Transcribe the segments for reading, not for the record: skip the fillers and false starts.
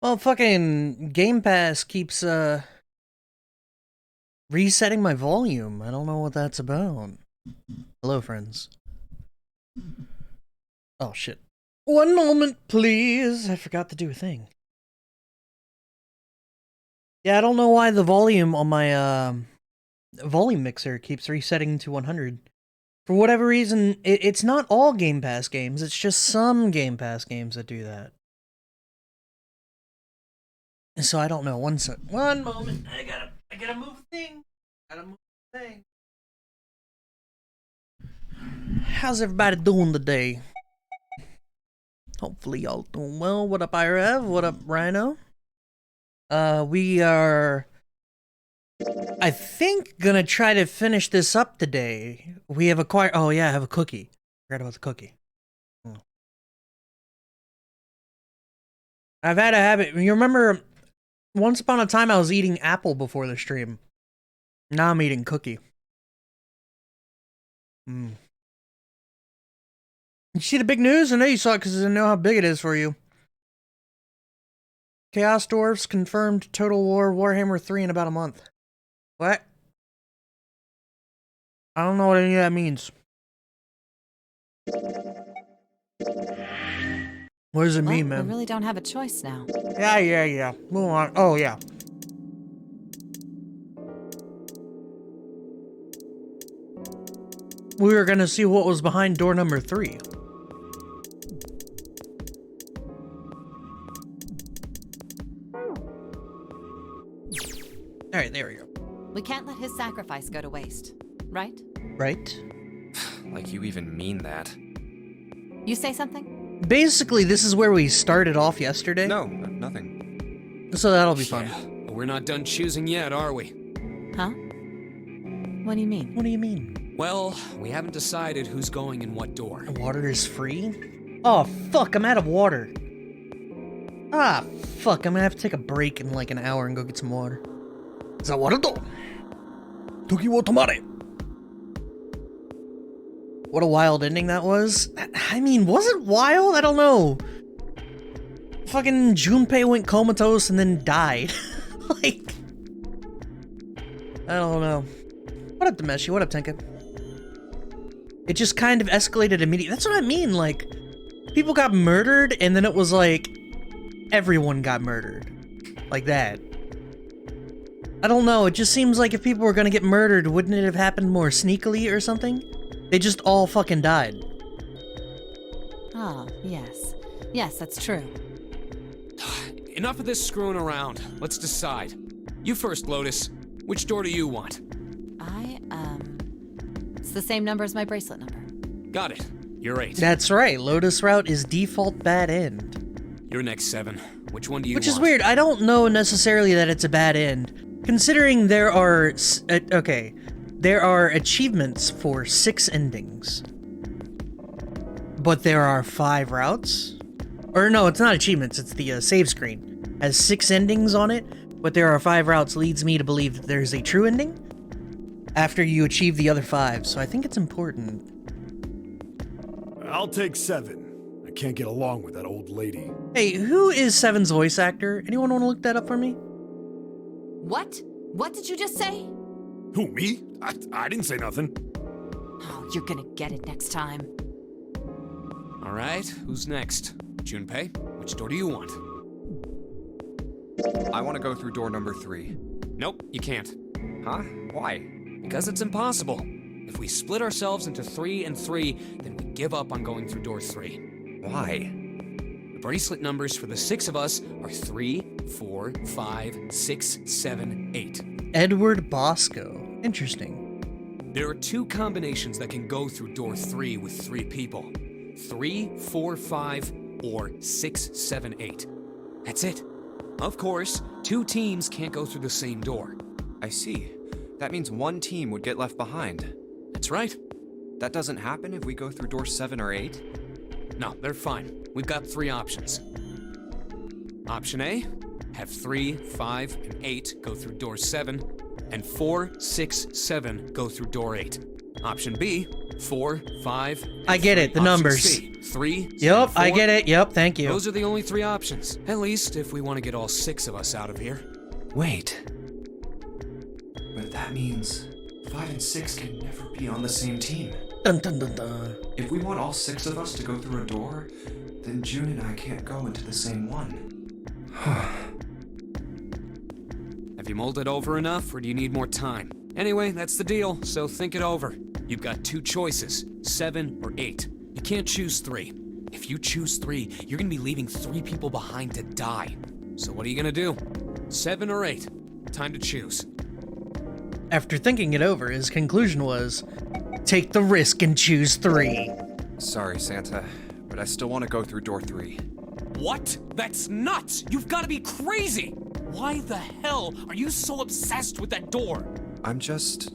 Well, fucking Game Pass keeps, resetting my volume. I don't know what that's about. Hello, friends. Oh, shit. One moment, please. I forgot to do a thing. Yeah, I don't know why the volume on my, volume mixer keeps resetting to 100. For whatever reason, it's not all Game Pass games, it's just some Game Pass games that do that. So I don't know. One moment. I gotta move a thing. Gotta move a thing. How's everybody doing today? Hopefully y'all doing well. What up, Irev? What up, Rhino? We are, I think, gonna try to finish this up today. We have acquired, oh yeah, I have a cookie. Forgot about the cookie. I've had a habit. You remember, once upon a time I was eating apple before the stream. Now I'm eating cookie. You see the big news? I know you saw it because I know how big it is for you. Chaos Dwarfs confirmed Total War Warhammer 3 in about a month. What? I don't know what any of that means. What does it mean, man? We really don't have a choice now. Yeah. Move on. Oh, yeah. We were gonna see what was behind door number 3. Alright, there we go. We can't let his sacrifice go to waste, right? Right? Like you even mean that. You say something? Basically, this is where we started off yesterday. No, nothing. So that'll be fun. Yeah, but we're not done choosing yet, are we? Huh? What do you mean? What do you mean? Well, we haven't decided who's going in what door. Water is free? Oh, fuck, I'm out of water. Ah, fuck, I'm gonna have to take a break in like an hour and go get some water. Zawarudo! Toki wo tomare! What a wild ending that was. I mean, was it wild? I don't know. Fucking Junpei went comatose and then died. Like, I don't know. What up, Demeshi? What up, Tenka? It just kind of escalated immediately. That's what I mean, like, people got murdered and then it was like, everyone got murdered. Like that. I don't know, it just seems like if people were gonna get murdered, wouldn't it have happened more sneakily or something? They just all fucking died. Ah, yes. Yes, that's true. Enough of this screwing around. Let's decide. You first, Lotus. Which door do you want? It's the same number as my bracelet number. Got it. You're 8. That's right, Lotus Route is default bad end. You're next 7. Which one do you Which want? is weird, I don't know necessarily that it's a bad end. Considering there are, there are achievements for 6 endings. But there are 5 routes? Or no, it's not achievements, it's the save screen. Has 6 endings on it, but there are 5 routes, leads me to believe that there's a true ending after you achieve the other 5, so I think it's important. I'll take 7. I can't get along with that old lady. Hey, who is Seven's voice actor? Anyone want to look that up for me? What? What did you just say? Who, me? I didn't say nothing. Oh, you're gonna get it next time. All right, who's next? Junpei, which door do you want? I want to go through door number 3. Nope, you can't. Huh? Why? Because it's impossible. If we split ourselves into 3 and 3, then we give up on going through door 3. Why? The bracelet numbers for the 6 of us are 3, 4, 5, 6, 7, 8. Edward Bosco. Interesting. There are 2 combinations that can go through door 3 with 3 people. 3, 4, 5, or 6, 7, 8. That's it. Of course, 2 teams can't go through the same door. I see. That means one team would get left behind. That's right. That doesn't happen if we go through door 7 or 8? No, they're fine. We've got 3 options. Option A, have 3, 5, and 8 go through door 7, and 4, 6, 7 go through door 8. Option B, 4, 5. I get it, the Option numbers. C, 3. Yep, 7, I 4. get it. Yep, thank you. Those are the only 3 options. At least if we want to get all 6 of us out of here. Wait. But that means 5 and 6 can never be on the same team. Dun dun dun dun. If we want all 6 of us to go through a door, then June and I can't go into the same one. Have you mulled it over enough, or do you need more time? Anyway, that's the deal, so think it over. You've got 2 choices, 7 or 8. You can't choose 3. If you choose 3, you're gonna be leaving 3 people behind to die. So what are you gonna do? 7 or 8? Time to choose. After thinking it over, his conclusion was, take the risk and choose 3. Sorry, Santa, but I still want to go through door 3. What? That's nuts! You've gotta be crazy! Why the hell are you so obsessed with that door? I'm just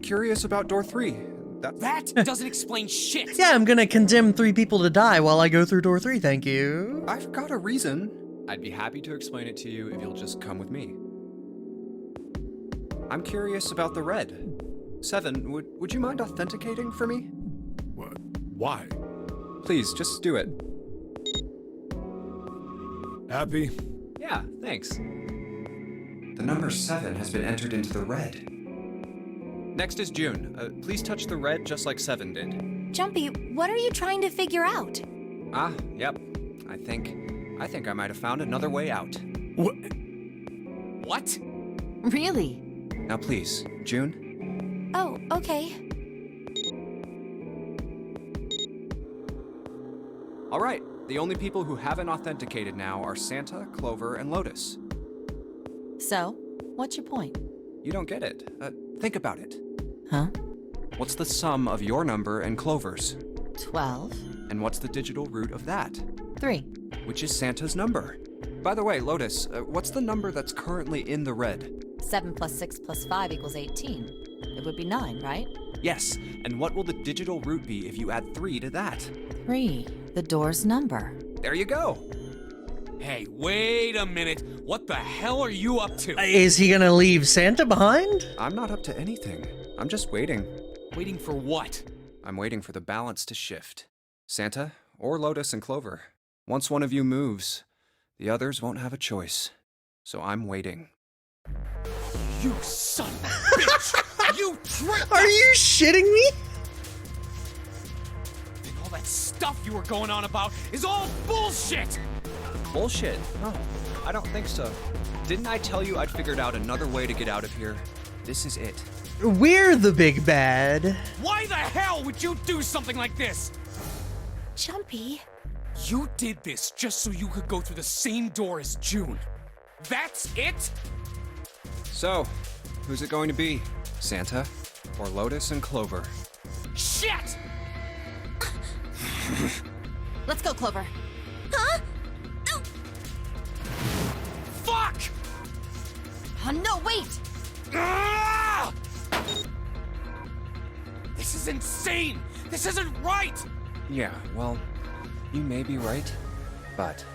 curious about door 3. That doesn't explain shit! Yeah, I'm gonna condemn 3 people to die while I go through door 3, thank you. I've got a reason. I'd be happy to explain it to you if you'll just come with me. I'm curious about the red. 7, would you mind authenticating for me? What? Why? Please, just do it. Happy? Yeah, thanks. The number 7 has been entered into the red. Next is June. Please touch the red just like 7 did. Jumpy, what are you trying to figure out? Ah, yep. I think I might have found another way out. What? What? Really? Now please, June. Oh, okay. All right, the only people who haven't authenticated now are Santa, Clover, and Lotus. So, what's your point? You don't get it. Think about it. Huh? What's the sum of your number and Clover's? 12. And what's the digital root of that? 3. Which is Santa's number. By the way, Lotus, what's the number that's currently in the red? 7 plus 6 plus 5 equals 18. It would be 9, right? Yes, and what will the digital root be if you add 3 to that? 3. The door's number. There you go. Hey, wait a minute. What the hell are you up to? Is he gonna leave Santa behind? I'm not up to anything. I'm just waiting. Waiting for what? I'm waiting for the balance to shift. Santa, or Lotus and Clover. Once one of you moves, the others won't have a choice. So I'm waiting. You son of a bitch! You tricked Are us! you shitting me? Then all that stuff you were going on about is all bullshit! Bullshit. No, I don't think so. Didn't I tell you I'd figured out another way to get out of here? This is it. We're the big bad. Why the hell would you do something like this? Jumpy. You did this just so you could go through the same door as June. That's it? So, who's it going to be? Santa or Lotus and Clover? Shit! Let's go, Clover. Huh? Fuck! Oh, no, wait! Ah! This is insane! This isn't right! Yeah, well, you may be right, but...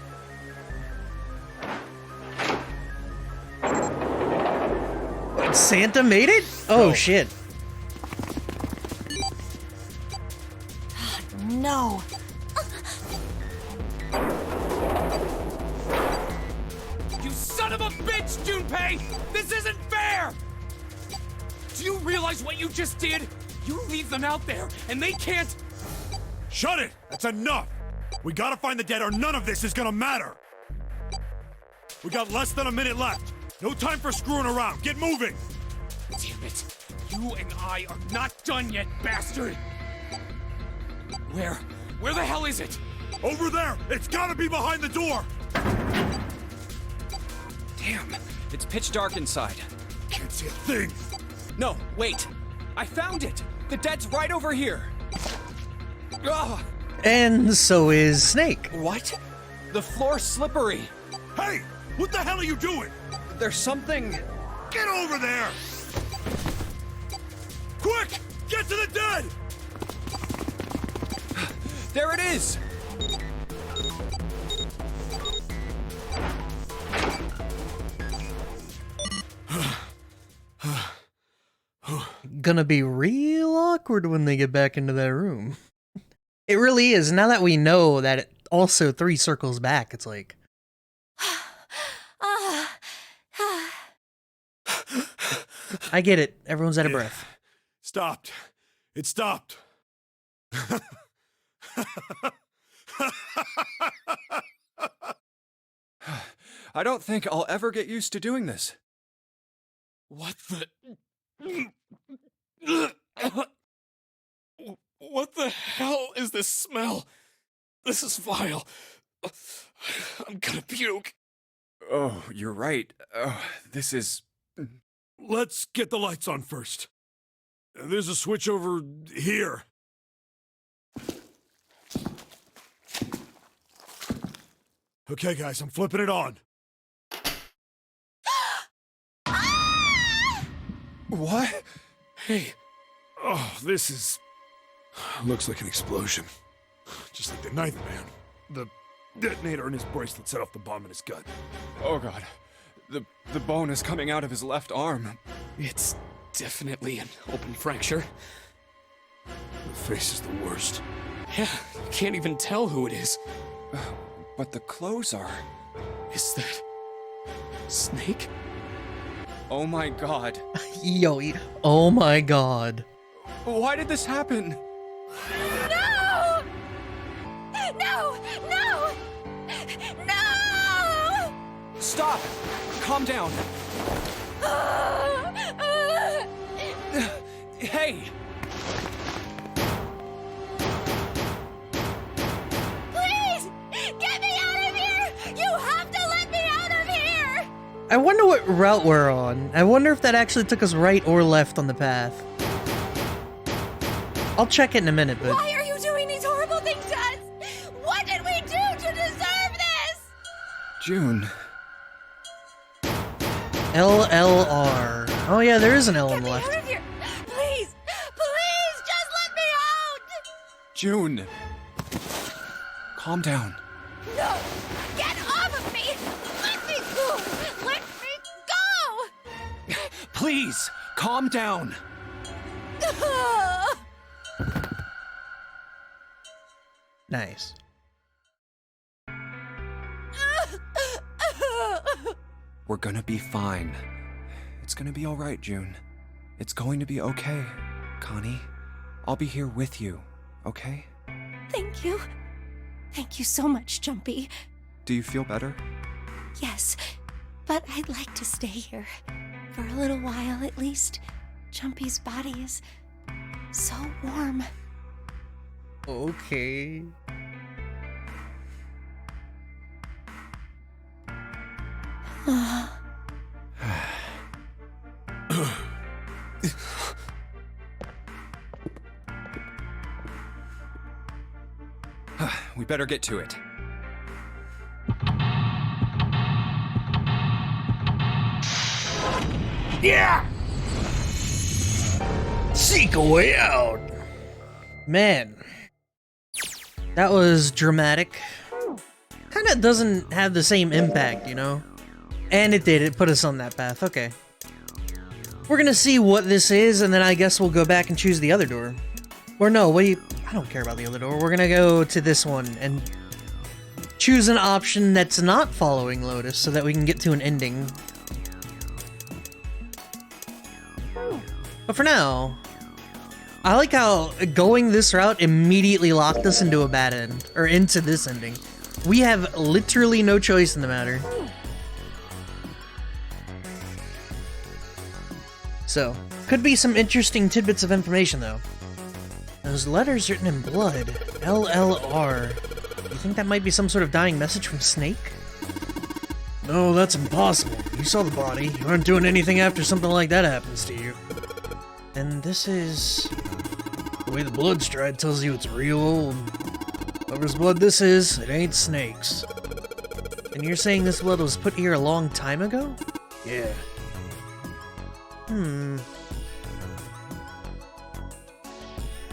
Santa made it? Oh, shit. No. You son of a bitch, Junpei! This isn't fair! Do you realize what you just did? You leave them out there, and they can't... Shut it! That's enough! We gotta find the dead or none of this is gonna matter! We got less than a minute left. No time for screwing around. Get moving! Damn it. You and I are not done yet, bastard! Where the hell is it? Over there! It's gotta be behind the door! Damn, it's pitch dark inside. Can't see a thing! No, wait! I found it! The dead's right over here! Ugh! And so is Snake. What? The floor's slippery! Hey! What the hell are you doing? There's something... Get over there! Quick! Get to the dead! There it is! Gonna be real awkward. awkward when they get back into that room. It really is. Now that we know that it also 3 circles back, it's like... I get it. Everyone's out of breath. Stopped. It stopped. I don't think I'll ever get used to doing this. What the... What the hell is this smell? This is vile. I'm gonna puke. Oh, you're right. This is... Let's get the lights on first. There's a switch over here. Okay, guys, I'm flipping it on. What? Hey. Oh, this is... Looks like an explosion. Just like the Ninth Man. The detonator in his bracelet set off the bomb in his gut. Oh god. The bone is coming out of his left arm. It's definitely an open fracture. The face is the worst. Yeah, you can't even tell who it is. But the clothes are... Is that... Snake? Oh my god. Yo, oh my god. Why did this happen? No! No! No! No! Stop! Calm down. Hey! Please! Get me out of here! You have to let me out of here! I wonder what route we're on. I wonder if that actually took us right or left on the path. I'll check it in a minute, but... Why are you doing these horrible things to us? What did we do to deserve this? June. LLR. Oh yeah, there is an L on Get the me left. out of here! Please! Please, just let me out! June. Calm down. No! Get off of me! Let me go! Let me go! Please, calm down. Nice. We're gonna be fine. It's gonna be alright, June. It's going to be okay, Connie. I'll be here with you, okay? Thank you. Thank you so much, Jumpy. Do you feel better? Yes, but I'd like to stay here. For a little while, at least. Jumpy's body is so warm. Okay. We better get to it. Yeah! Seek a way out! Man. That was dramatic. Kinda doesn't have the same impact, you know? And it did, it put us on that path, okay. We're gonna see what this is, and then I guess we'll go back and choose the other door. Or no, I don't care about the other door. We're gonna go to this one and choose an option that's not following Lotus so that we can get to an ending. But for now, I like how going this route immediately locked us into a bad end, or into this ending. We have literally no choice in the matter. So, could be some interesting tidbits of information though. Those letters written in blood, LLR. You think that might be some sort of dying message from Snake? No, that's impossible. You saw the body. You aren't doing anything after something like that happens to you. And this is... the way the blood's dried tells you it's real old. Whoever's blood this is, it ain't Snake's. And you're saying this blood was put here a long time ago? Yeah.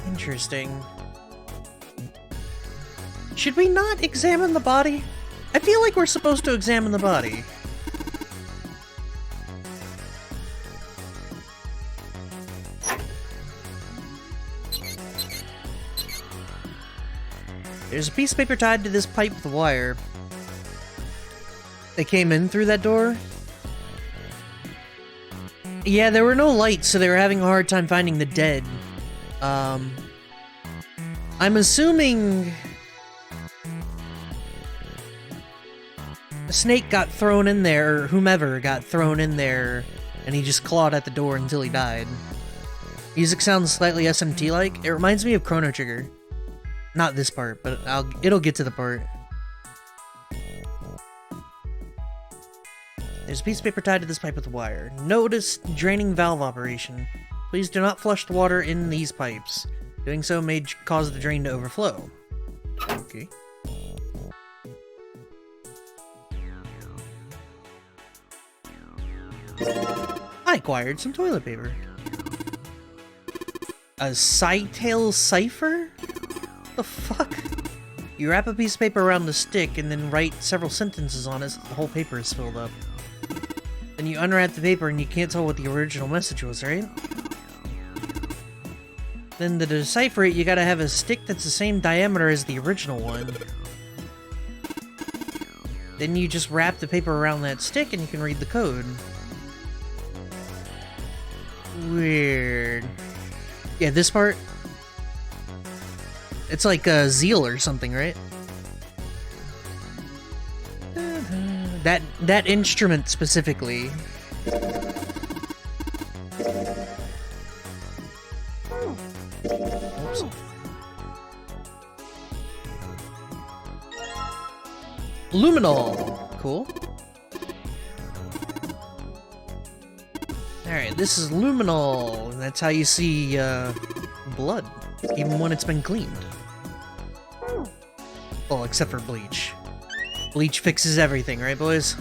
Interesting. Should we not examine the body? I feel like we're supposed to examine the body. There's a piece of paper tied to this pipe with a wire. They came in through that door? Yeah, there were no lights, so they were having a hard time finding the dead. I'm assuming... a snake got thrown in there, or whomever got thrown in there, and he just clawed at the door until he died. Music sounds slightly SMT-like. It reminds me of Chrono Trigger. Not this part, but it'll get to the part. There's a piece of paper tied to this pipe with a wire. Notice draining valve operation. Please do not flush the water in these pipes. Doing so may cause the drain to overflow. Okay. I acquired some toilet paper. A Cytail cipher? The fuck? You wrap a piece of paper around the stick and then write several sentences on it so the whole paper is filled up. Then you unwrap the paper and you can't tell what the original message was, right? Then to decipher it, you gotta have a stick that's the same diameter as the original one. Then you just wrap the paper around that stick and you can read the code. Weird. Yeah, this part. It's like a Zeal or something, right? That instrument specifically. Oops. Luminol. Cool. Alright, this is luminol. That's how you see blood, even when it's been cleaned. Well, except for bleach. Bleach fixes everything, right, boys?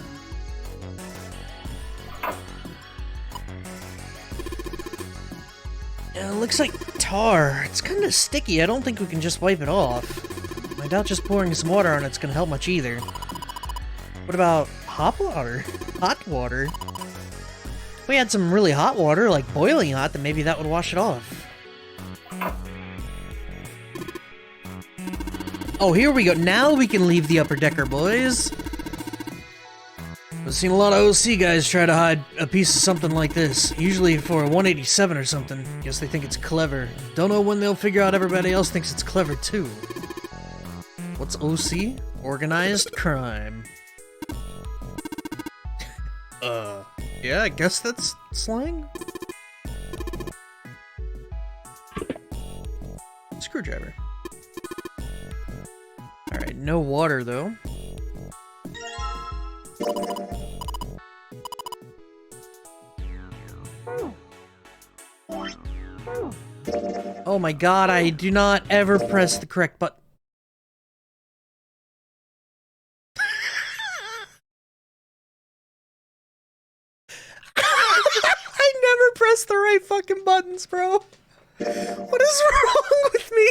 It looks like tar. It's kind of sticky. I don't think we can just wipe it off. I doubt just pouring some water on it's gonna help much either. What about hot water? Hot water? If we had some really hot water, like boiling hot, then maybe that would wash it off. Oh, here we go. Now we can leave the upper decker, boys. I've seen a lot of OC guys try to hide a piece of something like this. Usually for a 187 or something. Guess they think it's clever. Don't know when they'll figure out everybody else thinks it's clever too. What's OC? Organized crime. Yeah, I guess that's slang? Screwdriver. Alright, no water though. Oh my god, I do not ever press the correct button. I never press the right fucking buttons, bro. What is wrong with me?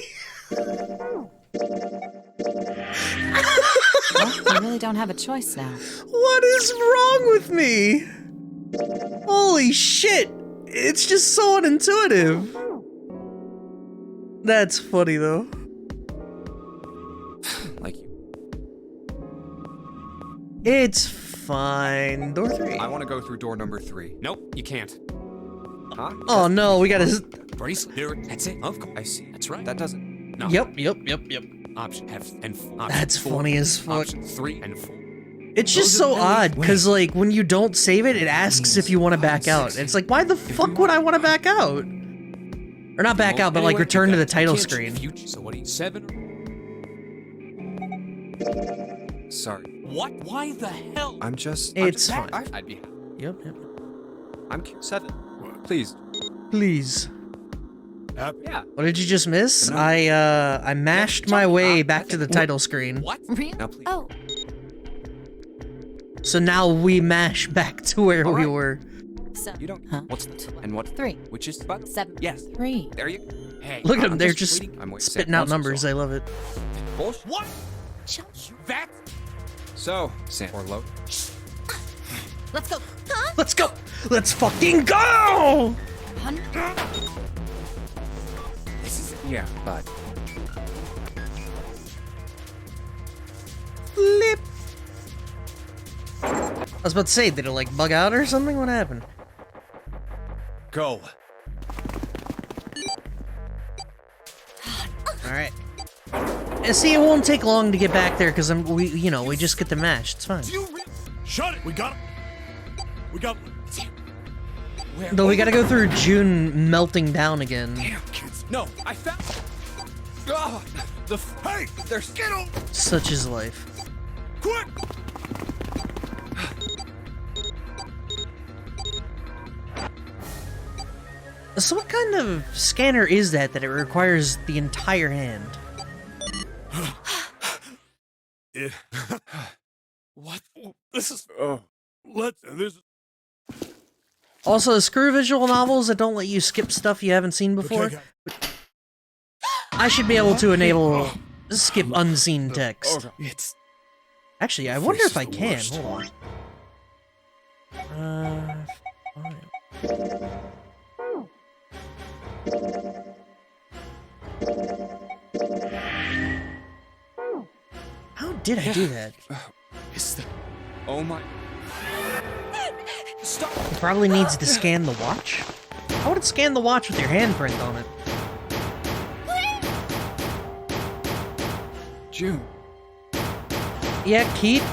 Well, we really don't have a choice now. What is wrong with me? Holy shit! It's just so unintuitive. That's funny though. Like you. It's fine. Door 3. I want to go through door number 3. Nope, you can't. Huh? Oh no, we gotta... Bracelet. There, that's it. Of course. I see. That's right. That doesn't. No. Yep. Option F and option That's 4, funny as fuck. Option 3 and 4. It's just Those are so the odd, only because like, when you don't save it, it asks if you want to back out. It's like, why the fuck would I want to back out? Or not back out, but like Anyway, return to the you title can't screen. future- So what are you, 7? Sorry. What? Why the hell? I'm just. It's I'm fine. just, I'd be. Yep. I'm 7. Please. Please. Yeah. What did you just miss? No. I mashed my way back to the title screen. What? Really? Now, please. Oh, So now we mash back to where we Alright. were. So, You don't. Huh? What's that? And what? 3, Which is button? 7, Yes. 3. There you. Hey. Look at them, I'm they're just just waiting. I'm waiting. spitting out Also, numbers. so- I love it. Bullshit. What? Shall That? So, Sam or load. Let's go. Let's go! Let's fucking go! Yeah, but Flip! I was about to say, did it like bug out or something? What happened? Go. Alright. See, it won't take long to get back there because we just get the match. It's fine. Shut it! We got... Though we gotta go through June melting down again. Damn, kids. No, I found... Oh, Hey! there's... Get on! Such is life. Quick! So what kind of scanner is that it requires the entire hand? What? This is... This... Also, screw visual novels that don't let you skip stuff you haven't seen before. Okay, I should be able to enable skip unseen text. It's... Actually, I wonder if I the can. worst. Hold on. Fine. How did I do that? Is the... Oh my... Stop! It probably needs to scan the watch. How would it scan the watch with your handprint on it? June. Yeah, Keith?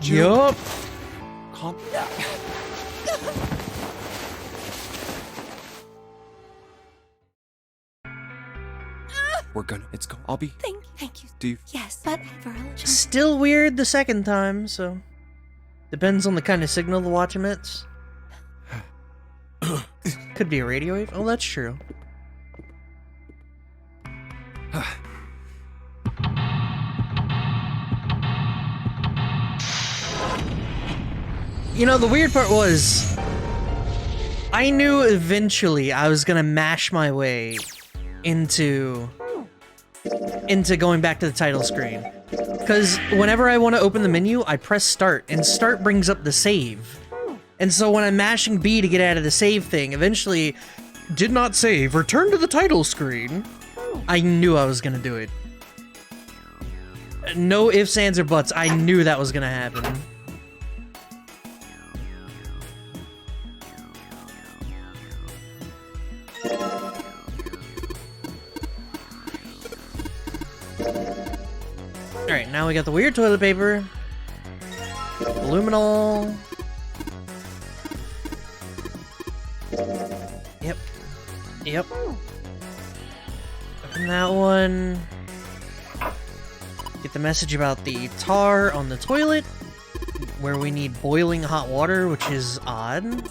June. Yup. Calm. We're gonna... It's go... I'll be... Thank you. Do you... Yes, but Varl just... Still weird the second time, so... Depends on the kind of signal the watch emits. Could be a radio wave. Oh, that's true. You know, the weird part was... I knew eventually I was gonna mash my way into going back to the title screen. Because whenever I want to open the menu, I press start, and start brings up the save. And so when I'm mashing B to get out of the save thing, eventually, did not save, return to the title screen. I knew I was gonna do it. No ifs, ands, or buts, I knew that was gonna happen. Alright, now we got the weird toilet paper. Luminol. Yep. Yep. Open that one. Get the message about the tar on the toilet, where we need boiling hot water, which is odd.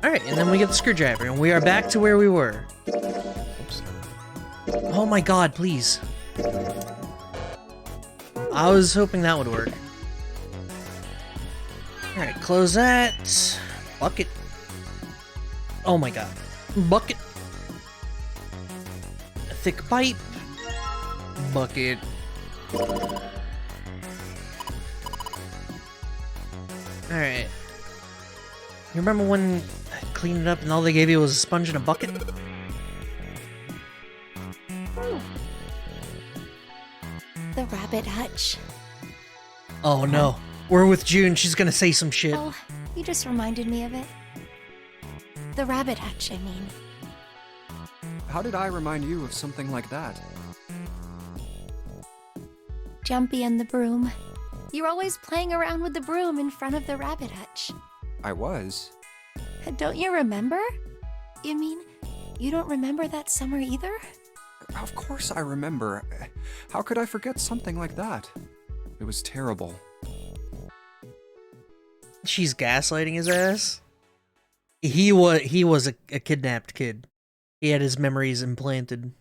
Alright, and then we get the screwdriver, and we are back to where we were. Oops. Oh my god, please. I was hoping that would work. Alright, close that. Bucket. Oh my god. Bucket. A thick pipe. Bucket. Alright. You remember when I cleaned it up and all they gave you was a sponge and a bucket? The rabbit hutch. Oh no. We're with June, she's gonna say some shit. Oh, you just reminded me of it. The rabbit hutch, I mean. How did I remind you of something like that? Jumpy and the broom. You're always playing around with the broom in front of the rabbit hutch. I was. Don't you remember? You mean, you don't remember that summer either? Of course I remember. How could I forget something like that? It was terrible. She's gaslighting his ass. He was a kidnapped kid. He had his memories implanted.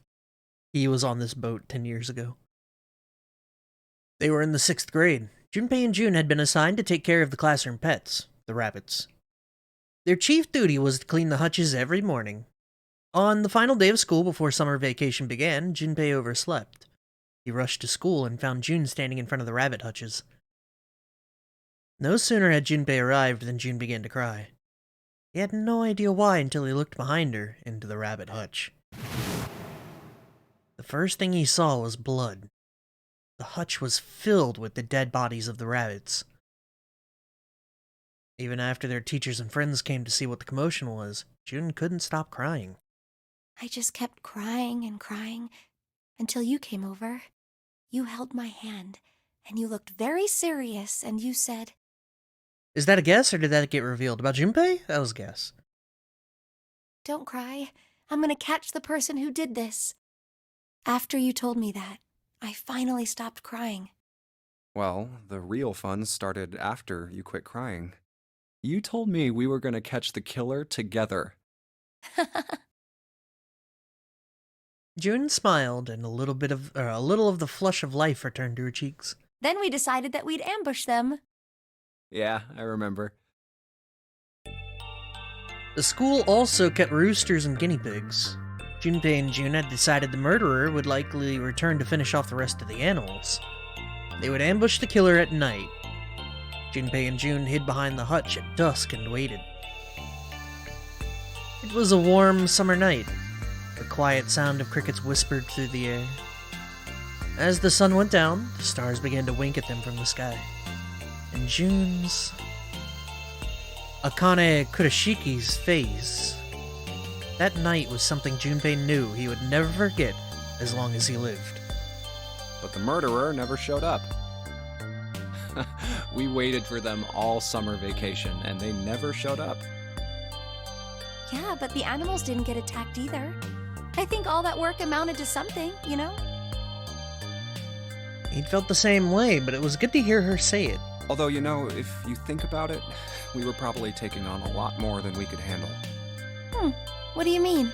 He was on this boat 10 years ago. They were in the 6th grade. Junpei and June had been assigned to take care of the classroom pets, the rabbits. Their chief duty was to clean the hutches every morning. On the final day of school before summer vacation began, Junpei overslept. He rushed to school and found June standing in front of the rabbit hutches. No sooner had Junpei arrived than June began to cry. He had no idea why until he looked behind her into the rabbit hutch. The first thing he saw was blood. The hutch was filled with the dead bodies of the rabbits. Even after their teachers and friends came to see what the commotion was, June couldn't stop crying. I just kept crying and crying until you came over. You held my hand, and you looked very serious, and you said, Is that a guess, or did that get revealed? About Junpei? That was a guess. "Don't cry. I'm gonna catch the person who did this." After you told me that, I finally stopped crying. Well, the real fun started after you quit crying. You told me we were gonna catch the killer together. June smiled, and a little of the flush of life returned to her cheeks. Then we decided that we'd ambush them. Yeah, I remember. The school also kept roosters and guinea pigs. Junpei and June had decided the murderer would likely return to finish off the rest of the animals. They would ambush the killer at night. Junpei and June hid behind the hutch at dusk and waited. It was a warm summer night. The quiet sound of crickets whispered through the air. As the sun went down, the stars began to wink at them from the sky. And June's... Akane Kuroshiki's face. That night was something Junpei knew he would never forget as long as he lived. But the murderer never showed up. We waited for them all summer vacation, and they never showed up. Yeah, but the animals didn't get attacked either. I think all that work amounted to something, you know? He'd felt the same way, but it was good to hear her say it. Although, you know, if you think about it, we were probably taking on a lot more than we could handle. What do you mean?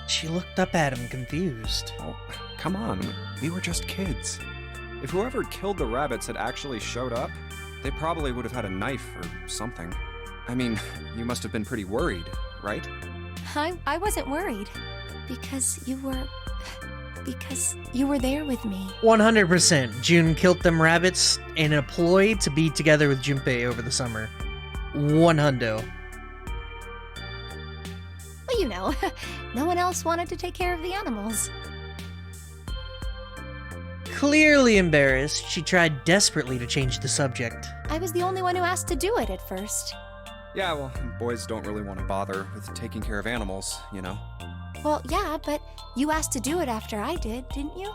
She looked up at him, confused. Oh, come on, we were just kids. If whoever killed the rabbits had actually showed up, they probably would have had a knife or something. I mean, you must have been pretty worried, right? I wasn't worried. Because you were there with me. 100%. June killed them rabbits in a ploy to be together with Junpei over the summer. 100. Well, you know, no one else wanted to take care of the animals. Clearly embarrassed, she tried desperately to change the subject. I was the only one who asked to do it at first. Yeah, well, boys don't really want to bother with taking care of animals, you know? Well, yeah, but you asked to do it after I did, didn't you?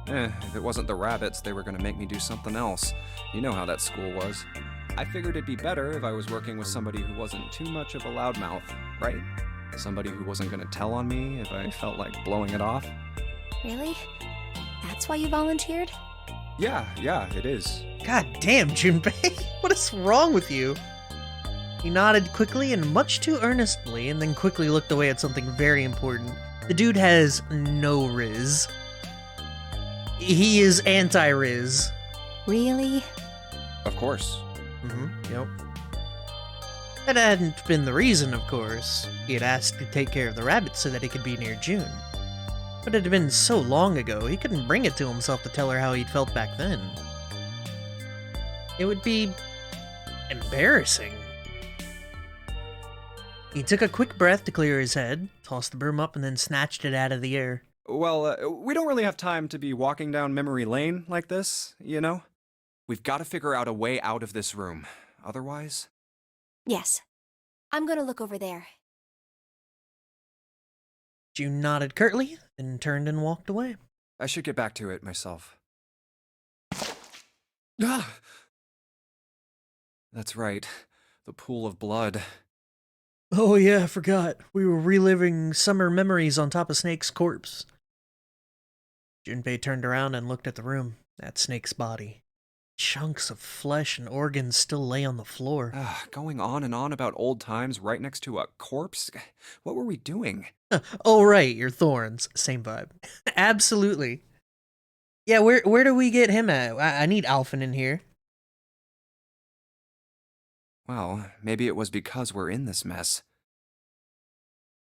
If it wasn't the rabbits, they were gonna make me do something else. You know how that school was. I figured it'd be better if I was working with somebody who wasn't too much of a loudmouth, right? Somebody who wasn't gonna tell on me if I felt like blowing it off. Really? That's why you volunteered? Yeah, it is. God damn, Junpei. What is wrong with you? He nodded quickly and much too earnestly, and then quickly looked away at something very important. The dude has no Riz. He is anti-Riz. Really? Of course. Yep. That hadn't been the reason, of course. He had asked to take care of the rabbits so that he could be near June. But it had been so long ago, he couldn't bring it to himself to tell her how he'd felt back then. It would be... embarrassing. He took a quick breath to clear his head, tossed the broom up, and then snatched it out of the air. Well, we don't really have time to be walking down memory lane like this, you know? We've got to figure out a way out of this room. Otherwise... Yes. I'm gonna look over there. June nodded curtly, then turned and walked away. I should get back to it myself. Ah! That's right. The pool of blood. Oh yeah, I forgot. We were reliving summer memories on top of Snake's corpse. Junpei turned around and looked at the room, at Snake's body. Chunks of flesh and organs still lay on the floor. Going on and on about old times right next to a corpse? What were we doing? Oh right, your thorns. Same vibe. Absolutely. Yeah, where do we get him at? I need Alphen in here. Well, maybe it was because we're in this mess.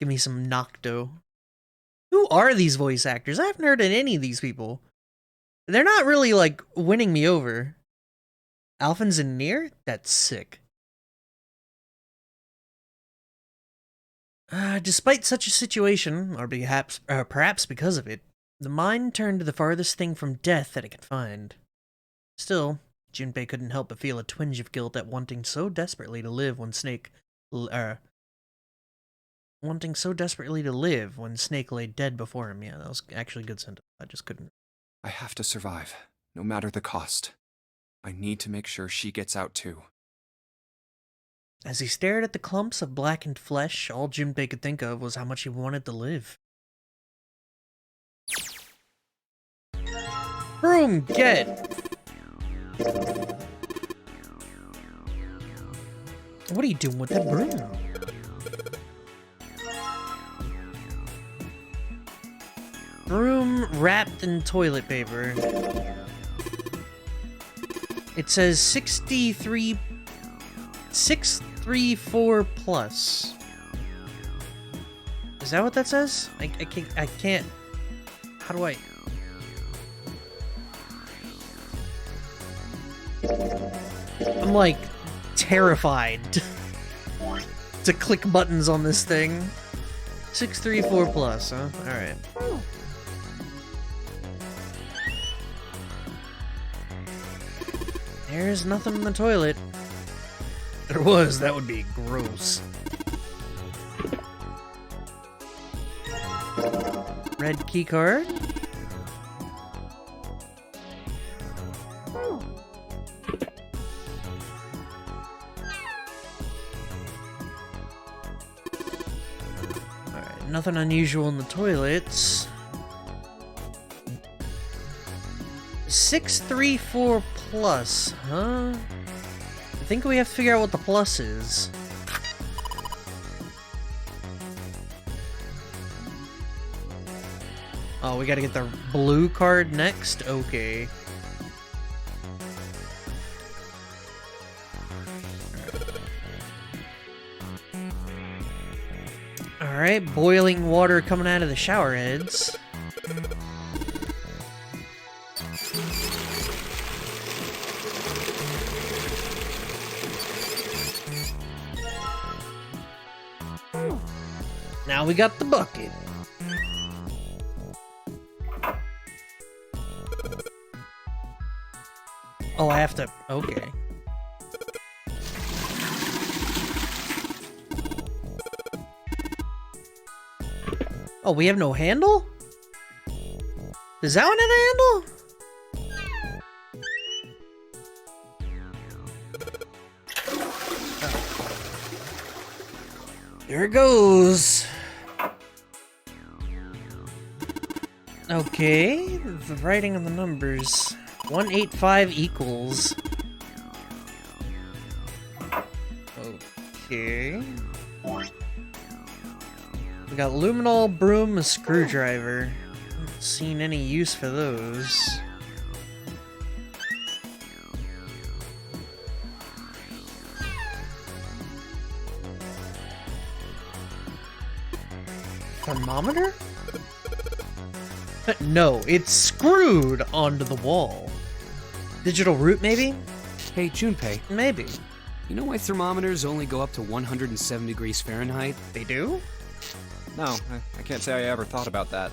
Give me some Nocto. Who are these voice actors? I haven't heard of any of these people. They're not really, like, winning me over. Alphen's in near? That's sick. Despite such a situation, or perhaps because of it, the mind turned to the farthest thing from death that it could find. Still, Junpei couldn't help but feel a twinge of guilt at wanting so desperately to live when Snake lay dead before him. Yeah, that was actually a good sentence. I just couldn't. I have to survive, no matter the cost. I need to make sure she gets out too. As he stared at the clumps of blackened flesh, all Junpei could think of was how much he wanted to live. Broom, get! What are you doing with that broom? Broom wrapped in toilet paper. It says 634 plus. Is that what that says? I can't. How do I? I'm like terrified to click buttons on this thing. 634 plus, huh? Alright. There's nothing in the toilet. There was, that would be gross. Red keycard. Alright, nothing unusual in the toilets. 634 plus, huh? I think we have to figure out what the plus is. Oh, we gotta get the blue card next? Okay. Alright, boiling water coming out of the shower heads. Now we got the bucket. Oh, I have to... Okay. Oh, we have no handle? Does that one have a handle? There it goes. Okay, the writing on the numbers. 185 equals. Okay. We got luminol, broom, a screwdriver. Haven't seen any use for those. Thermometer? No, it's screwed onto the wall. Digital root, maybe? Hey, Junpei, Maybe. you know why thermometers only go up to 107 degrees Fahrenheit? They do? No, I can't say I ever thought about that.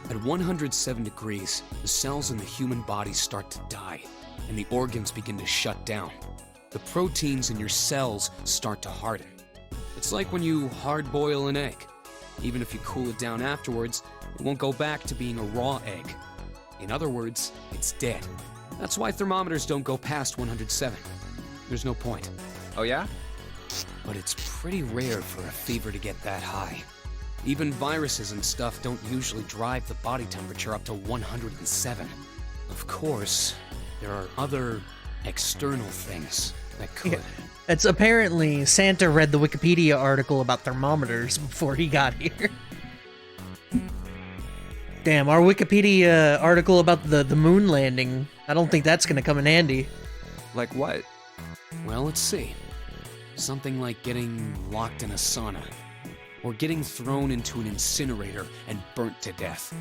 At 107 degrees, the cells in the human body start to die, and the organs begin to shut down. The proteins in your cells start to harden. It's like when you hard-boil an egg. Even if you cool it down afterwards, it won't go back to being a raw egg. In other words, it's dead. That's why thermometers don't go past 107. There's no point. Oh yeah? But it's pretty rare for a fever to get that high. Even viruses and stuff don't usually drive the body temperature up to 107. Of course, there are other external things that could. Yeah. It's apparently Santa read the Wikipedia article about thermometers before he got here. Damn, our Wikipedia article about the moon landing, I don't think that's gonna come in handy. Like what? Well, let's see. Something like getting locked in a sauna. or getting thrown into an incinerator and burnt to death.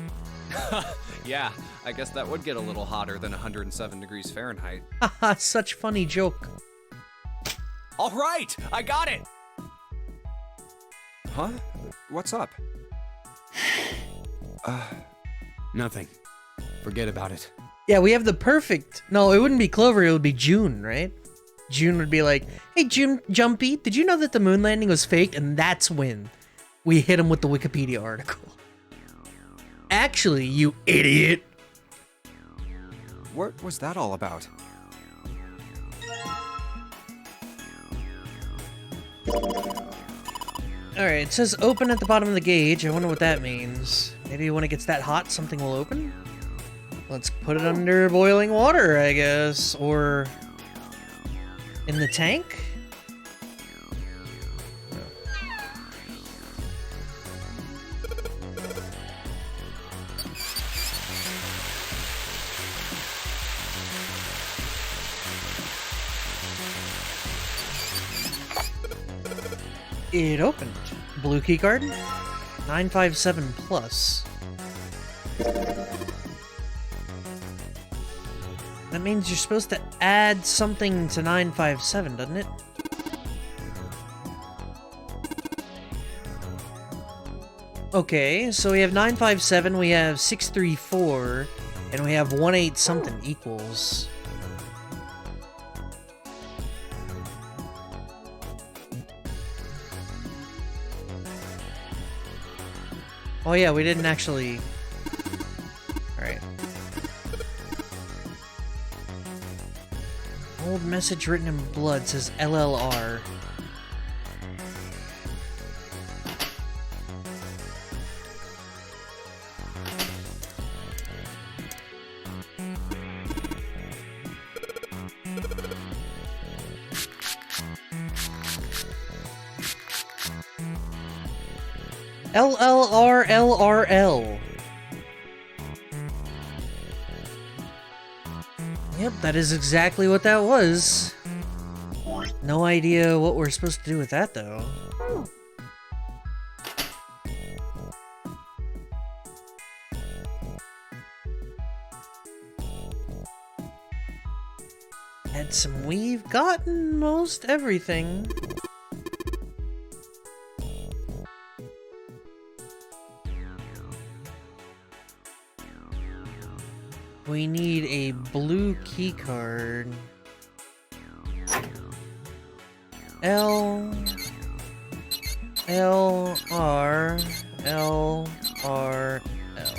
Yeah, I guess that would get a little hotter than 107 degrees Fahrenheit. Haha, such funny joke. All right, I got it! Huh? What's up? Nothing. Forget about it. Yeah, we have the perfect... No, it wouldn't be Clover, it would be June, right? June would be like, hey, Jumpy, did you know that the moon landing was fake? And that's when we hit him with the Wikipedia article. Actually, you idiot. What was that all about? Alright, it says open at the bottom of the gauge. I wonder what that means. Maybe when it gets that hot, something will open? Let's put it under boiling water, I guess. Or in the tank? It opened. Blue key card. 957 plus. That means you're supposed to add something to 957, doesn't it? Okay, so we have 957, we have 634, and we have 18 something equals. Oh yeah, we didn't actually... Alright. Old message written in blood says LLR. LLRLRL. Yep, that is exactly what that was. No idea what we're supposed to do with that, though. We've gotten most everything. We need a blue key card. L R L R L.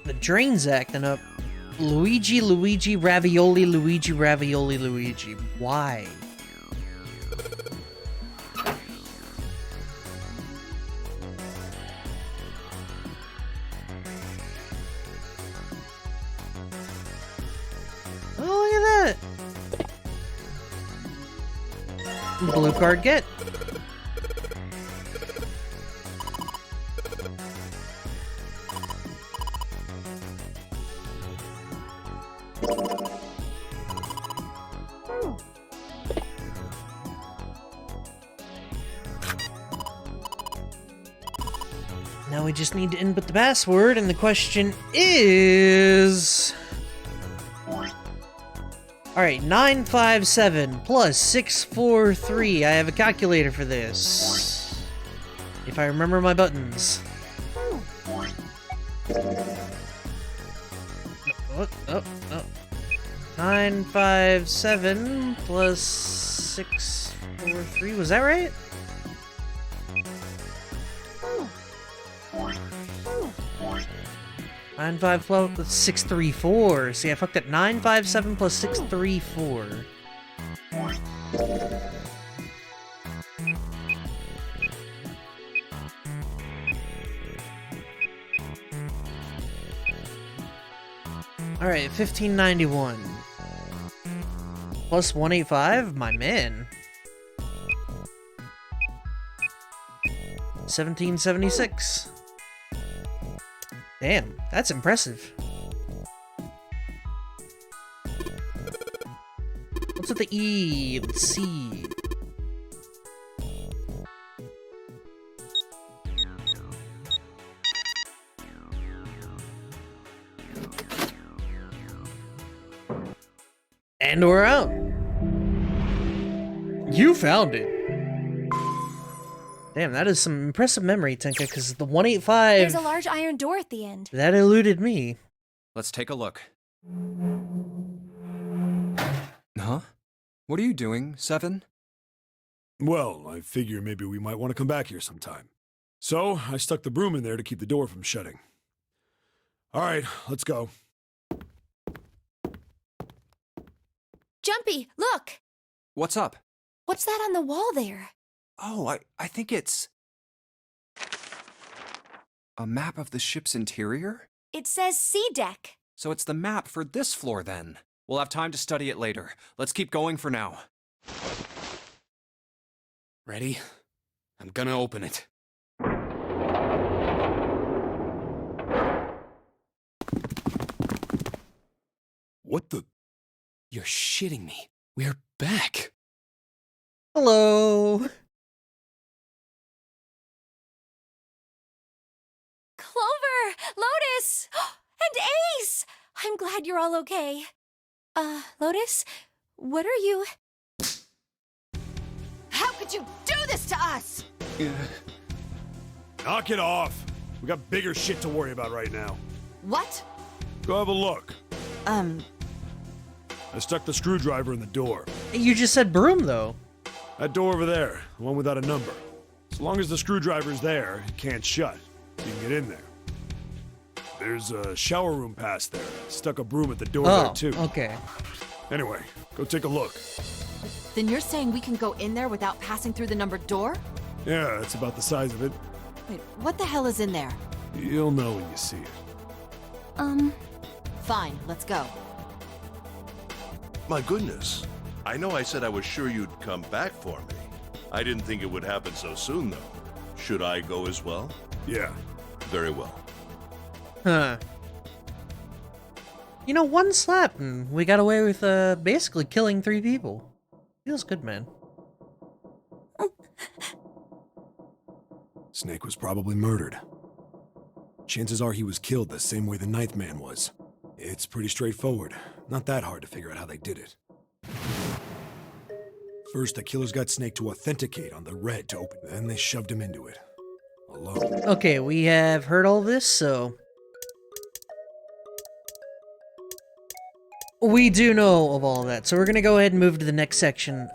The drain's acting up. Luigi, Luigi, ravioli, Luigi, ravioli, Luigi. Why? Oh, look at that! Blue card get. Now we just need to input the password, and the question is... Alright, 957 plus 643. I have a calculator for this. If I remember my buttons. Oh. 957 plus 643. Was that right? Nine five plus 634. See, I fucked at 957 plus 634. Alright, 1591. Plus 185? My man. 1776. Damn, that's impressive. starts with the E. Let's see. And we're out. You found it. Damn, that is some impressive memory, Tenka, because the 185... There's a large iron door at the end. That eluded me. Let's take a look. Huh? What are you doing, Seven? Well, I figure maybe we might want to come back here sometime. So, I stuck the broom in there to keep the door from shutting. Alright, let's go. Jumpy, look! What's up? What's that on the wall there? Oh, I think it's... a map of the ship's interior? It says C deck. So it's the map for this floor, then. We'll have time to study it later. Let's keep going for now. Ready? I'm gonna open it. What the... You're shitting me. We're back. Hello. Clover! Lotus! And Ace! I'm glad you're all okay. Lotus? What are you... How could you do this to us? Knock it off! We got bigger shit to worry about right now. What? Go have a look. I stuck the screwdriver in the door. You just said broom, though. That door over there, the one without a number. As long as the screwdriver's there, it can't shut. You can get in there. There's a shower room past there. Stuck a broom at the door there, too. Okay. Anyway, go take a look. Then you're saying we can go in there without passing through the numbered door? Yeah, that's about the size of it. Wait, what the hell is in there? You'll know when you see it. Fine, let's go. My goodness. I know I said I was sure you'd come back for me. I didn't think it would happen so soon, though. Should I go as well? Yeah. Very well. Huh. You know, one slap and we got away with basically killing 3 people. Feels good, man. Snake was probably murdered. Chances are he was killed the same way the 9th man was. It's pretty straightforward. Not that hard to figure out how they did it. First, the killers got Snake to authenticate on the red to open, then they shoved him into it. Alone. Okay, we have heard all this, so... we do know of all of that, so we're gonna go ahead and move to the next section.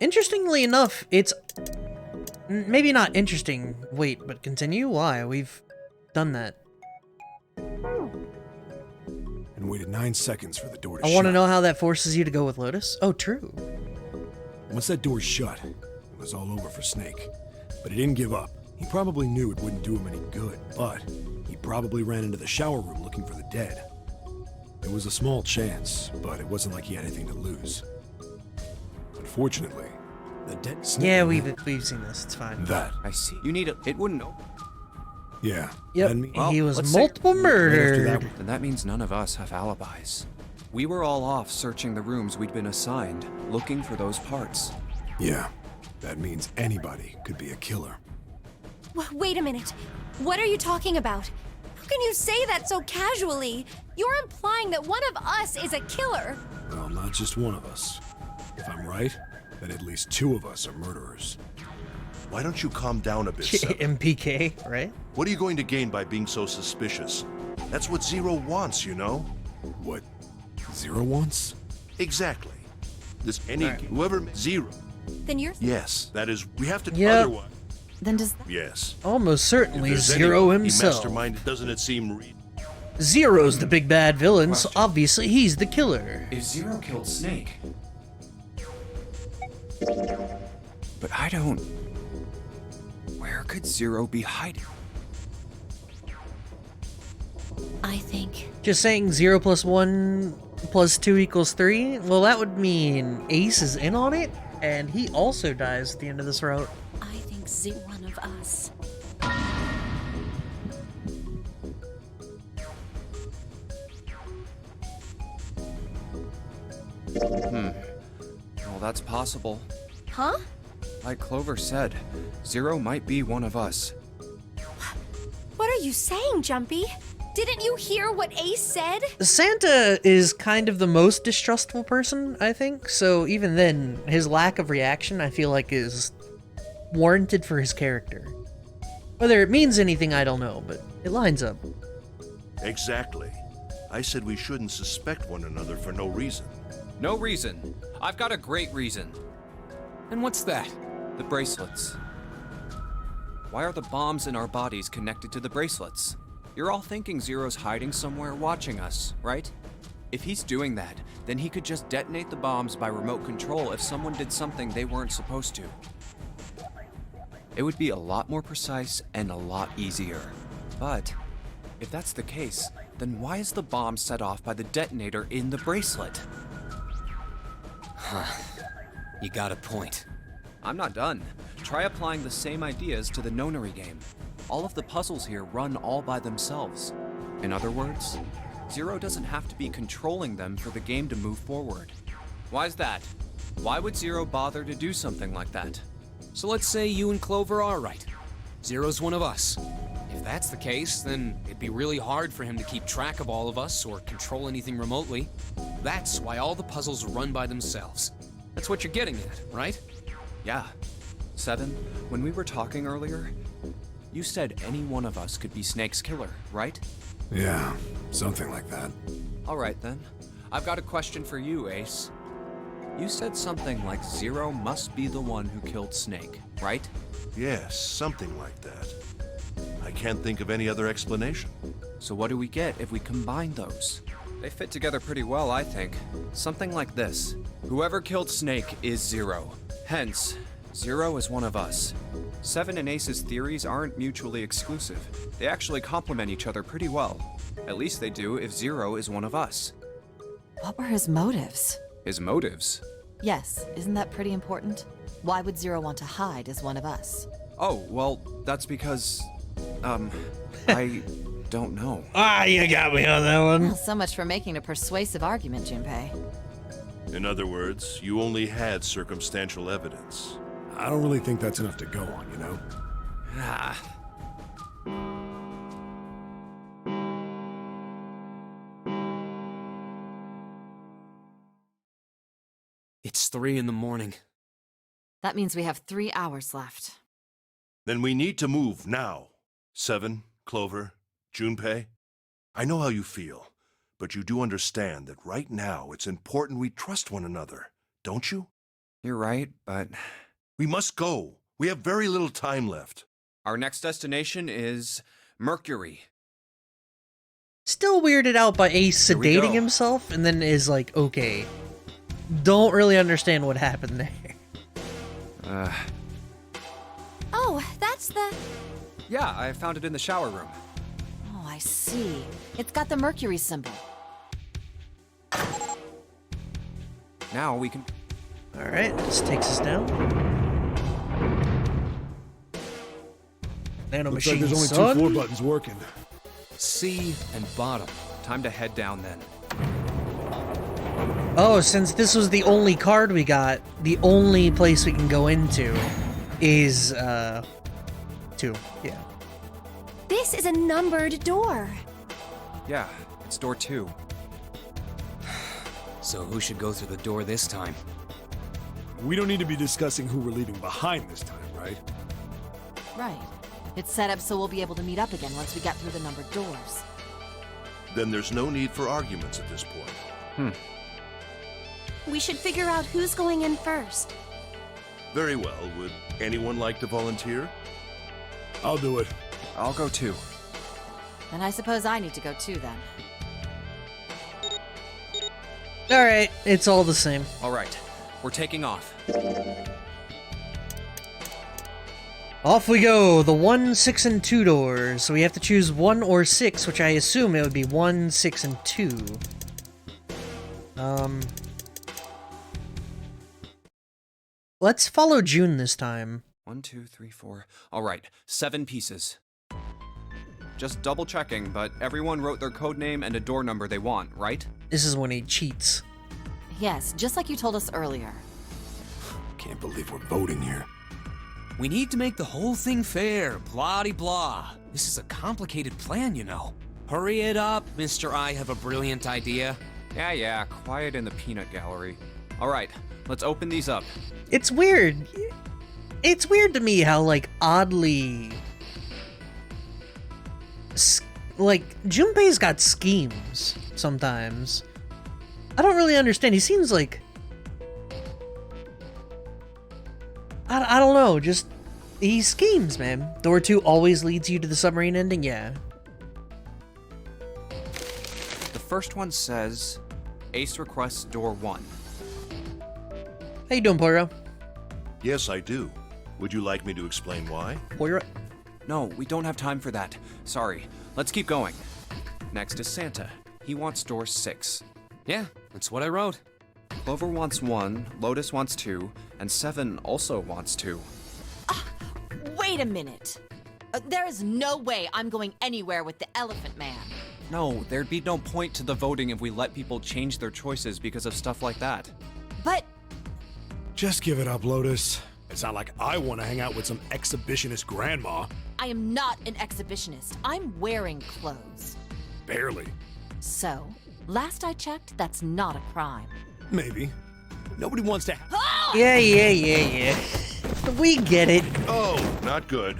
Interestingly enough, it's... maybe not interesting. Wait, but continue? Why? We've done that. And waited 9 seconds for the door to shut. I want to know how that forces you to go with Lotus. Oh, true. Once that door shut, it was all over for Snake. But he didn't give up. He probably knew it wouldn't do him any good, but he probably ran into the shower room looking for the dead. It was a small chance, but it wasn't like he had anything to lose. Unfortunately, the dead Snake... Yeah, we've seen this. It's fine. That. I see. You need it. It wouldn't open. Yeah. Yep, Then Well, he was let's say- multiple right after murdered. that, Then that means none of us have alibis. We were all off searching the rooms we'd been assigned, looking for those parts. yeah. That means anybody could be a killer. Wait a minute. What are you talking about? How can you say that so casually? You're implying that one of us is a killer. Well, not just one of us. If I'm right, then at least 2 of us are murderers. Why don't you calm down a bit, Seven? MPK, right? What are you going to gain by being so suspicious? That's what Zero wants, you know? What Zero wants? Exactly. Whoever... Zero. Then you're... Yes, that is... We have to... Yep. Otherwise... Then does Yes. Almost If certainly there's Zero anyone, himself. He masterminded, doesn't it seem... Zero's the big bad villain, so obviously he's the killer. If Zero killed Snake... But I don't... Where could Zero be hiding? I think... Just saying 0 + 1 + 2 = 3? Well, that would mean Ace is in on it, and he also dies at the end of this route. I think one of us. that's possible. Huh? Like Clover said, Zero might be one of us. What are you saying, Jumpy? Didn't you hear what Ace said? Santa is kind of the most distrustful person, I think, so even then, his lack of reaction, I feel like, is warranted for his character. Whether it means anything, I don't know, but it lines up. Exactly. I said we shouldn't suspect one another for no reason. No reason. I've got a great reason. And what's that? The bracelets. Why are the bombs in our bodies connected to the bracelets? You're all thinking Zero's hiding somewhere watching us, right? If he's doing that, then he could just detonate the bombs by remote control if someone did something they weren't supposed to. It would be a lot more precise and a lot easier. But if that's the case, then why is the bomb set off by the detonator in the bracelet? You got a point. I'm not done. Try applying the same ideas to the nonary game. All of the puzzles here run all by themselves. In other words, Zero doesn't have to be controlling them for the game to move forward. Why's that? Why would Zero bother to do something like that? So let's say you and Clover are right. Zero's one of us. If that's the case, then it'd be really hard for him to keep track of all of us or control anything remotely. That's why all the puzzles run by themselves. That's what you're getting at, right? Yeah. 7, when we were talking earlier, you said any one of us could be Snake's killer, right? Yeah, something like that. All right then. I've got a question for you, Ace. You said something like Zero must be the one who killed Snake, right? Yes, something like that. I can't think of any other explanation. So what do we get if we combine those? They fit together pretty well, I think. Something like this. Whoever killed Snake is Zero. Hence, Zero is one of us. 7 and Ace's theories aren't mutually exclusive. They actually complement each other pretty well. At least they do if Zero is one of us. What were his motives? His motives? Yes, isn't that pretty important? Why would Zero want to hide as one of us? Oh, well, that's because... I don't know. Ah, you got me on that one. Well, so much for making a persuasive argument, Junpei. In other words, you only had circumstantial evidence. I don't really think that's enough to go on, you know? Ah. It's 3 in the morning. That means we have 3 hours left. Then we need to move now. 7, Clover, Junpei. I know how you feel, but you do understand that right now it's important we trust one another, don't you? You're right, but... We must go. We have very little time left. Our next destination is... Mercury. Still weirded out by Ace Here we sedating go. himself, and then is like, okay. Don't really understand what happened there. Oh, that's the... Yeah, I found it in the shower room. Oh, I see. It's got the Mercury symbol. Now we can... Alright, this takes us down. Nano Looks like machine, there's only son. 2 floor buttons working. C and bottom. Time to head down then. Oh, since this was the only card we got, the only place we can go into is, 2. Yeah. This is a numbered door. Yeah, it's door 2. So who should go through the door this time? We don't need to be discussing who we're leaving behind this time, right? Right. It's set up so we'll be able to meet up again once we get through the numbered doors. Then there's no need for arguments at this point. We should figure out who's going in first. Very well. Would anyone like to volunteer? I'll do it. I'll go too. And I suppose I need to go too then. Alright, it's all the same. Alright, we're taking off. Off we go, the 1, 6, and 2 doors. So we have to choose 1 or 6, which I assume it would be 1, 6, and 2. Let's follow June this time. 1, 2, 3, 4. Alright, 7 pieces. Just double checking, but everyone wrote their code name and a door number they want, right? This is when he cheats. Yes, just like you told us earlier. Can't believe we're voting here. We need to make the whole thing fair, blah-de-blah. This is a complicated plan, you know. Hurry it up, Mr. I have a brilliant idea. Yeah, quiet in the peanut gallery. All right, let's open these up. It's weird. It's weird to me how, like, oddly... Like, Junpei's got schemes sometimes. I don't really understand. He seems like... I don't know, just... He schemes, man. Door 2 always leads you to the submarine ending, yeah. The first one says, Ace requests door 1. How you doing, Poirot? Yes, I do. Would you like me to explain why? Poirot? No, we don't have time for that. Sorry. Let's keep going. Next is Santa. He wants door 6. Yeah, that's what I wrote. Clover wants 1, Lotus wants 2, and 7 also wants 2. Wait a minute. There is no way I'm going anywhere with the Elephant Man. No, there'd be no point to the voting if we let people change their choices because of stuff like that. But Just give it up, Lotus. It's not like I want to hang out with some exhibitionist grandma. I am not an exhibitionist. I'm wearing clothes. Barely. So, last I checked, that's not a crime. Maybe. Nobody wants to... Yeah. We get it. Oh, not good.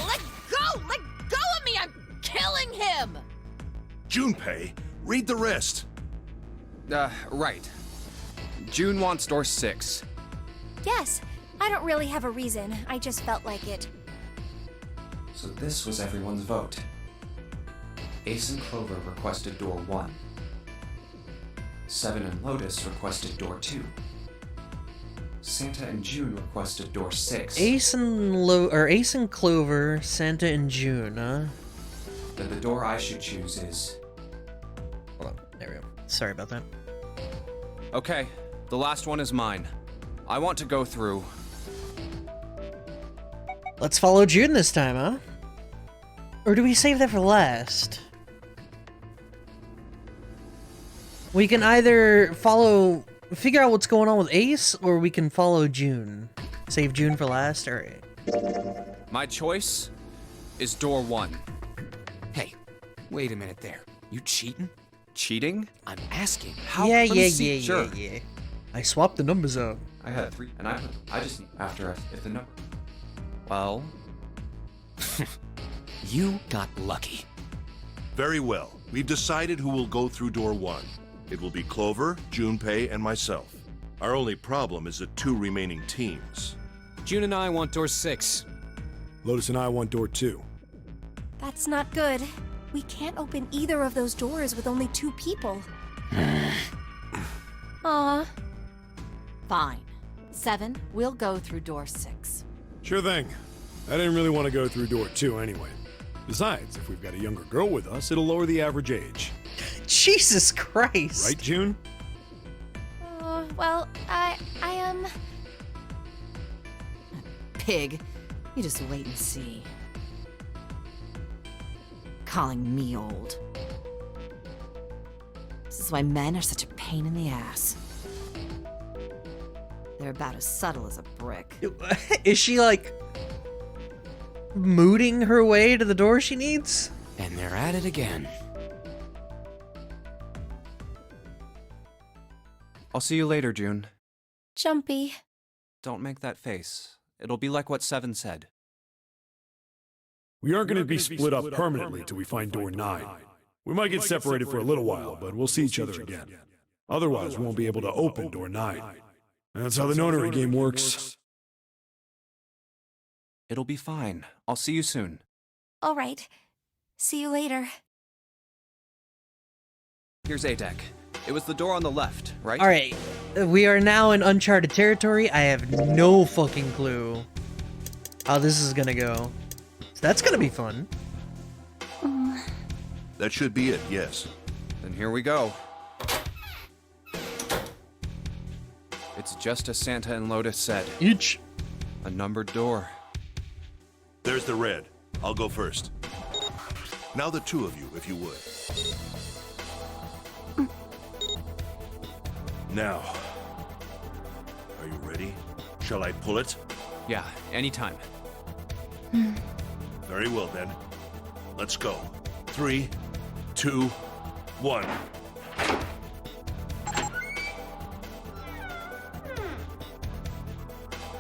Let go! Let go of me! I'm killing him! Junpei, read the rest. Right. June wants door 6. Yes, I don't really have a reason. I just felt like it. So this was everyone's vote. Ace and Clover requested door 1. 7 and Lotus requested door 2. Santa and June requested door 6. Ace and Clover, Santa and June, huh? Then the door I should choose is... Hold on, there we go. Sorry about that. Okay, the last one is mine. I want to go through... Let's follow June this time, huh? Or do we save that for last? We can either figure out what's going on with Ace, or we can follow June. Save June for last? Alright. My choice is door 1. Hey, wait a minute there. You cheating? Cheating? I'm asking. How? Yeah. Let me see. Sure. I swapped the numbers out. I had 3, and I just need after if the number... Well... You got lucky. Very well. We've decided who will go through door 1. It will be Clover, Junpei, and myself. Our only problem is the 2 remaining teams. June and I want door 6. Lotus and I want door 2. That's not good. We can't open either of those doors with only 2 people. Aw. Fine. 7, we'll go through door 6. Sure thing. I didn't really want to go through door 2 anyway. Besides, if we've got a younger girl with us, it'll lower the average age. Jesus Christ. Right, June? Well, I Pig. You just wait and see. Calling me old. This is why men are such a pain in the ass. They're about as subtle as a brick. Is she, like, mooting her way to the door she needs? And they're at it again. I'll see you later, June. Jumpy. Don't make that face. It'll be like what 7 said. We aren't going to be split up permanently till we find door 9. We might get separated for a little while, but we'll see each other again. Otherwise, we won't be able to open door 9. That's how the nonary game works. It'll be fine. I'll see you soon. All right. See you later. Here's A deck. It was the door on the left, right? Alright, we are now in uncharted territory. I have no fucking clue how this is gonna go. So that's gonna be fun. That should be it, yes. Then here we go. It's just as Santa and Lotus said. Each. A numbered door. There's the red. I'll go first. Now the 2 of you, if you would. Now, are you ready? Shall I pull it? Yeah, anytime. Very well then. Let's go. 3, 2, 1.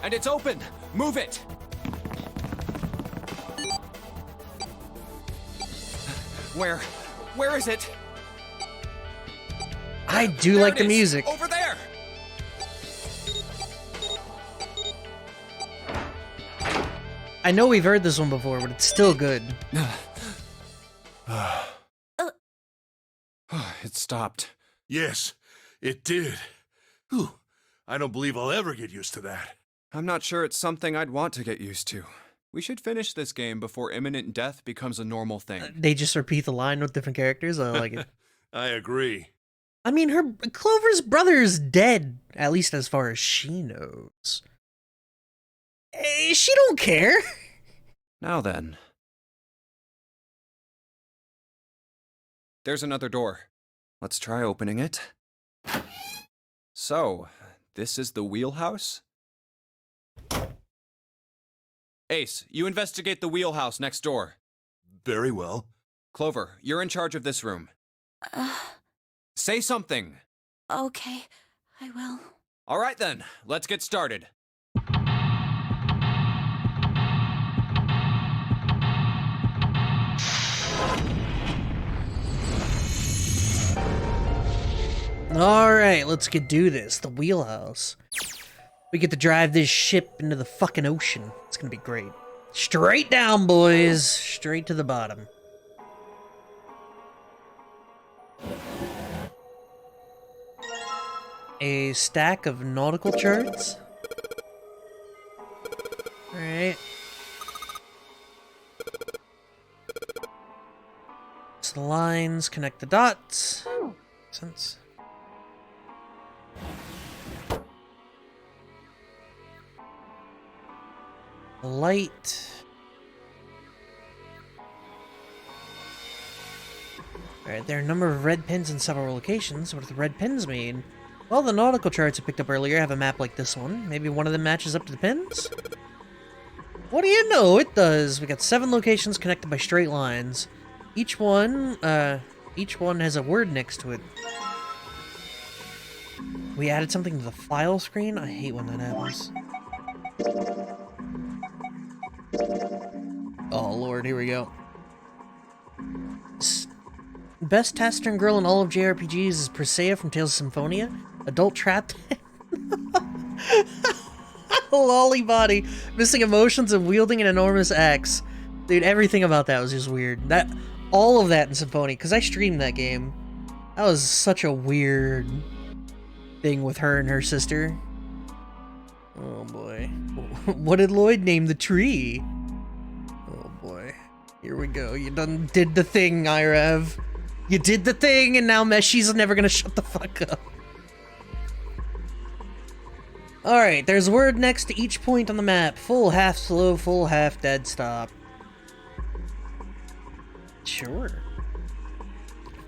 And it's open! Move it! Where is it? I do There like it the is, music. Over there! I know we've heard this one before, but it's still good. It stopped. Yes, it did. Whew. I don't believe I'll ever get used to that. I'm not sure it's something I'd want to get used to. We should finish this game before imminent death becomes a normal thing. They just repeat the line with different characters. I like it. I agree. I mean, Clover's brother is dead, at least as far as she knows. She don't care. Now then. There's another door. Let's try opening it. So, this is the wheelhouse? Ace, you investigate the wheelhouse next door. Very well. Clover, you're in charge of this room. Say something! Okay, I will. All right then, let's get started. Alright, let's do this. The wheelhouse. We get to drive this ship into the fucking ocean. It's gonna be great. Straight down, boys. Straight to the bottom. A stack of nautical charts. Alright. So the lines connect the dots. Makes sense. The light. Alright, there are a number of red pins in several locations. What do the red pins mean? Well, the nautical charts I picked up earlier have a map like this one. Maybe one of them matches up to the pins? What do you know? It does. We got 7 locations connected by straight lines. Each one has a word next to it. We added something to the file screen? I hate when that happens. Oh lord, here we go. Best Taciturn girl in all of JRPGs is Persea from Tales of Symphonia. Adult trapped. Lolly body, missing emotions and wielding an enormous axe. Dude, everything about that was just weird. All of that in Symphonia, because I streamed that game. That was such a weird thing with her and her sister. Oh boy. What did Lloyd name the tree? Oh boy. Here we go. You done did the thing, Irev. You did the thing, and now Meshi's never gonna shut the fuck up. Alright, there's a word next to each point on the map. Full, half slow, full, half dead stop. Sure.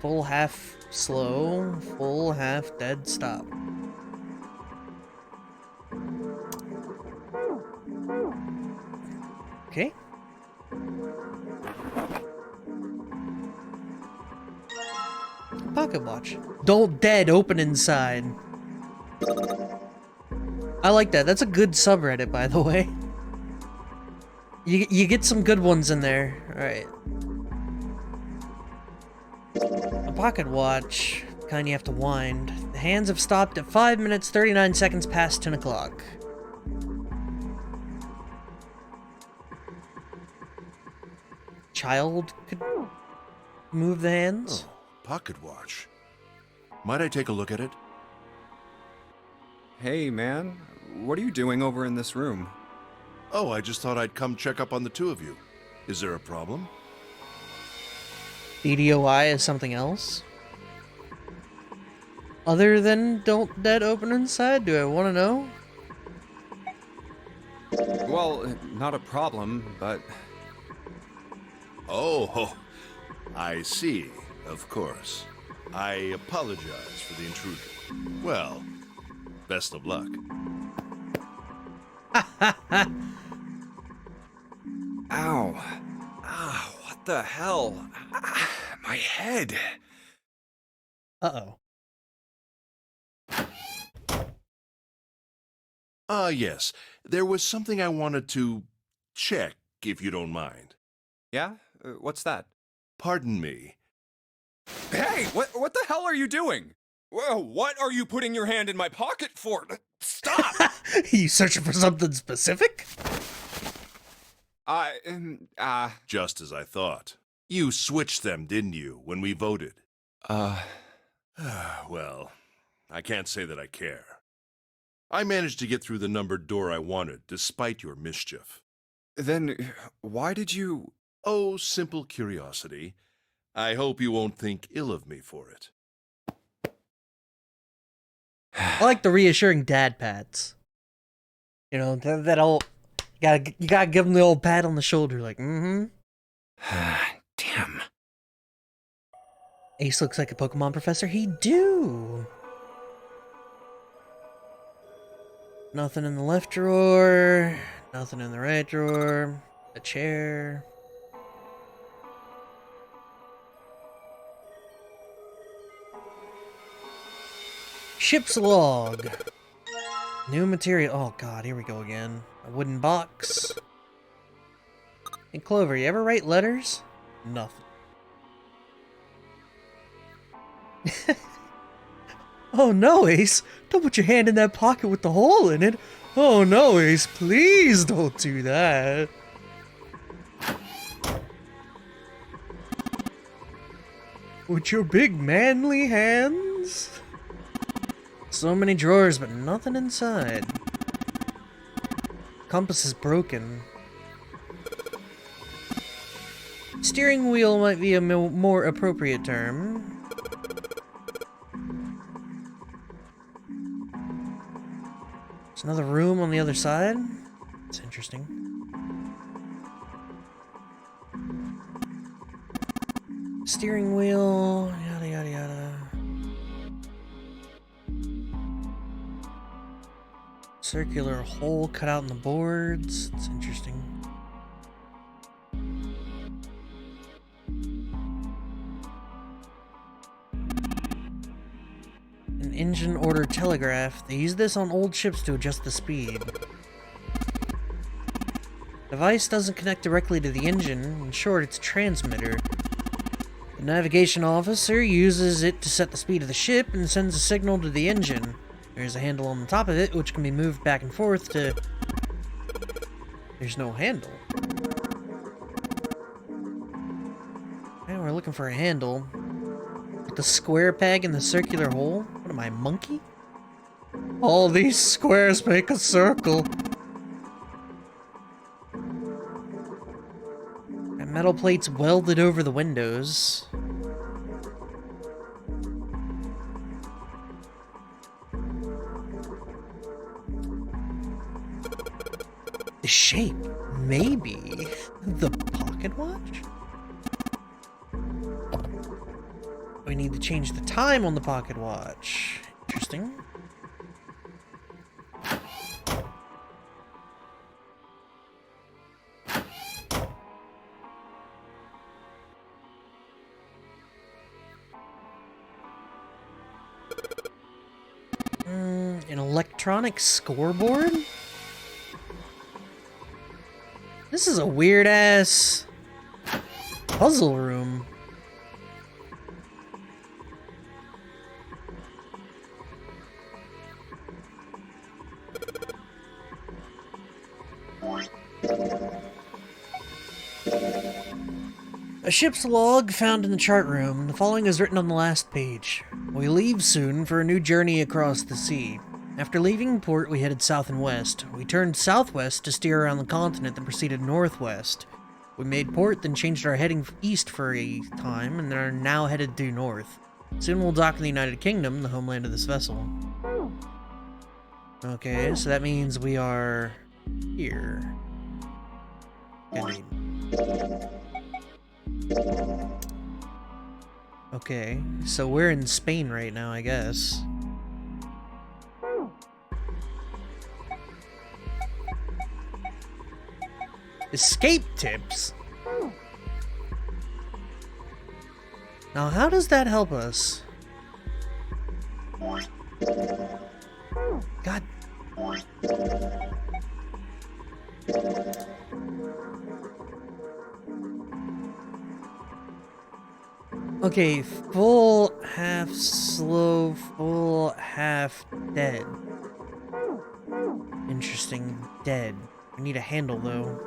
Full, half slow, full, half dead stop. Okay. Pocket watch. Don't dead, open inside. I like that. That's a good subreddit, by the way. You get some good ones in there. Alright. A pocket watch. Kind you have to wind. The hands have stopped at 5 minutes, 39 seconds past 10 o'clock. Child could move the hands? Oh, pocket watch. Might I take a look at it? Hey, man. What are you doing over in this room? Oh, I just thought I'd come check up on the two of you. Is there a problem? DDOI is something else? Other than don't dead open inside? Do I want to know? Well, not a problem, but... Oh, I see. Of course. I apologize for the intrusion. Well, Best of luck. Ow. Ah, what the hell? Ah, my head. Uh-oh. Yes. There was something I wanted to check, if you don't mind. Yeah? What's that? Pardon me. Hey, what the hell are you doing? Whoa, what are you putting your hand in my pocket for? Stop! You searching for something specific? Just as I thought. You switched them, didn't you, when we voted? Well, I can't say that I care. I managed to get through the numbered door I wanted, despite your mischief. Then why did you... Oh, simple curiosity. I hope you won't think ill of me for it. I like the reassuring dad pats. You know, that old... You gotta give him the old pat on the shoulder, like, mm-hmm. Damn. Ace looks like a Pokemon professor. He do. Nothing in the left drawer. Nothing in the right drawer. A chair. Ship's log. New material. Oh god, here we go again. A wooden box. Hey Clover, you ever write letters? Nothing. Oh no, Ace! Don't put your hand in that pocket with the hole in it! Oh no, Ace, please don't do that! With your big manly hands? So many drawers, but nothing inside. Compass is broken. Steering wheel might be a more appropriate term. There's another room on the other side. It's interesting. Steering wheel, yada yada yada. Circular hole cut out in the boards. It's interesting. An engine order telegraph. They use this on old ships to adjust the speed. Device doesn't connect directly to the engine. In short, it's a transmitter. The navigation officer uses it to set the speed of the ship and sends a signal to the engine. There's a handle on the top of it, which can be moved back and forth to... There's no handle. Now we're looking for a handle. With the square peg and the circular hole? What am I, a monkey? All these squares make a circle. And metal plates welded over the windows. The shape, maybe the pocket watch? We need to change the time on the pocket watch. Interesting. An electronic scoreboard? This is a weird-ass puzzle room. A ship's log found in the chart room. The following is written on the last page. We leave soon for a new journey across the sea. After leaving port, we headed south and west. We turned southwest to steer around the continent, then proceeded northwest. We made port, then changed our heading east for a time, and are now headed due north. Soon we'll dock in the United Kingdom, the homeland of this vessel. Okay, so that means we are here. Indeed. Okay, so we're in Spain right now, I guess. Escape tips? Now, how does that help us? God. Okay, full, half slow, full, half dead. Interesting, dead. I need a handle though.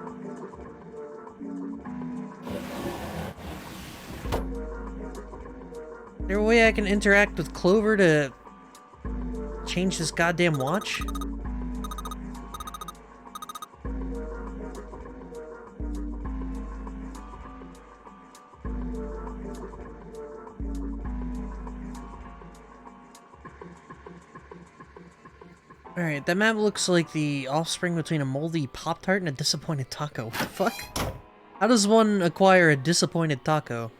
Is there a way I can interact with Clover to change this goddamn watch? Alright, that map looks like the offspring between a moldy Pop-Tart and a disappointed taco. What the fuck? How does one acquire a disappointed taco?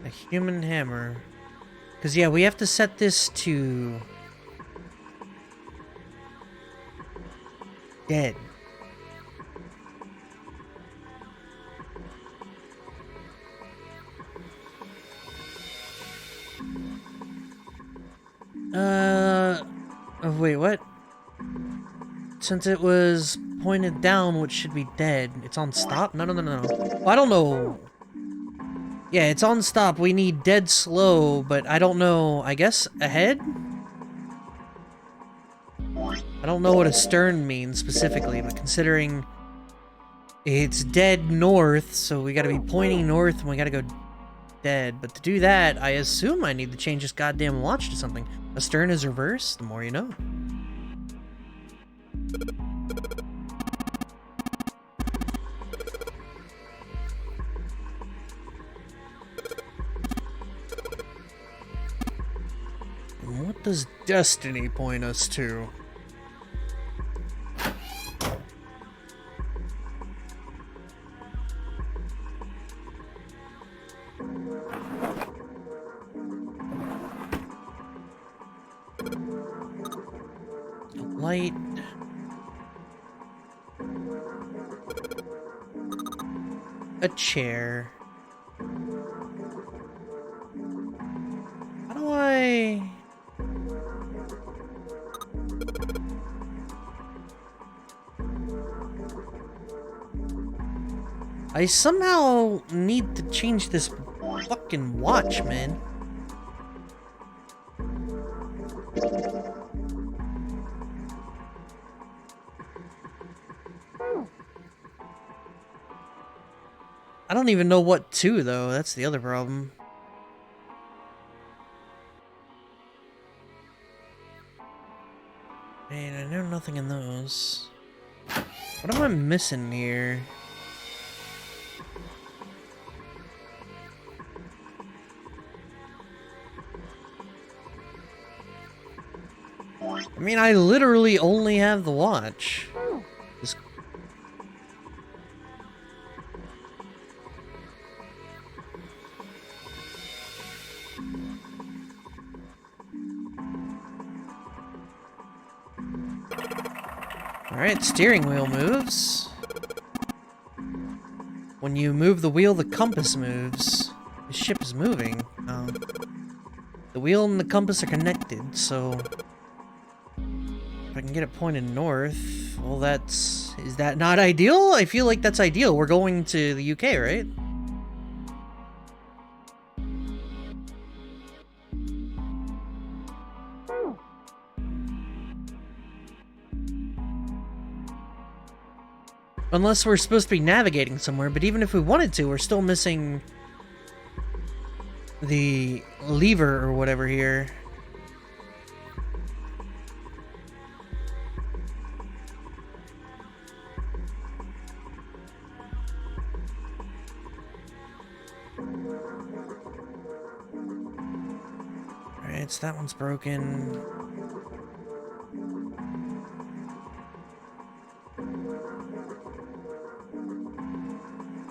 A human hammer. Because, yeah, we have to set this to... dead. Oh, wait, what? Since it was pointed down, which should be dead. It's on stop? No. Well, I don't know. Yeah, it's on stop. We need dead slow, but I don't know. I guess ahead? I don't know what astern means specifically, but considering it's dead north, so we gotta be pointing north and we gotta go dead. But to do that, I assume I need to change this goddamn watch to something. Astern is reverse, the more you know. What does destiny point us to? Light. A chair. How do I... I somehow need to change this fucking watch, man. I don't even know what to, though. That's the other problem. Man, I know nothing in those. What am I missing here? I mean, I literally only have the watch. Just... Alright, steering wheel moves. When you move the wheel, the compass moves. The ship is moving. The wheel and the compass are connected, so... if I can get it pointed north, well, that's... is that not ideal? I feel like that's ideal. We're going to the UK, right? Unless we're supposed to be navigating somewhere, but even if we wanted to, we're still missing the lever or whatever here. Alright, so that one's broken.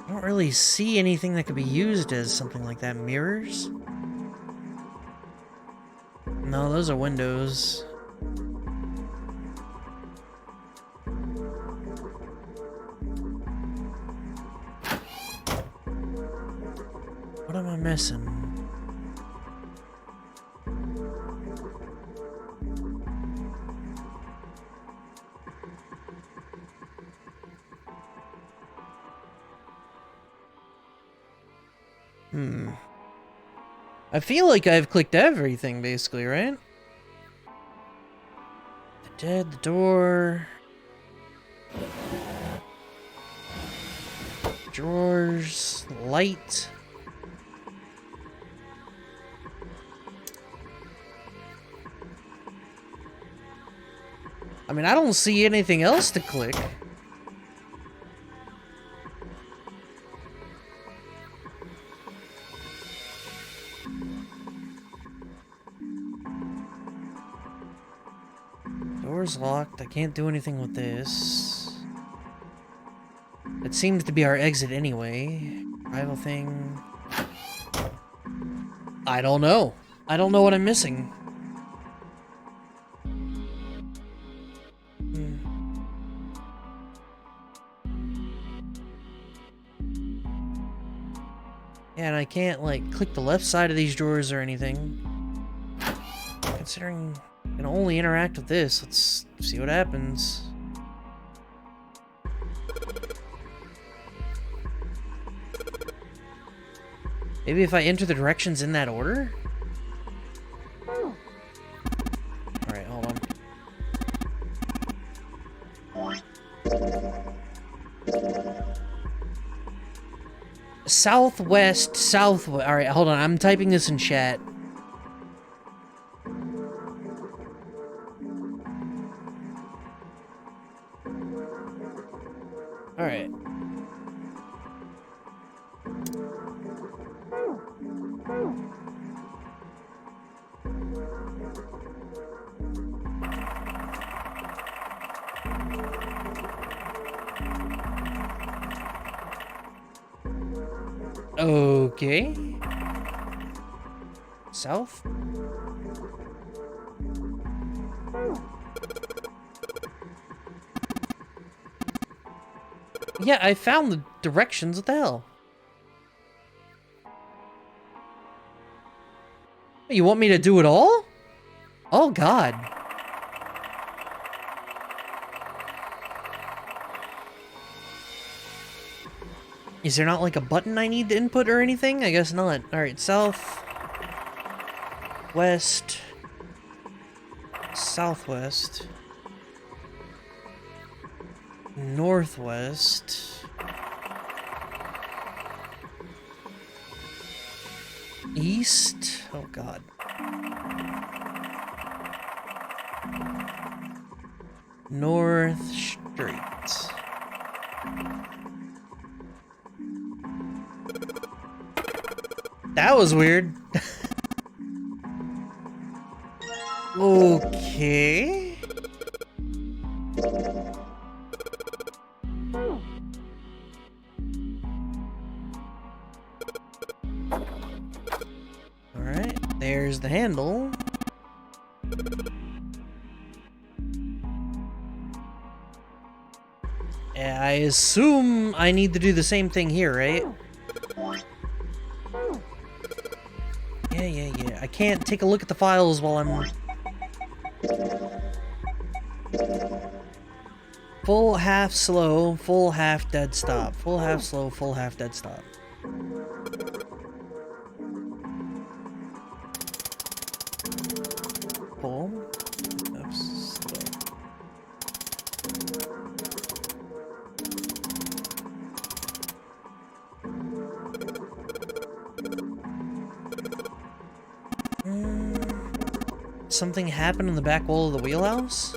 I don't really see anything that could be used as something like that. Mirrors? No, those are windows. What am I missing? I feel like I've clicked everything, basically, right? The dead, the door... drawers, light... I mean, I don't see anything else to click. Door's locked. I can't do anything with this. It seems to be our exit anyway. Rival thing. I don't know. I don't know what I'm missing. Yeah, and I can't, like, click the left side of these drawers or anything. Considering I can only interact with this, let's see what happens. Maybe if I enter the directions in that order? Alright, hold on. Southwest, southwest. Alright, hold on. I'm typing this in chat. Alright. Okay. South? Yeah, I found the directions. What the hell? You want me to do it all? Oh, God. Is there not like a button I need to input or anything? I guess not. Alright, south. West. Southwest. Northwest. East. Oh, God. North Street. That was weird. Okay. Alright, there's the handle. I assume I need to do the same thing here, right? Yeah. I can't take a look at the files while I'm... Full, half slow, full, half dead stop. Full, half slow, full, half dead stop. Full, half slow. Something happened on the back wall of the wheelhouse?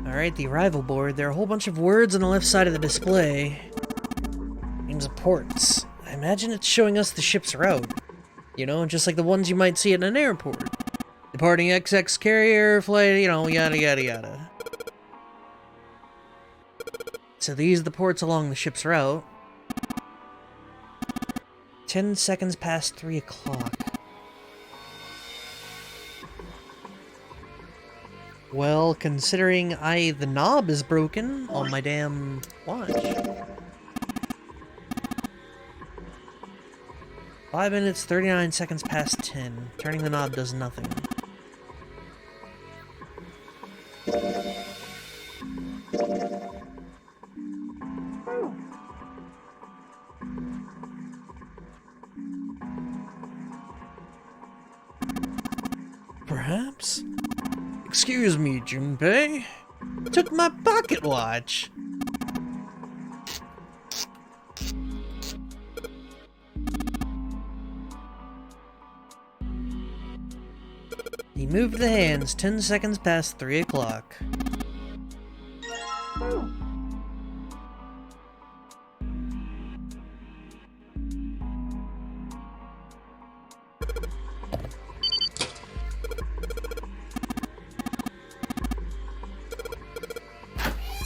Alright, the arrival board. There are a whole bunch of words on the left side of the display. Names of ports. I imagine it's showing us the ship's route. You know, just like the ones you might see at an airport. Departing XX carrier flight, you know, yada yada yada. So these are the ports along the ship's route. 10 seconds past 3 o'clock. Well, considering the knob is broken on my damn watch. 5 minutes, 39 seconds past 10. Turning the knob does nothing. Perhaps? Excuse me, Junpei. Took my pocket watch. He moved the hands 10 seconds past 3 o'clock.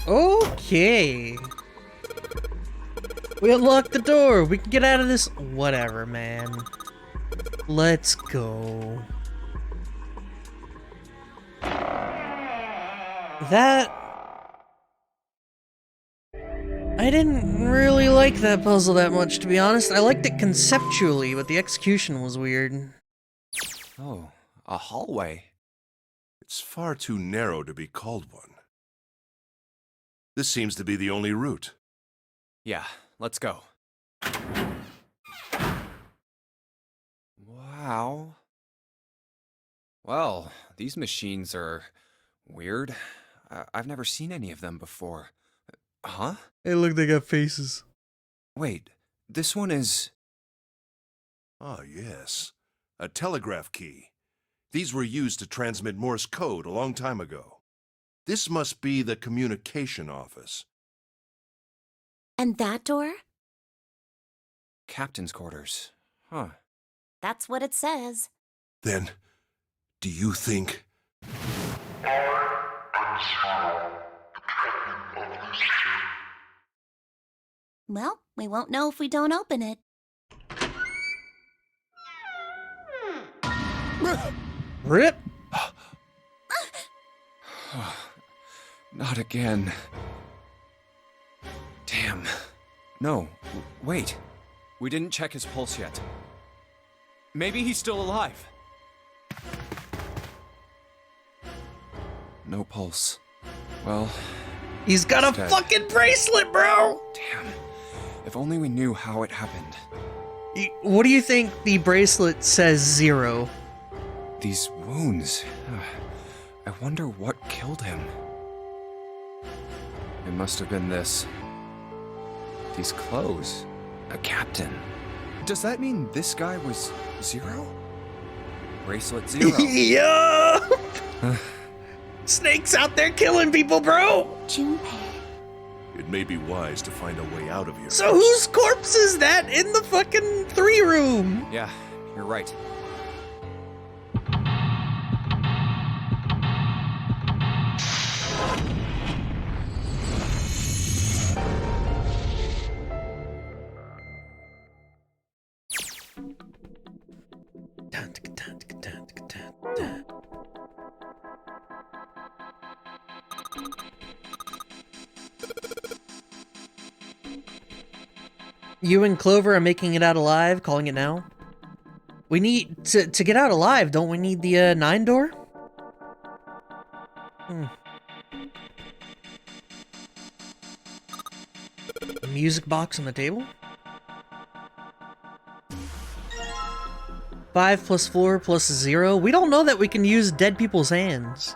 Okay. We unlocked the door. We can get out of this. Whatever, man. Let's go. That... I didn't really like that puzzle that much, to be honest. I liked it conceptually, but the execution was weird. Oh, a hallway. It's far too narrow to be called one. This seems to be the only route. Yeah, let's go. Wow. Well, these machines are weird. I've never seen any of them before. Huh? Hey, look, they got faces. Wait, this one is... Ah, yes. A telegraph key. These were used to transmit Morse code a long time ago. This must be the communication office. And that door? Captain's quarters. Huh. That's what it says. Then, do you think... Well, we won't know if we don't open it. Rip! Not again. Damn. No, wait. We didn't check his pulse yet. Maybe he's still alive. No pulse. Well... He's got a dead. fucking bracelet, bro! Damn. If only we knew how it happened. What do you think the bracelet says 0? These wounds... I wonder what killed him. It must have been this. These clothes. A captain. Does that mean this guy was 0? Bracelet 0. Yo! Snake's out there killing people, bro! Junpei. It may be wise to find a way out of here. So whose corpse is that in the fucking 3 room? Yeah, you're right. You and Clover are making it out alive, calling it now. We need to get out alive, don't we need the 9 door? A music box on the table? 5 plus 4 plus 0? We don't know that we can use dead people's hands.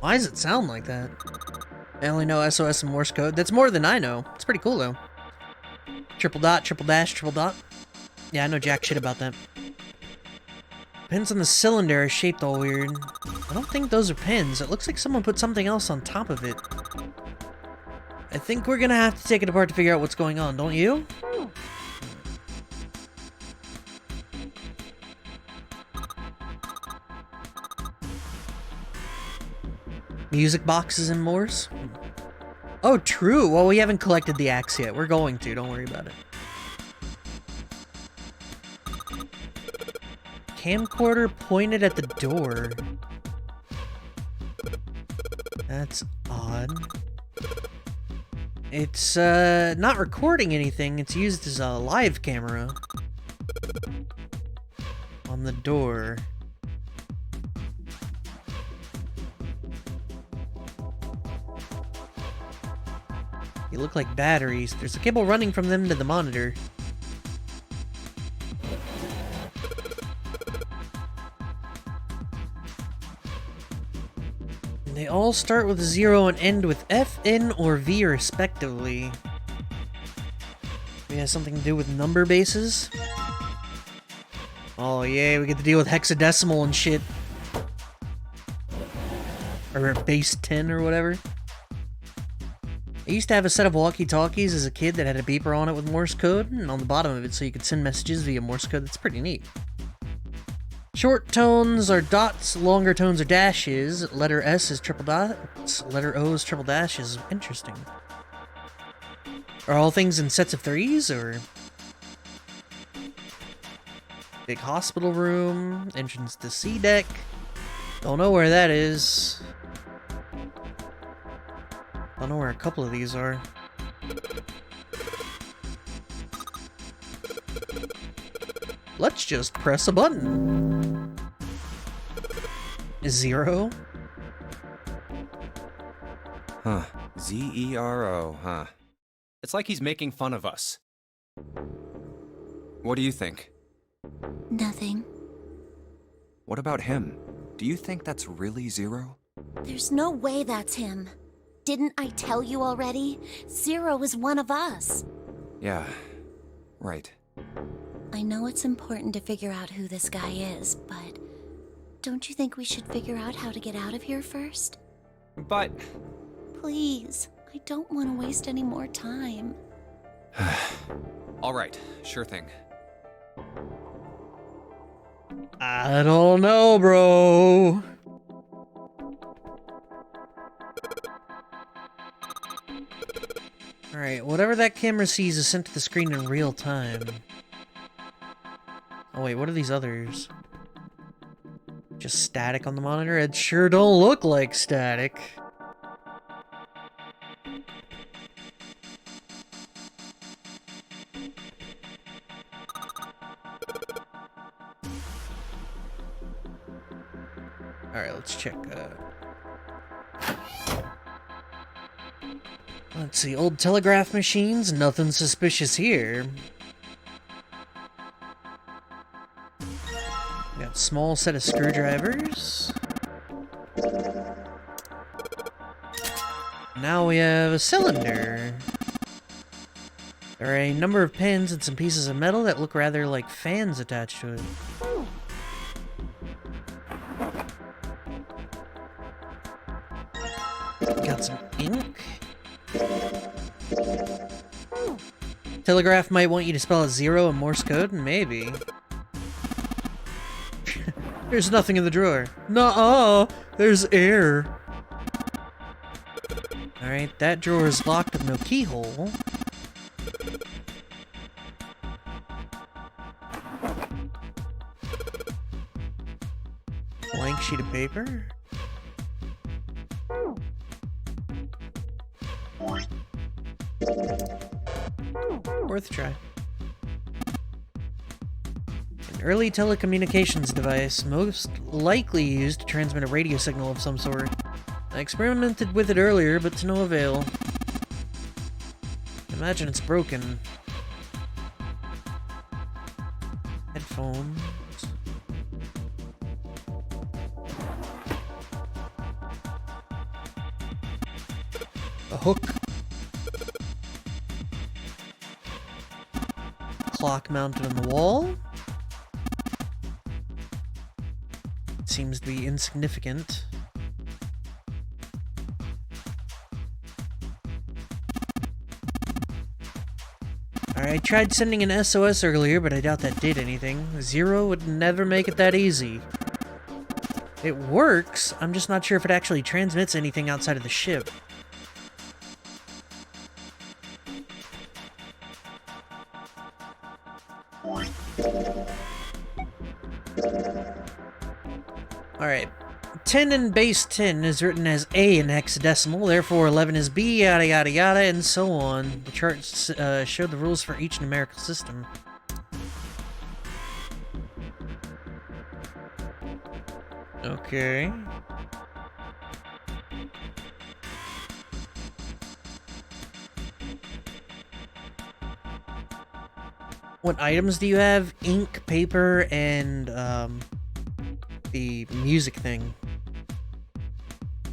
Why does it sound like that? I only know SOS and Morse code. That's more than I know. It's pretty cool, though. Triple dot, triple dash, triple dot. Yeah, I know jack shit about that. Pins on the cylinder are shaped all weird. I don't think those are pins. It looks like someone put something else on top of it. I think we're gonna have to take it apart to figure out what's going on, don't you? Music boxes and Morse? Oh, true. Well, we haven't collected the axe yet. We're going to. Don't worry about it. Camcorder pointed at the door. That's odd. It's, not recording anything. It's used as a live camera. On the door. They look like batteries. There's a cable running from them to the monitor. And they all start with 0 and end with F, N, or V respectively. Maybe it has something to do with number bases? Oh yeah, we get to deal with hexadecimal and shit. Or base 10 or whatever. I used to have a set of walkie-talkies as a kid that had a beeper on it with Morse code, and on the bottom of it so you could send messages via Morse code. That's pretty neat. Short tones are dots, longer tones are dashes. Letter S is triple dots, letter O is triple dashes. Interesting. Are all things in sets of 3s, or? Big hospital room, entrance to C deck. Don't know where that is. I don't know where a couple of these are. Let's just press a button. 0? Huh. Z-E-R-O, huh. It's like he's making fun of us. What do you think? Nothing. What about him? Do you think that's really 0? There's no way that's him. Didn't I tell you already? 0 is one of us. Yeah, right. I know it's important to figure out who this guy is, but don't you think we should figure out how to get out of here first? But... Please, I don't want to waste any more time. All right, sure thing. I don't know, bro. Alright, whatever that camera sees is sent to the screen in real time. Oh wait, what are these others? Just static on the monitor? It sure don't look like static. Alright, let's check, let's see, old telegraph machines, nothing suspicious here. Got a small set of screwdrivers. Now we have a cylinder. There are a number of pins and some pieces of metal that look rather like fans attached to it. Got some ink. Telegraph might want you to spell a 0 in Morse code, maybe. There's nothing in the drawer. Nuh-uh! There's air. Alright, that drawer is locked with no keyhole. Blank sheet of paper. Worth a try. An early telecommunications device, most likely used to transmit a radio signal of some sort. I experimented with it earlier, but to no avail. Imagine it's broken. Headphones. A hook. Clock mounted on the wall. Seems to be insignificant. Alright, I tried sending an SOS earlier, but I doubt that did anything. Zero would never make it that easy. It works, I'm just not sure if it actually transmits anything outside of the ship. Alright, 10 in base 10 is written as A in hexadecimal, therefore 11 is B, yada yada yada, and so on. The charts show the rules for each numerical system. Okay. What items do you have? Ink, paper, and the music thing.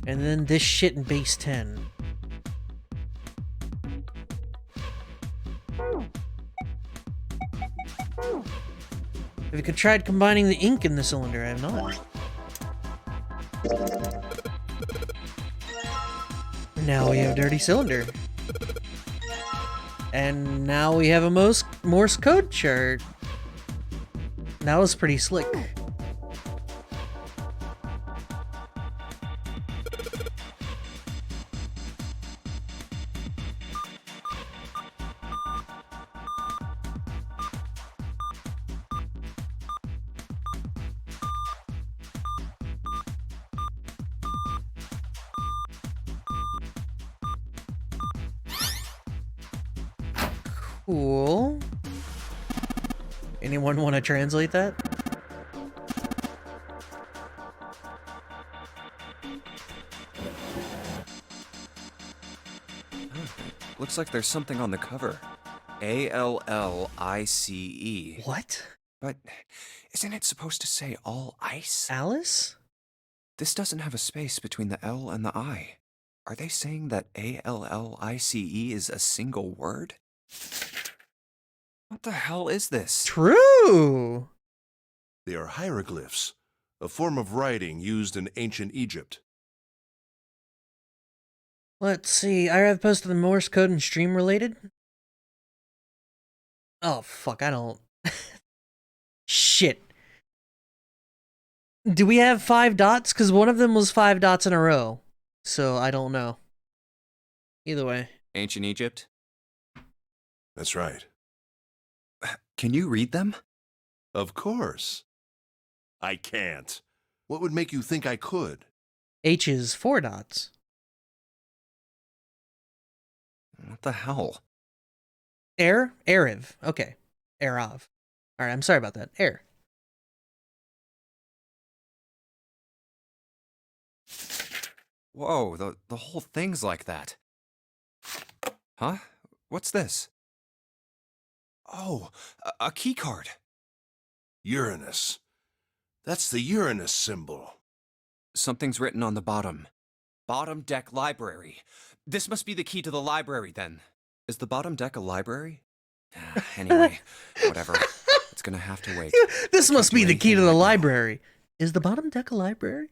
And then this shit in base 10. Have you tried combining the ink in the cylinder? I have not. Now we have a dirty cylinder. And now we have a Morse code chart. That was pretty slick. Cool. Anyone want to translate that? Looks like there's something on the cover. ALLICE. What? But isn't it supposed to say all ice? Alice? This doesn't have a space between the L and the I. Are they saying that ALLICE is a single word? What the hell is this? True! They are hieroglyphs, a form of writing used in ancient Egypt. Let's see, I have posted the Morse code and stream related. Oh, fuck, I don't... Shit. Do we have 5 dots? Because one of them was 5 dots in a row. So, I don't know. Either way. Ancient Egypt? That's right. Can you read them? Of course. I can't. What would make you think I could? H is 4 dots. What the hell? Erev. Okay. Erav. Alright, I'm sorry about that. Air. Whoa, the whole thing's like that. Huh? What's this? Oh, a key card. Uranus. That's the Uranus symbol. Something's written on the bottom. Bottom deck library. This must be the key to the library, then. Is the bottom deck a library? Anyway, whatever. It's gonna have to wait. This must be the key to the right now. library. Is the bottom deck a library?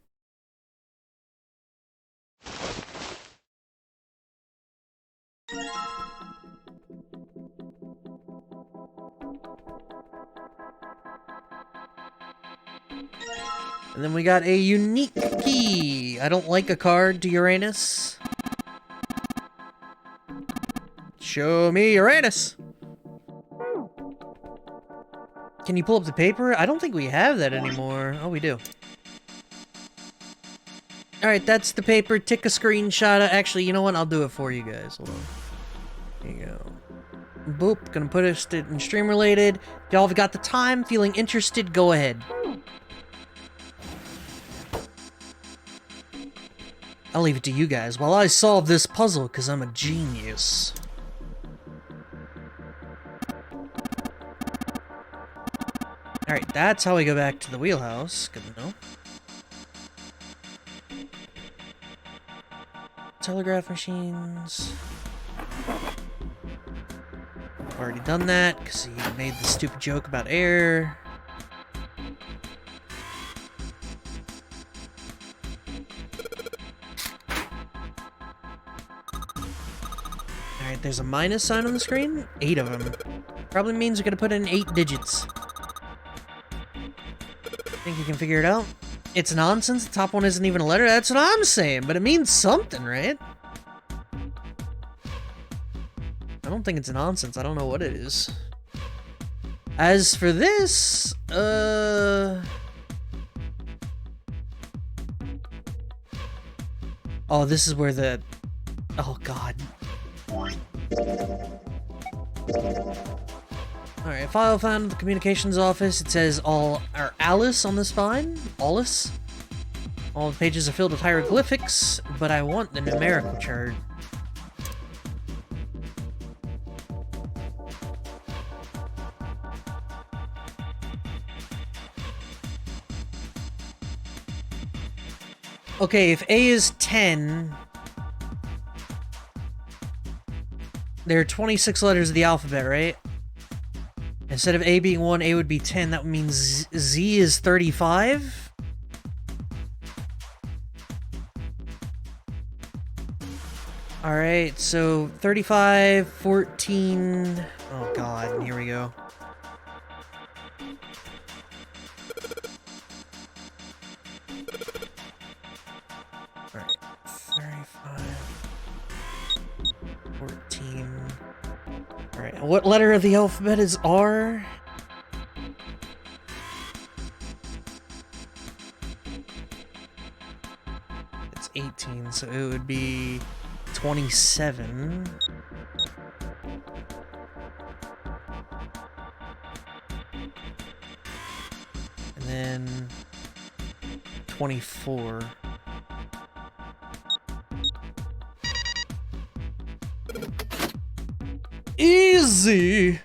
And then we got a unique key. I don't like a card to Uranus. Show me Uranus. Can you pull up the paper? I don't think we have that anymore. Oh, we do. Alright, that's the paper. Take a screenshot. Actually, you know what? I'll do it for you guys. Hold on. Here you go. Boop. Gonna put it in stream related. Y'all have got the time. Feeling interested? Go ahead. I'll leave it to you guys while I solve this puzzle, because I'm a genius. Alright, that's how we go back to the wheelhouse. Good to know. Telegraph machines. Already done that, because he made the stupid joke about air. Alright, there's a minus sign on the screen. 8 of them. Probably means we're gonna put in 8 digits. Think you can figure it out? It's nonsense. The top one isn't even a letter. That's what I'm saying, but it means something, right? I don't think it's nonsense. I don't know what it is. As for this, oh, this is where the... Oh, God. Alright, file found at the communications office. It says Alice on the spine. Alice. All the pages are filled with hieroglyphics, but I want the numerical chart. Okay, if A is 10... There are 26 letters of the alphabet, right? Instead of A being 1, A would be 10. That means Z is 35? Alright, so 35, 14... Oh god, here we go. Alright, 35... 14... Alright, what letter of the alphabet is R? It's 18, so it would be 27. And then 24. Easy!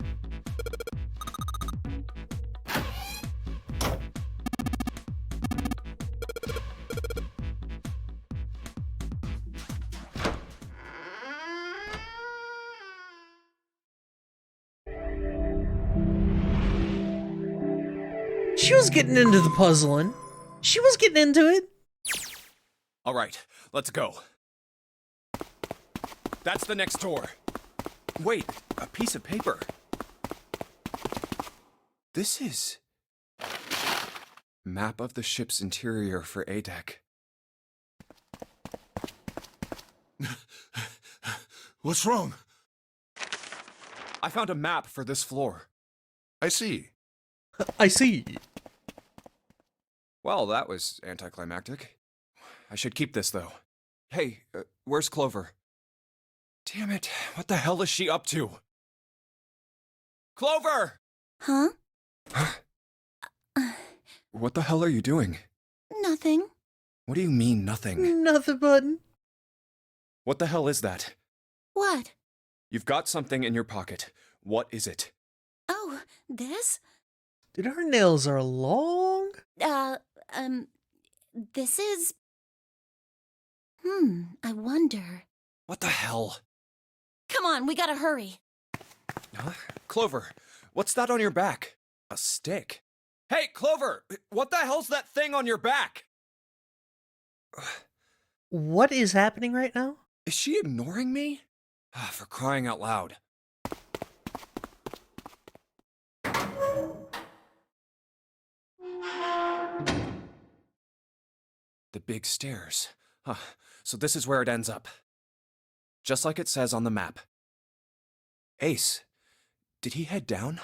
She was getting into the puzzling. She was getting into it. All right, let's go. That's the next door. Wait, a piece of paper. This is... Map of the ship's interior for A-Deck. What's wrong? I found a map for this floor. I see. I see. Well, that was anticlimactic. I should keep this, though. Hey, where's Clover? Damn it, what the hell is she up to? Clover! Huh? What the hell are you doing? Nothing. What do you mean, nothing? Nothing button. What the hell is that? What? You've got something in your pocket. What is it? Oh, this? Dude, her nails are long. This is... I wonder. What the hell? Come on, we gotta hurry. Huh? Clover, what's that on your back? A stick? Hey, Clover! What the hell's that thing on your back? What is happening right now? Is she ignoring me? For crying out loud. The big stairs. Huh. So this is where it ends up. Just like it says on the map. Ace, did he head down?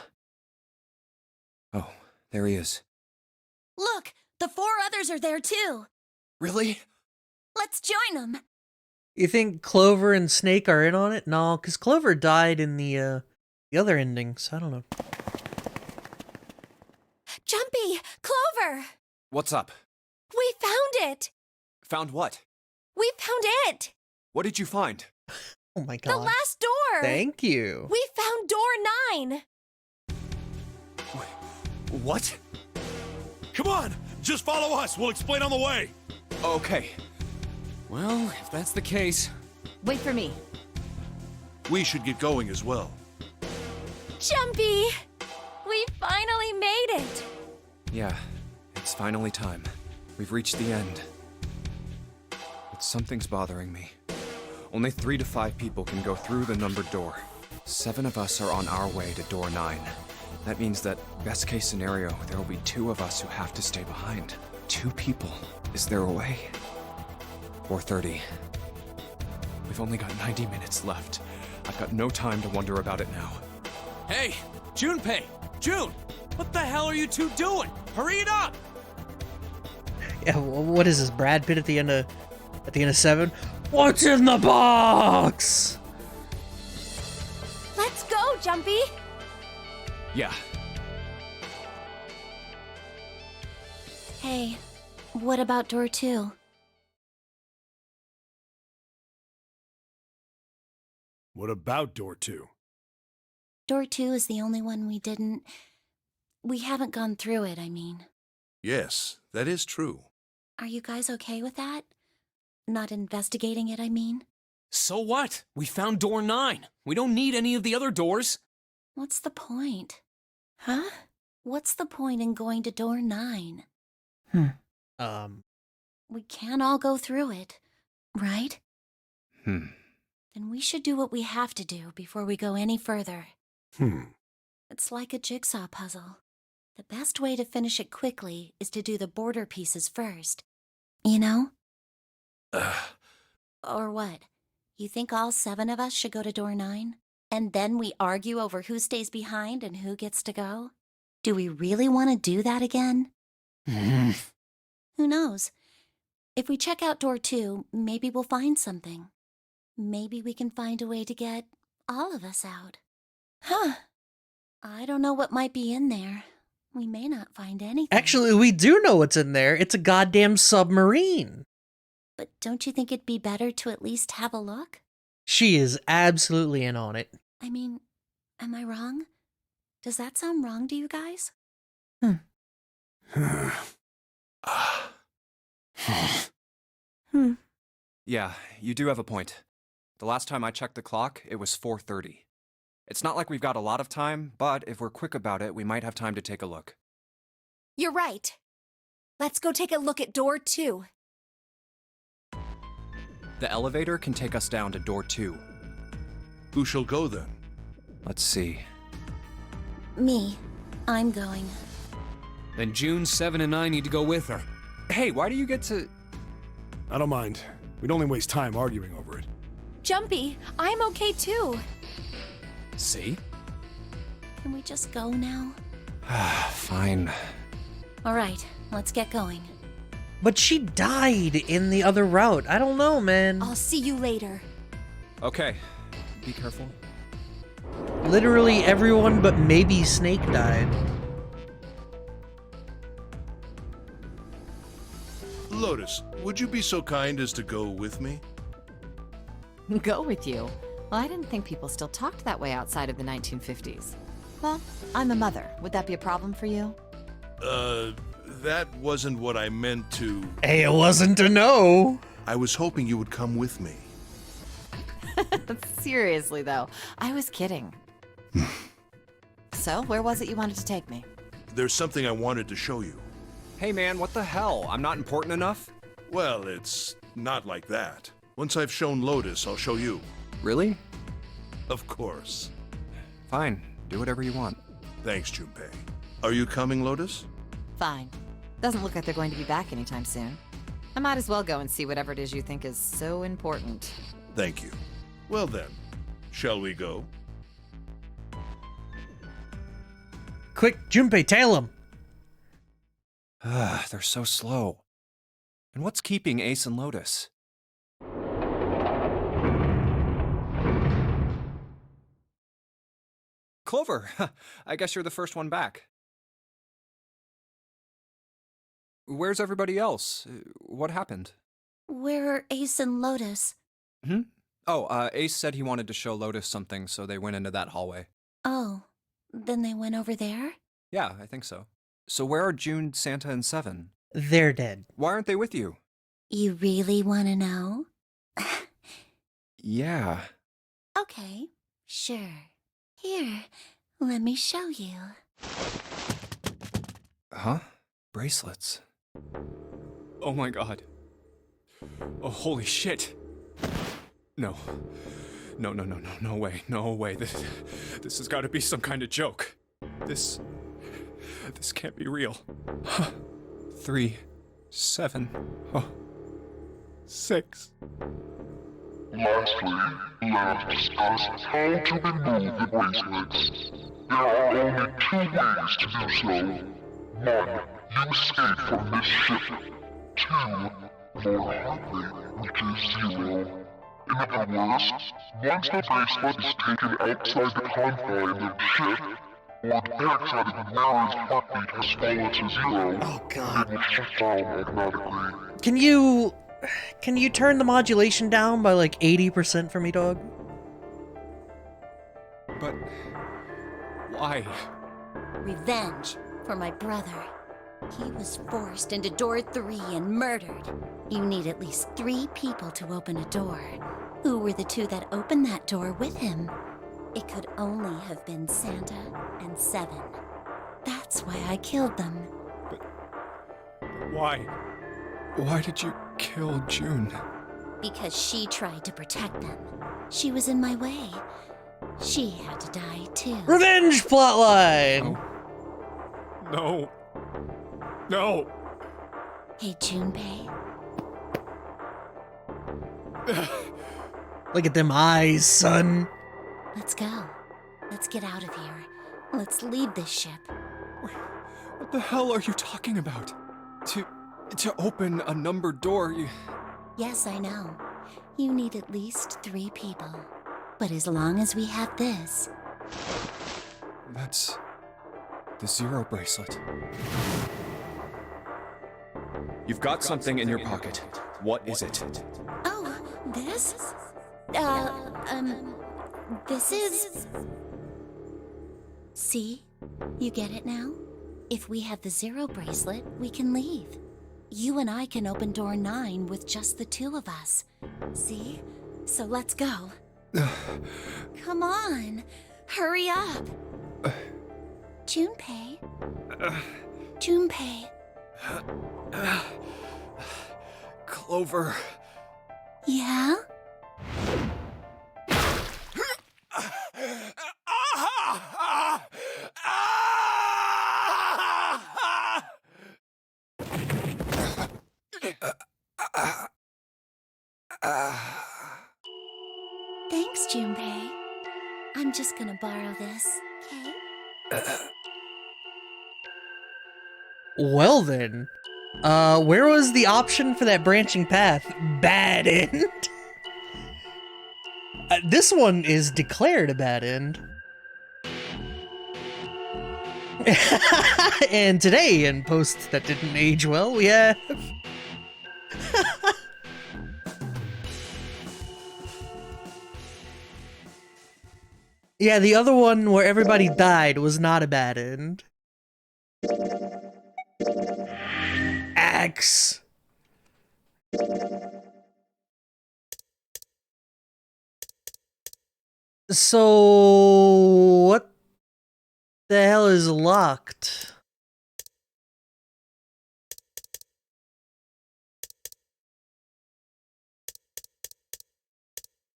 Oh, there he is. Look, the 4 others are there too. Really? Let's join them. You think Clover and Snake are in on it? No, because Clover died in the other endings. I don't know. Jumpy! Clover! What's up? We found it! Found what? We found it! What did you find? Oh my god. The last door! Thank you. We found door 9! What? Come on! Just follow us! We'll explain on the way! Okay. Well, if that's the case... Wait for me. We should get going as well. Jumpy! We finally made it! Yeah, it's finally time. We've reached the end. But something's bothering me. Only 3 to 5 people can go through the numbered door. 7 of us are on our way to door 9. That means that, best case scenario, there will be 2 of us who have to stay behind. 2 people. Is there a way? 4:30. We've only got 90 minutes left. I've got no time to wonder about it now. Hey, Junpei! June! What the hell are you two doing? Hurry it up! Yeah, what is this, Brad Pitt at the end of 7? What's in the box? Let's go, Jumpy! Yeah. Hey, what about door 2? What about door 2? Door 2 is the only one we haven't gone through it, I mean. Yes, that is true. Are you guys okay with that? Not investigating it, I mean. So what? We found door 9. We don't need any of the other doors. What's the point? Huh? What's the point in going to door 9? We can't all go through it, right? Then we should do what we have to do before we go any further. It's like a jigsaw puzzle. The best way to finish it quickly is to do the border pieces first. You know? Or what? You think all 7 of us should go to door 9? And then we argue over who stays behind and who gets to go? Do we really want to do that again? Who knows? If we check out door 2, maybe we'll find something. Maybe we can find a way to get all of us out. Huh. I don't know what might be in there. We may not find anything. Actually, we do know what's in there. It's a goddamn submarine. But don't you think it'd be better to at least have a look? She is absolutely in on it. I mean, am I wrong? Does that sound wrong to you guys? Yeah, you do have a point. The last time I checked the clock, it was 4:30. It's not like we've got a lot of time, but if we're quick about it, we might have time to take a look. You're right. Let's go take a look at door 2. The elevator can take us down to door 2. Who shall go then? Let's see. Me. I'm going. Then June, 7, and I need to go with her. Hey, why do you get to... I don't mind. We'd only waste time arguing over it. Jumpy, I'm okay too. See? Can we just go now? Fine. All right, let's get going. But she died in the other route. I don't know, man. I'll see you later. Okay, be careful. Literally everyone but maybe Snake died. Lotus, would you be so kind as to go with me? Go with you? Well, I didn't think people still talked that way outside of the 1950s. Well, I'm a mother. Would that be a problem for you? That wasn't what I meant to... Hey, it wasn't a no. I was hoping you would come with me. Seriously, though, I was kidding. So, where was it you wanted to take me? There's something I wanted to show you. Hey man, what the hell? I'm not important enough? Well, it's not like that. Once I've shown Lotus, I'll show you. Really? Of course. Fine, do whatever you want. Thanks, Junpei. Are you coming, Lotus? Fine. Doesn't look like they're going to be back anytime soon. I might as well go and see whatever it is you think is so important. Thank you. Well then, shall we go? Quick, Junpei, tail him. They're so slow. And what's keeping Ace and Lotus? Clover! I guess you're the first one back. Where's everybody else? What happened? Where are Ace and Lotus? Oh, Ace said he wanted to show Lotus something, so they went into that hallway. Oh, then they went over there? Yeah, I think so. So where are June, Santa, and 7? They're dead. Why aren't they with you? You really want to know? Yeah. Okay, sure. Here, let me show you. Huh? Bracelets. Oh my god. Oh, holy shit. No. No way. No way. This has got to be some kind of joke. This can't be real. 3, 7, 6. Lastly, let us discuss how to remove the bracelets. There are only 2 ways to do so. 1. You escape from this ship. 2. Your heart rate reaches 0. In other words, once the bracelet is taken outside the confine of the ship, or the dark side of the wearer's heartbeat has fallen to 0, Oh god. it will shut down automatically. Can you turn the modulation down by like 80% for me, dog? But why? Revenge for my brother. He was forced into door 3 and murdered. You need at least 3 people to open a door. Who were the 2 that opened that door with him? It could only have been Santa and 7. That's why I killed them. But why? Why did you kill June? Because she tried to protect them. She was in my way. She had to die too. Revenge plotline! No. No. Hey, Junpei. Look at them eyes, son. Let's go. Let's get out of here. Let's leave this ship. What the hell are you talking about? To open a numbered door, you... Yes, I know. You need at least 3 people. But as long as we have this... That's the 0 bracelet. You've got something in your pocket. What is it? Oh, this? This is... See? You get it now? If we have the 0 bracelet, we can leave. You and I can open door 9 with just the 2 of us. See? So let's go. Come on. Hurry up. Junpei. Junpei. Clover. Yeah? Thanks, Junpei. I'm just gonna borrow this, okay? Well then. Where was the option for that branching path? Bad end. This one is declared a bad end. And today, in posts that didn't age well, we have... Yeah, the other one where everybody died was not a bad end. Axe. So, what the hell is locked?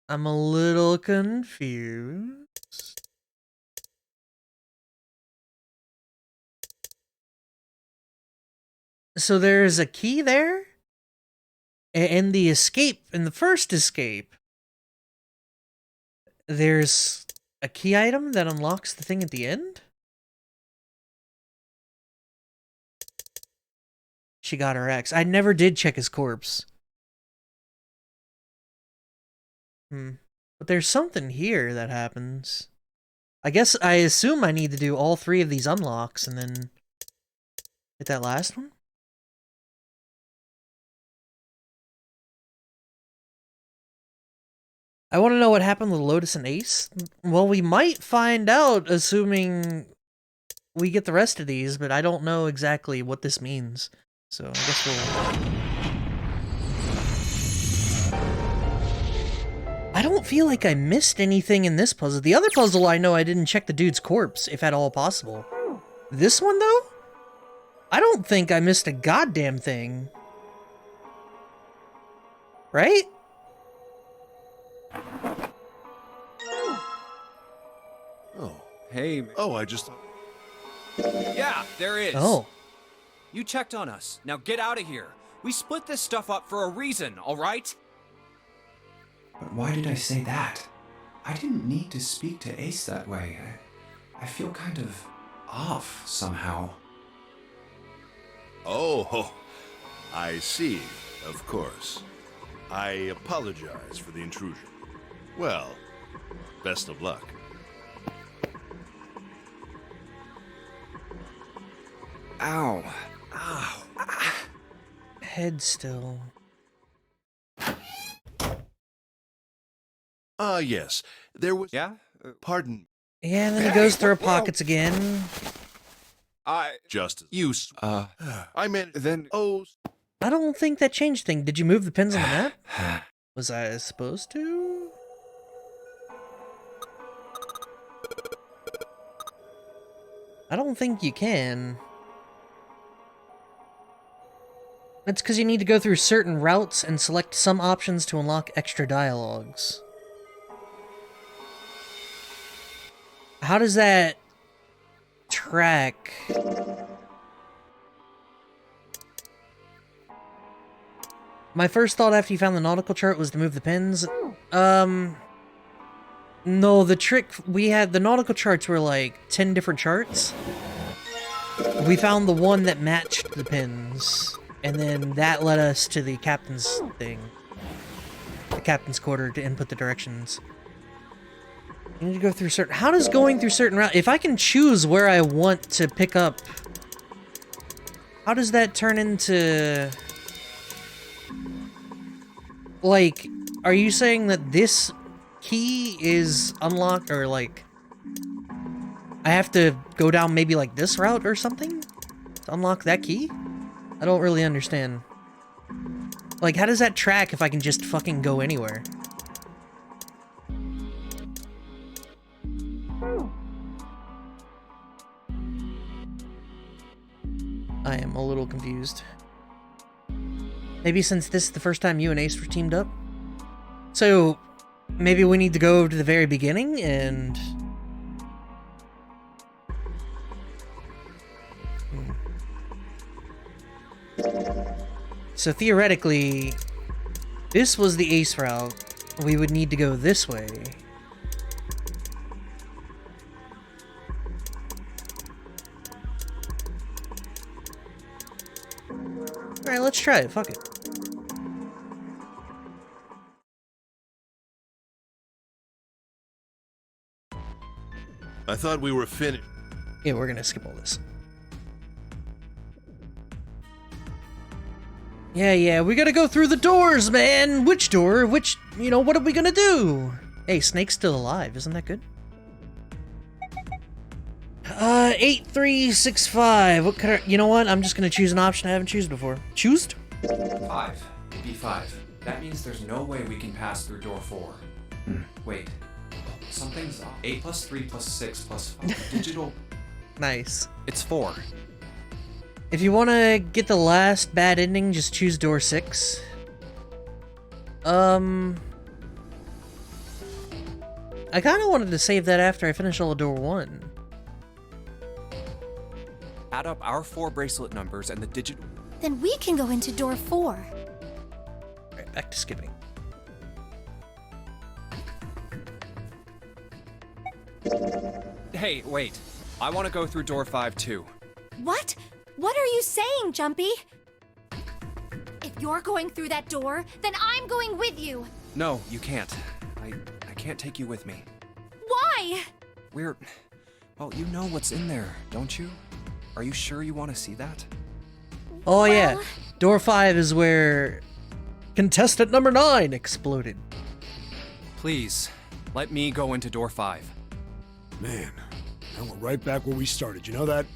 I'm a little confused. So there's a key there? And the escape, in the first escape, there's a key item that unlocks the thing at the end? She got her ex. I never did check his corpse. But there's something here that happens. I assume I need to do all 3 of these unlocks and then hit that last one? I want to know what happened with Lotus and Ace. Well, we might find out, assuming we get the rest of these, but I don't know exactly what this means. So, I guess we'll... I don't feel like I missed anything in this puzzle. The other puzzle, I know I didn't check the dude's corpse, if at all possible. This one, though? I don't think I missed a goddamn thing. Right? Hey. Oh, I just... Yeah, there is. Oh. You checked on us. Now get out of here. We split this stuff up for a reason, all right? But why did I say that? I didn't need to speak to Ace that way. I feel kind of off somehow. Oh, I see, of course. I apologize for the intrusion. Well, best of luck. Ow. Ow. Head still. Yes. There was... Yeah? Pardon. Yeah, and then he goes through her pockets again. Just you... I meant... Then... Oh... I don't think that changed thing. Did you move the pins on the map? Was I supposed to? I don't think you can. That's because you need to go through certain routes and select some options to unlock extra dialogues. How does that track? My first thought after you found the nautical chart was to move the pins. No, the trick, we had, the nautical charts were like 10 different charts. We found the one that matched the pins, and then that led us to the captain's thing. The captain's quarter to input the directions. You need to go through certain, how does going through certain routes, if I can choose where I want to pick up, how does that turn into... Like, are you saying that this key is unlocked, or like, I have to go down maybe like this route or something to unlock that key? I don't really understand. Like, how does that track if I can just fucking go anywhere? I am a little confused. Maybe since this is the first time you and Ace were teamed up? So, maybe we need to go to the very beginning and... So theoretically, this was the Ace route. We would need to go this way. Alright, let's try it. Fuck it. I thought we were finished. Yeah, we're gonna skip all this. Yeah, we gotta go through the doors, man! Which door? Which, you know, what are we gonna do? Hey, Snake's still alive, isn't that good? 8365. What could I, you know what? I'm just gonna choose an option I haven't chosen before. Choosed? 5. B5. That means there's no way we can pass through door 4. Wait. Something's off. 8 plus 3 plus 6 plus 5. Digital. Nice. It's 4. If you want to get the last bad ending, just choose door 6. I kind of wanted to save that after I finish all of door 1. Add up our 4 bracelet numbers and the digital... Then we can go into door 4. Alright, back to skipping. Hey, wait. I want to go through door 5 too. What? What are you saying, Jumpy? If you're going through that door, then I'm going with you. No, you can't. I can't take you with me. Why? Well, you know what's in there, don't you? Are you sure you want to see that? Oh yeah, door 5 is where contestant number 9 exploded. Please, let me go into door 5. Man, now we're right back where we started, you know that?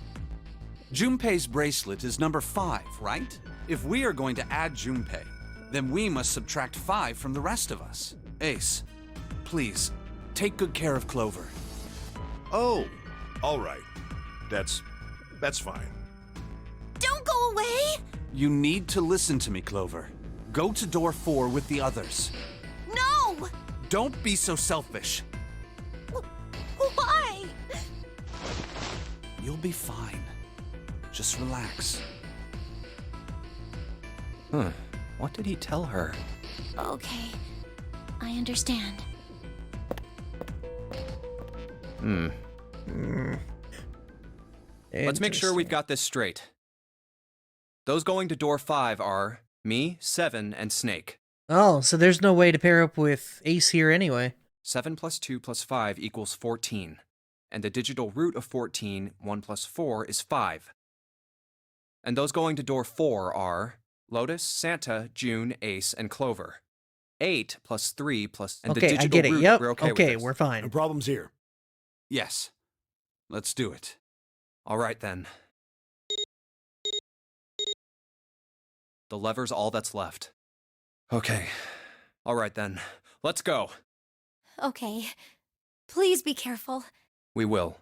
Junpei's bracelet is number 5, right? If we are going to add Junpei, then we must subtract 5 from the rest of us. Ace, please, take good care of Clover. Oh, all right. That's fine. Don't go away! You need to listen to me, Clover. Go to door 4 with the others. No! Don't be so selfish. Why? You'll be fine. Just relax. Huh. What did he tell her? Okay, I understand. Let's make sure we've got this straight. Those going to door 5 are me, 7, and Snake. Oh, so there's no way to pair up with Ace here anyway. 7 plus 2 plus 5 equals 14. And the digital root of 14, 1 plus 4, is 5. And those going to door 4 are Lotus, Santa, June, Ace, and Clover. 8 plus 3 plus... And Okay, the digital I get it. root, Yep. we're okay with Okay, this. we're No fine. problems here. Yes. Let's do it. All right, then. The lever's all that's left. Okay. All right, then. Let's go. Okay. Please be careful. We will.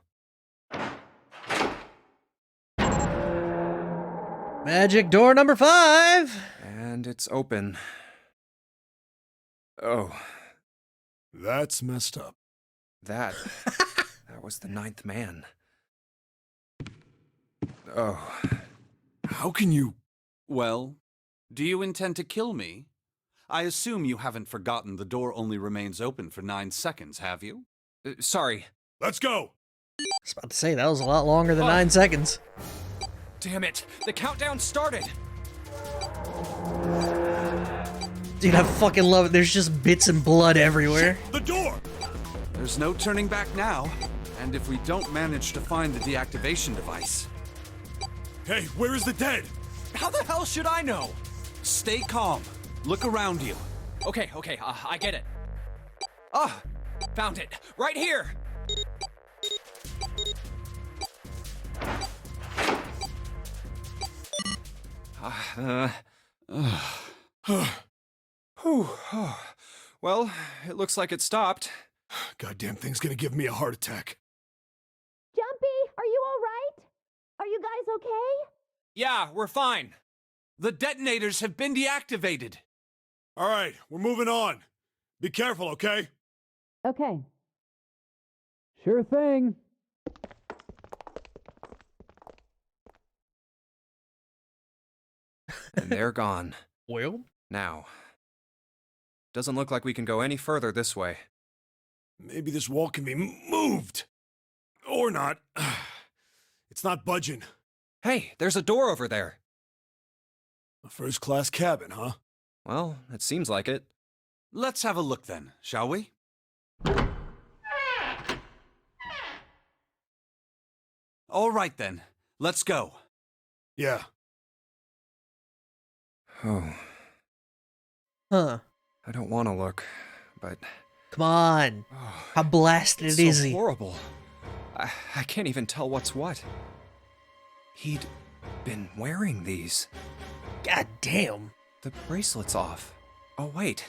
Magic door number 5! And it's open. Oh, That's messed up. that was the 9th man. Oh, How can you... Well, do you intend to kill me? I assume you haven't forgotten the door only remains open for 9 seconds, have you? sorry. Let's go! I was about to say, that was a lot longer than Oh. 9 seconds. Damn it! The countdown started! Dude, I fucking love it. There's just bits and blood everywhere. The door! There's no turning back now. And if we don't manage to find the deactivation device... Hey, where is the dead? How the hell should I know? Stay calm. Look around you. Okay, I get it. Ah, found it. Right here! Whew. Well, it looks like it stopped. Goddamn thing's gonna give me a heart attack. Jumpy, are you all right? Are you guys okay? Yeah, we're fine. The detonators have been deactivated. All right, we're moving on. Be careful, okay? Okay. Sure thing. And they're gone. Well? Now. Doesn't look like we can go any further this way. Maybe this wall can be moved. Or not. It's not budging. Hey, there's a door over there. A first-class cabin, huh? Well, it seems like it. Let's have a look then, shall we? All right then, let's go. Yeah. Oh, Huh. I don't want to look, but... Come on. Oh, How blasted it's is so he? horrible. I can't even tell what's what. He'd been wearing these. God damn. The bracelet's off. Oh, wait.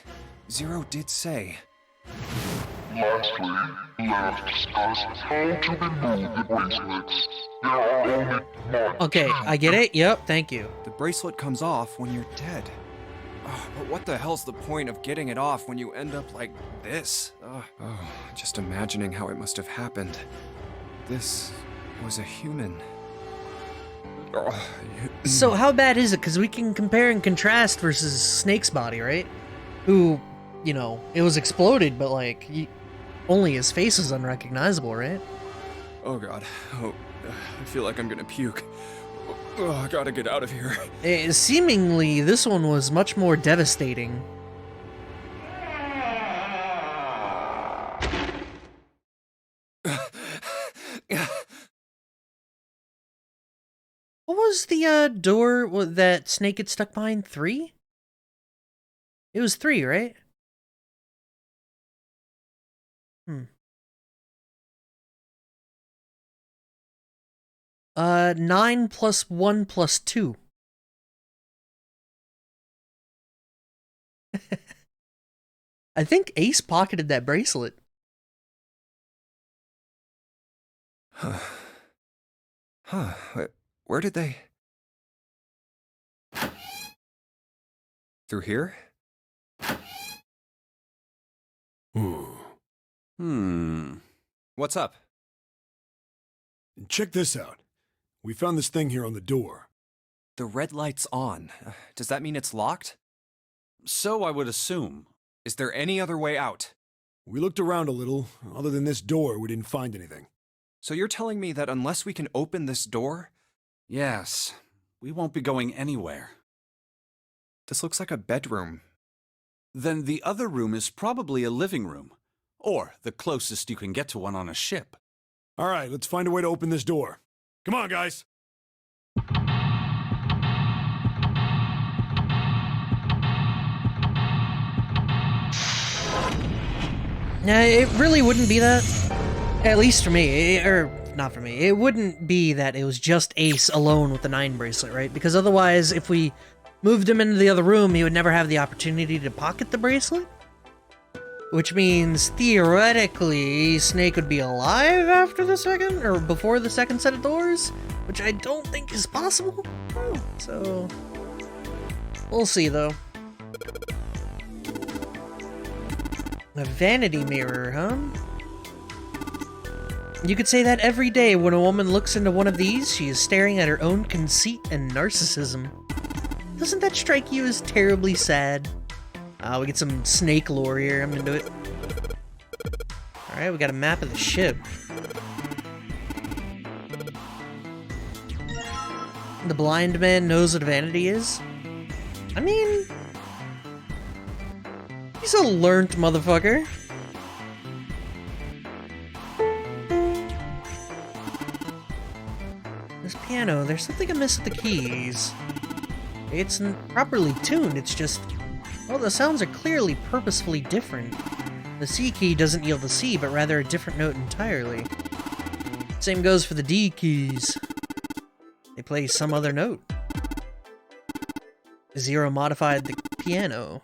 Zero did say. Lastly, let us discuss how to remove the bracelets. There are only one. Okay, I get it. Yep, thank you. The bracelet comes off when you're dead. Oh, but what the hell's the point of getting it off when you end up like this? Just imagining how it must have happened. This was a human. So how bad is it? Because we can compare and contrast versus Snake's body, right? Who, you know, it was exploded, but like, only his face is unrecognizable, right? Oh god. Oh, I feel like I'm gonna puke. Oh, I gotta get out of here. Seemingly, this one was much more devastating. What was the door that Snake had stuck behind? 3? It was 3, right? 9 plus 1 plus 2. I think Ace pocketed that bracelet. Huh. Where did they... Through here? Hmm. What's up? Check this out. We found this thing here on the door. The red light's on. Does that mean it's locked? So I would assume. Is there any other way out? We looked around a little. Other than this door, we didn't find anything. So you're telling me that unless we can open this door? Yes. We won't be going anywhere. This looks like a bedroom. Then the other room is probably a living room. Or the closest you can get to one on a ship. All right, let's find a way to open this door. Come on, guys. Yeah, it really wouldn't be that. At least for me, or not for me. It wouldn't be that it was just Ace alone with the 9 bracelet, right? Because otherwise, if we moved him into the other room, he would never have the opportunity to pocket the bracelet. Which means, theoretically, Snake would be alive after the second, or before the second set of doors, which I don't think is possible. So, we'll see though. A vanity mirror, huh? You could say that every day when a woman looks into one of these, she is staring at her own conceit and narcissism. Doesn't that strike you as terribly sad? We get some snake lore here, I'm into it. Alright, we got a map of the ship. The blind man knows what vanity is? I mean... he's a learned motherfucker. This piano, there's something amiss with the keys. It's properly tuned, it's just... well, the sounds are clearly purposefully different. The C key doesn't yield the C, but rather a different note entirely. Same goes for the D keys. They play some other note. Zero modified the piano.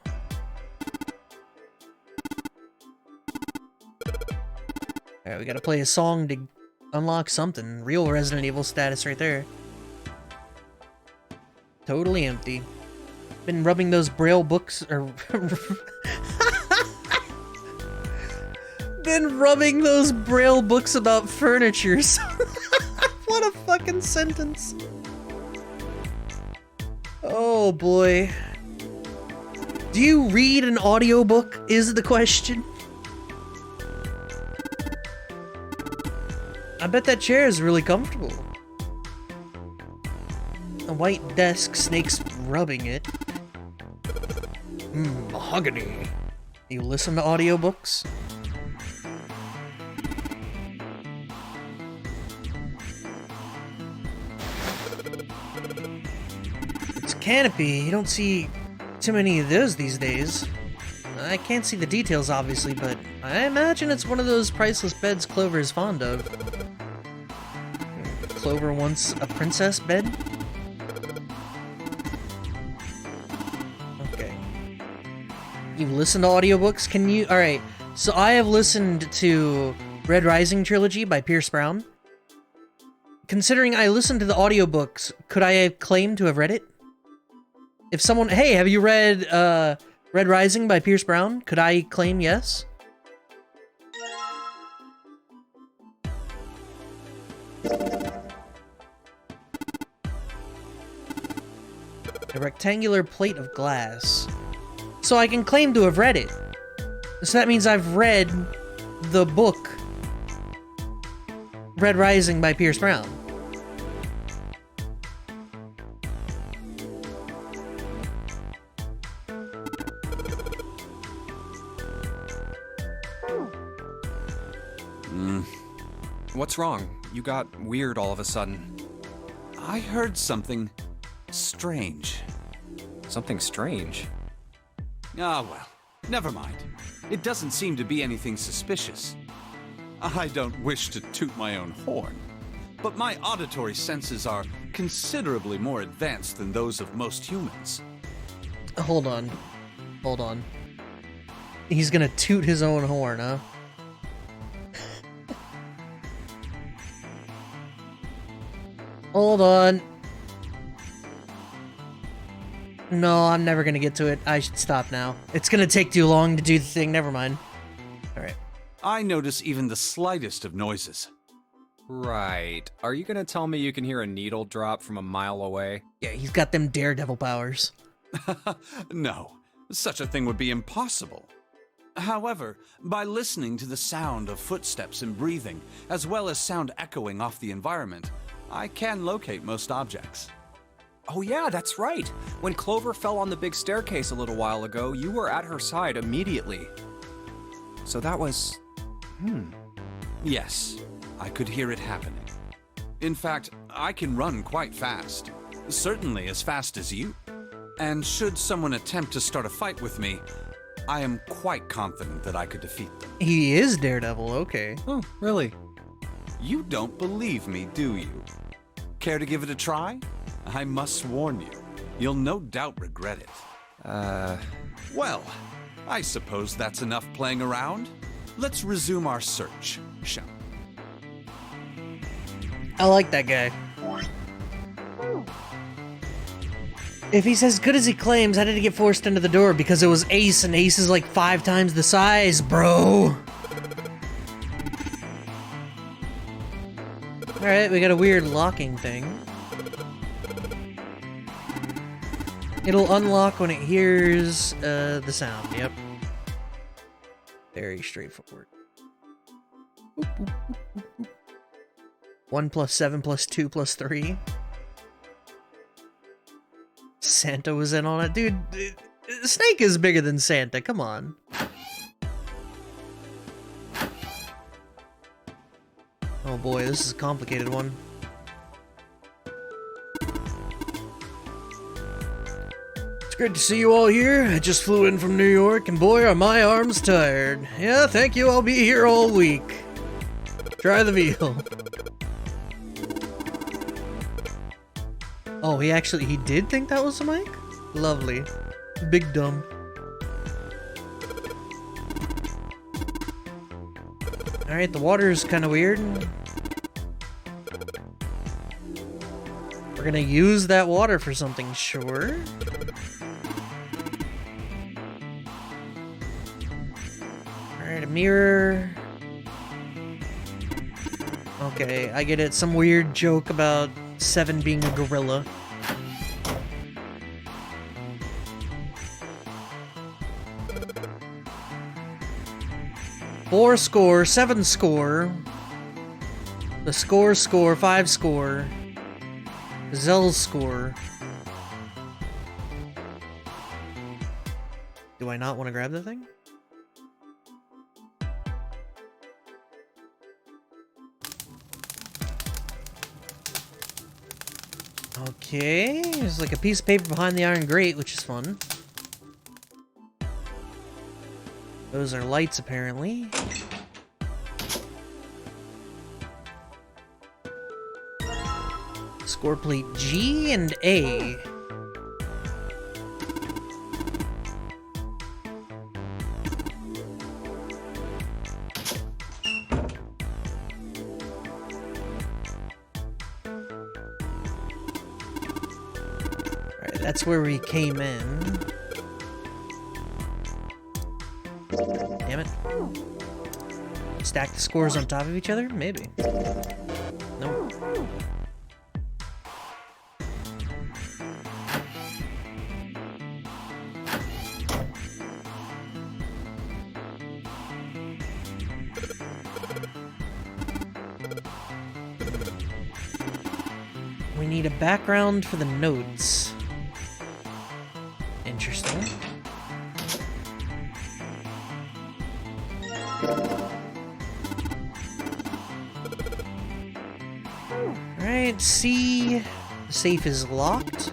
Alright, we gotta play a song to unlock something. Real Resident Evil status right there. Totally empty. Been rubbing those braille books, or... been rubbing those braille books about furniture. What a fucking sentence. Oh boy. Do you read an audiobook, is the question? I bet that chair is really comfortable. A white desk, Snake's rubbing it. Mahogany. You listen to audiobooks? It's a canopy. You don't see too many of those these days. I can't see the details, obviously, but I imagine it's one of those priceless beds Clover is fond of. Clover wants a princess bed? Okay. You listen to audiobooks? Can you... alright, so I have listened to Red Rising Trilogy by Pierce Brown. Considering I listened to the audiobooks, could I have claimed to have read it? If someone... hey, have you read, Red Rising by Pierce Brown? Could I claim yes? A rectangular plate of glass. So I can claim to have read it. So that means I've read the book Red Rising by Pierce Brown. What's wrong? You got weird all of a sudden. I heard something strange. Something strange? Ah, well, never mind. It doesn't seem to be anything suspicious. I don't wish to toot my own horn, but my auditory senses are considerably more advanced than those of most humans. Hold on. Hold on. He's gonna toot his own horn, huh? Hold on. No, I'm never gonna get to it. I should stop now. It's gonna take too long to do the thing. Never mind. Alright. I notice even the slightest of noises. Right. Are you gonna tell me you can hear a needle drop from a mile away? Yeah, he's got them daredevil powers. No, such a thing would be impossible. However, by listening to the sound of footsteps and breathing, as well as sound echoing off the environment, I can locate most objects. Oh yeah, that's right. When Clover fell on the big staircase a little while ago, you were at her side immediately. So that was... Yes, I could hear it happening. In fact, I can run quite fast. Certainly as fast as you. And should someone attempt to start a fight with me, I am quite confident that I could defeat them. He is Daredevil, okay. Oh, really? You don't believe me, do you? Care to give it a try? I must warn you, you'll no doubt regret it. Well, I suppose that's enough playing around. Let's resume our search, shall we? I like that guy. If he's as good as he claims, how did he get forced into the door? Because it was Ace, and Ace is like 5 times the size, bro. Alright, we got a weird locking thing. It'll unlock when it hears the sound, yep. Very straightforward. 1 + 7 + 2 + 3. Santa was in on it. Dude, Snake is bigger than Santa, come on. Oh boy, this is a complicated one. It's great to see you all here. I just flew in from New York, and boy, are my arms tired. Yeah, thank you, I'll be here all week. Try the veal. Oh, he did think that was a mic? Lovely. Big dumb. Alright, the water is kind of weird. We're gonna use that water for something, sure. Alright, a mirror. Okay, I get it. Some weird joke about 7 being a gorilla. Four score, 7 score. The score, 5 score. Zell's score. Do I not want to grab the thing? Okay, there's like a piece of paper behind the iron grate, which is fun. Those are lights, apparently. Score plate G and A. Alright, that's where we came in. Damn it. Stack the scores on top of each other? Maybe. Nope. We need a background for the notes. Interesting. Alright, C. The safe is locked.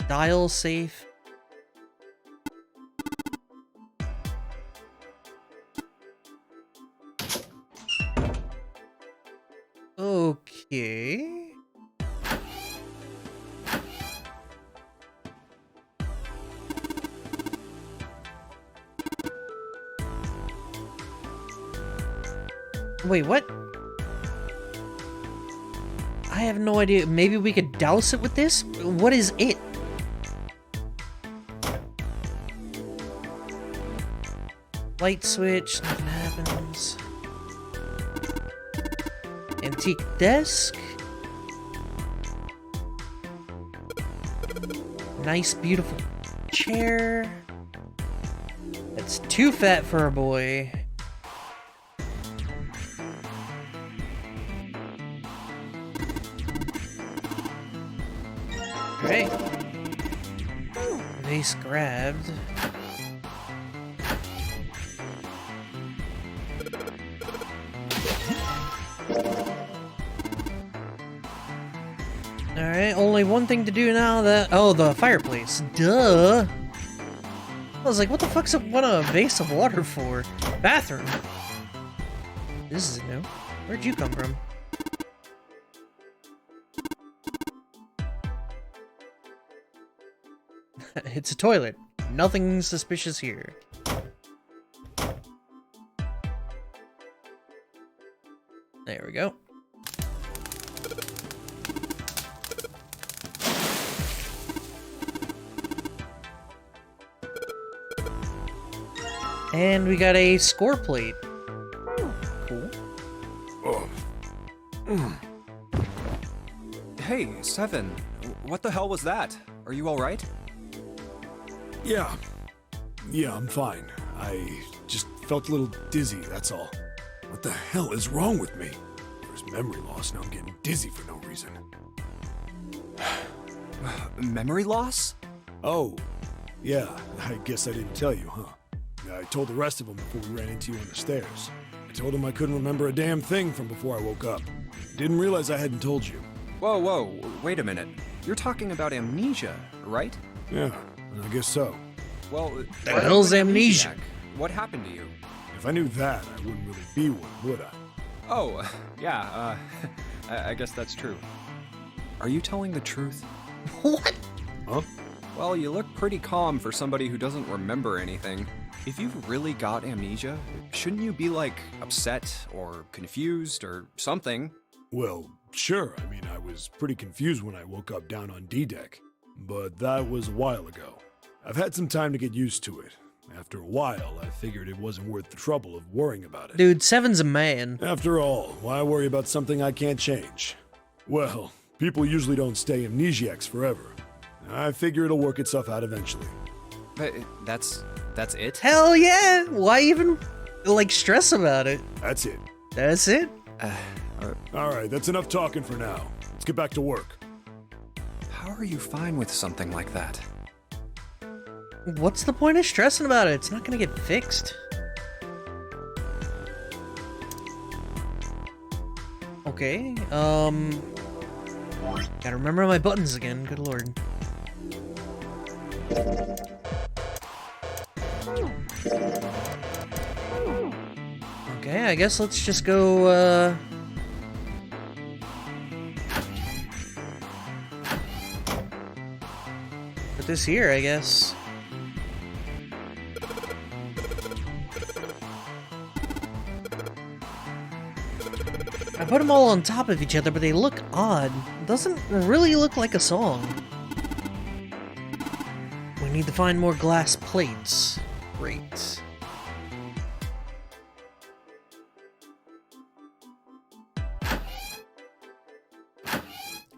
Dial safe. Okay. Wait, what? I have no idea. Maybe we could douse it with this? What is it? Light switch, nothing happens. Antique desk. Nice, beautiful chair. That's too fat for a boy. Great. Vase grabbed. Alright, only one thing to do now that... Oh, the fireplace. Duh! I was like, what the fuck's what a vase of water for? Bathroom. This is new. Where'd you come from? It's a toilet. Nothing suspicious here. There we go. And we got a score plate. Cool. Hey, Seven. What the hell was that? Are you alright? Yeah, I'm fine. I just felt a little dizzy, that's all. What the hell is wrong with me? There's memory loss, now I'm getting dizzy for no reason. Memory loss? Oh, yeah, I guess I didn't tell you, huh? I told the rest of them before we ran into you on the stairs. I told them I couldn't remember a damn thing from before I woke up. Didn't realize I hadn't told you. Whoa, wait a minute. You're talking about amnesia, right? Yeah, I guess so. Well, The why are hell's you an amnesia? amnesiac? What happened to you? If I knew that, I wouldn't really be one, would I? Oh, yeah, I guess that's true. Are you telling the truth? What? Huh? Well, you look pretty calm for somebody who doesn't remember anything. If you've really got amnesia, shouldn't you be, like, upset or confused or something? Well, sure. I mean, I was pretty confused when I woke up down on D-Deck. But that was a while ago. I've had some time to get used to it. After a while, I figured it wasn't worth the trouble of worrying about it. Dude, Seven's a man. After all, why worry about something I can't change? Well, people usually don't stay amnesiacs forever. I figure it'll work itself out eventually. But that's it? Hell yeah! Why even, like, stress about it? That's it. That's it? Alright, that's enough talking for now. Let's get back to work. How are you fine with something like that? What's the point of stressing about it? It's not gonna get fixed. Okay, gotta remember my buttons again, good lord. Okay, I guess let's just go, put this here, I guess. I put them all on top of each other, but they look odd. It doesn't really look like a song. We need to find more glass plates. Great.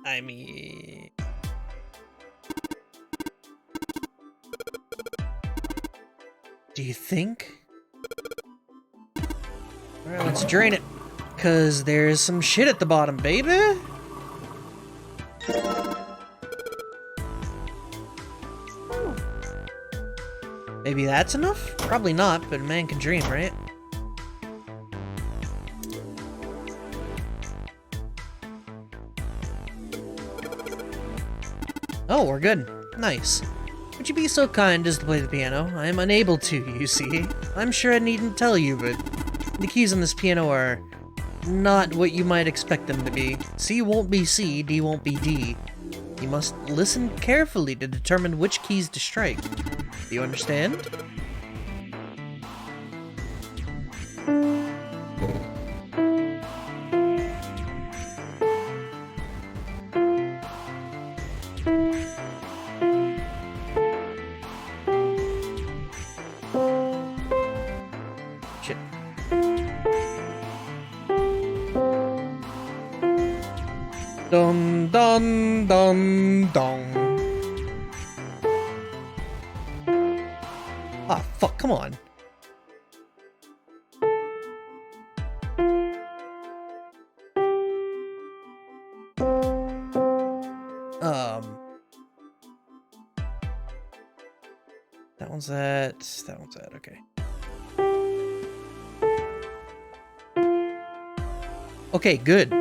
I mean... Do you think? Alright, let's drain it. Cause there's some shit at the bottom, baby! Maybe that's enough? Probably not, but man can dream, right? Oh, we're good. Nice. Would you be so kind as to play the piano? I am unable to, you see. I'm sure I needn't tell you, but the keys on this piano are not what you might expect them to be. C won't be C, D won't be D. You must listen carefully to determine which keys to strike. Do you understand? Shit. Dun dun dun dun. Ah, fuck, come on. That one's that one's that, okay. Okay, good.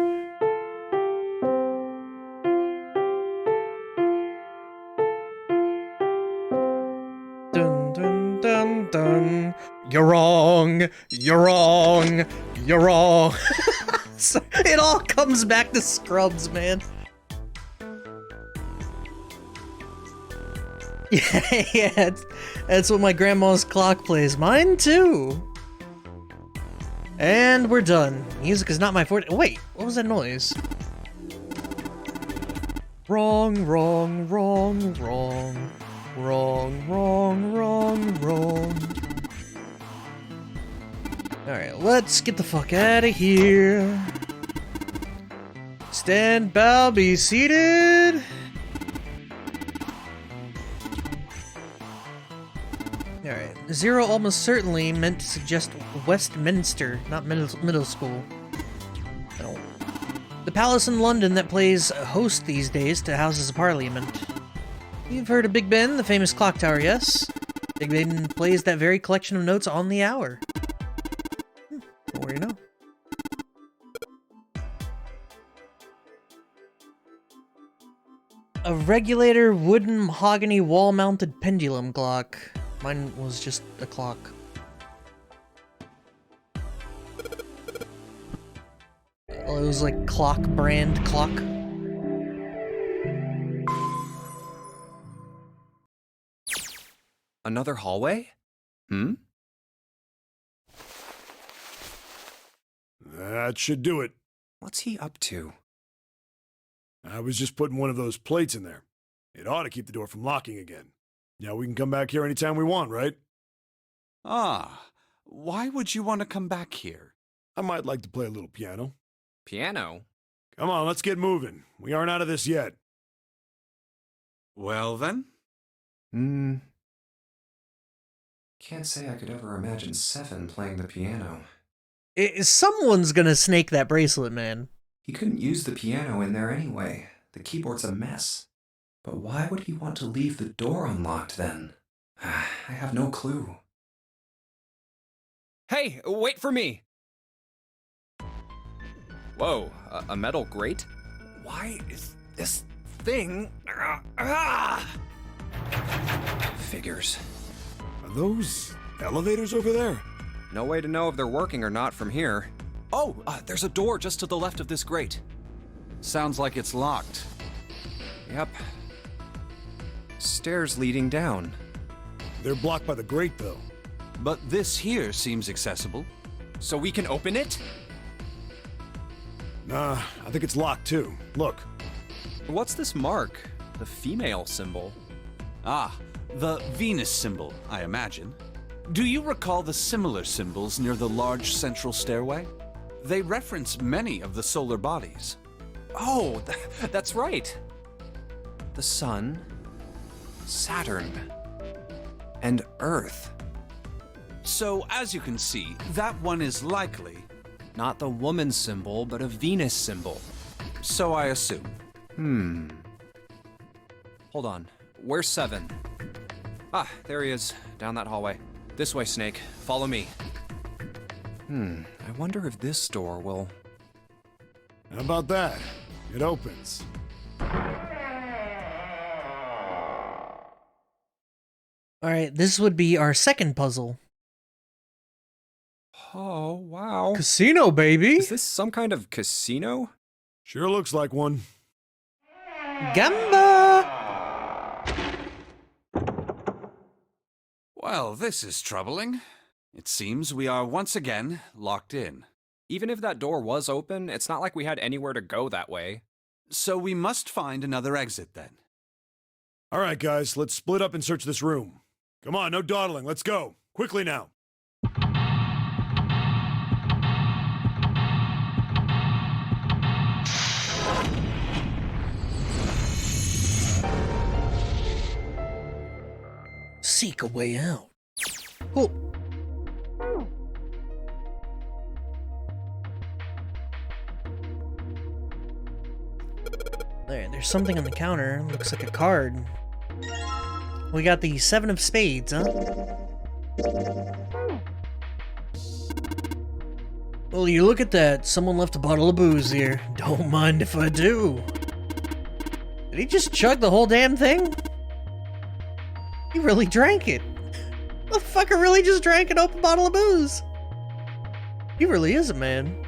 Dun dun dun dun. You're wrong. You're wrong. You're wrong. So it all comes back to Scrubs, man. Yeah, that's what my grandma's clock plays. Mine too. And we're done. Music is not my forte. Wait, what was that noise? Wrong, wrong, wrong, wrong. Wrong, wrong, wrong, wrong. Alright, let's get the fuck out of here. Stand, bow, be seated. Alright, 0 almost certainly meant to suggest Westminster, not middle school. No. The palace in London that plays host these days to Houses of Parliament. You've heard of Big Ben, the famous clock tower, yes? Big Ben plays that very collection of notes on the hour. The more you know. A regulator wooden mahogany wall-mounted pendulum clock. Mine was just a clock. Well, it was like clock brand clock. Another hallway? Hmm? That should do it. What's he up to? I was just putting one of those plates in there. It ought to keep the door from locking again. Now we can come back here anytime we want, right? Ah, why would you want to come back here? I might like to play a little piano. Piano? Come on, let's get moving. We aren't out of this yet. Well then? Can't say I could ever imagine Seven playing the piano. Someone's gonna snake that bracelet, man. He couldn't use the piano in there anyway. The keyboard's a mess. But why would he want to leave the door unlocked then? I have no clue. Hey, wait for me! Whoa, a metal grate? Why is this thing... Figures. Are those elevators over there? No way to know if they're working or not from here. Oh, there's a door just to the left of this grate. Sounds like it's locked. Yep. Stairs leading down. They're blocked by the grate, though. But this here seems accessible. So we can open it? Nah, I think it's locked too. Look. What's this mark? The female symbol. Ah, the Venus symbol, I imagine. Do you recall the similar symbols near the large central stairway? They reference many of the solar bodies. Oh, that's right. The Sun, Saturn, and Earth. So, as you can see, that one is likely... Not the woman symbol, but a Venus symbol. So I assume. Hold on. Where's Seven? Ah, there he is. Down that hallway. This way, Snake. Follow me. I wonder if this door will... How about that? It opens. Alright, this would be our second puzzle. Oh, wow. Casino, baby! Is this some kind of casino? Sure looks like one. Gamba! Well, this is troubling. It seems we are once again locked in. Even if that door was open, it's not like we had anywhere to go that way. So we must find another exit then. All right, guys, let's split up and search this room. Come on, no dawdling. Let's go. Quickly now. seek a way out. Cool. There's something on the counter. Looks like a card. We got the 7 of spades, huh? Well, you look at that. Someone left a bottle of booze here. Don't mind if I do. Did he just chug the whole damn thing? He really drank it. The fucker really just drank an open bottle of booze. He really is a man.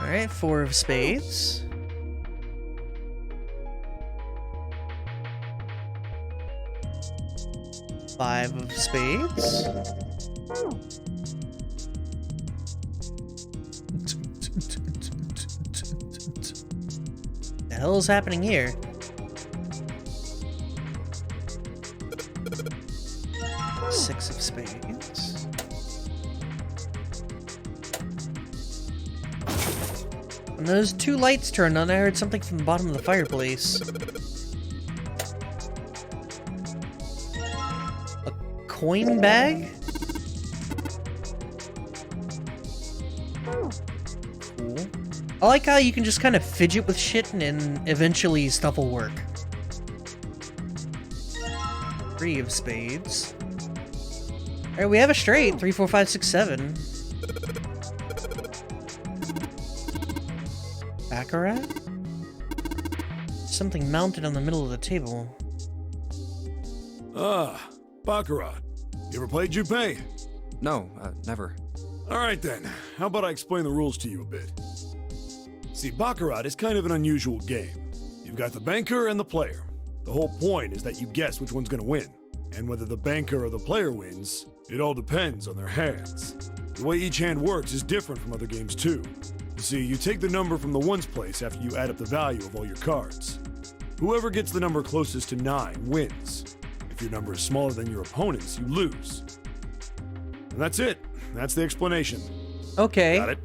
Alright, 4 of spades. Five of spades. The hell is happening here? Six of spades. When those 2 lights turned on, I heard something from the bottom of the fireplace. A coin bag? Cool. I like how you can just kind of fidget with shit and eventually stuff will work. 3 of spades. Alright, we have a straight. 3, 4, 5, 6, 7. Baccarat? Something mounted on the middle of the table. Ah, Baccarat. You ever played Junpei? No, never. Alright then, how about I explain the rules to you a bit? See, Baccarat is kind of an unusual game. You've got the banker and the player. The whole point is that you guess which one's gonna win. And whether the banker or the player wins, it all depends on their hands. The way each hand works is different from other games too. You see, you take the number from the ones place after you add up the value of all your cards. Whoever gets the number closest to 9 wins. If your number is smaller than your opponent's, you lose. And that's it. That's the explanation. Okay. Got it?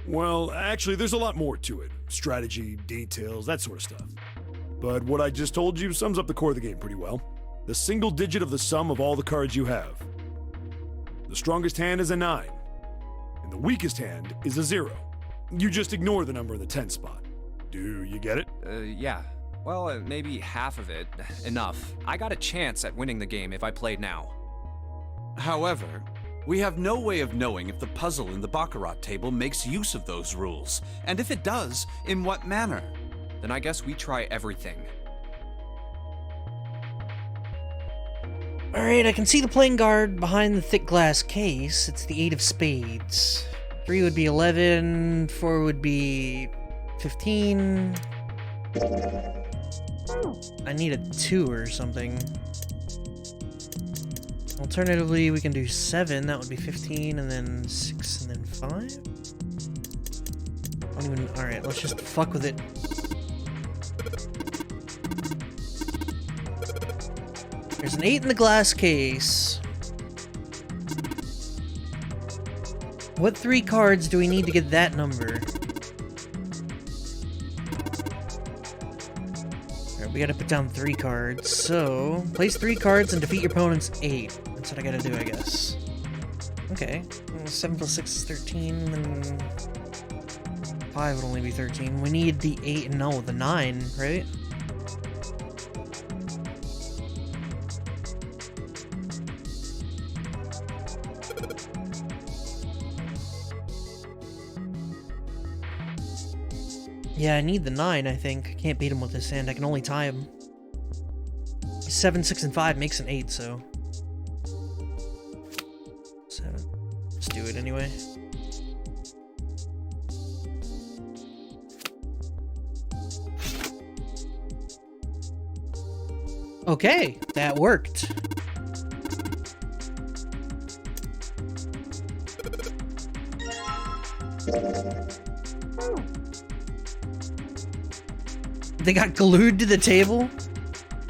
Well, actually, there's a lot more to it. Strategy, details, that sort of stuff. But what I just told you sums up the core of the game pretty well. The single digit of the sum of all the cards you have. The strongest hand is a 9, and the weakest hand is a 0. You just ignore the number in the 10 spot. Do you get it? Yeah. Well, maybe half of it. Enough. I got a chance at winning the game if I played now. However, we have no way of knowing if the puzzle in the Baccarat table makes use of those rules, and if it does, in what manner. Then I guess we try everything. Alright, I can see the playing card behind the thick glass case. It's the 8 of spades. 3 would be 11, 4 would be 15. I need a 2 or something. Alternatively, we can do 7, that would be 15, and then 6, and then 5? Alright, let's just fuck with it. There's an 8 in the glass case. What 3 cards do we need to get that number? Alright, we gotta put down 3 cards. So, place 3 cards and defeat your opponent's 8. That's what I gotta do, I guess. Okay. 7 plus 6 is 13, and 5 would only be 13. We need the 8 and no, the 9, right? Yeah, I need the 9, I think. I can't beat him with this hand. I can only tie him. 7, 6, and 5 makes an 8, so... 7. Let's do it anyway. Okay, that worked. They got glued to the table?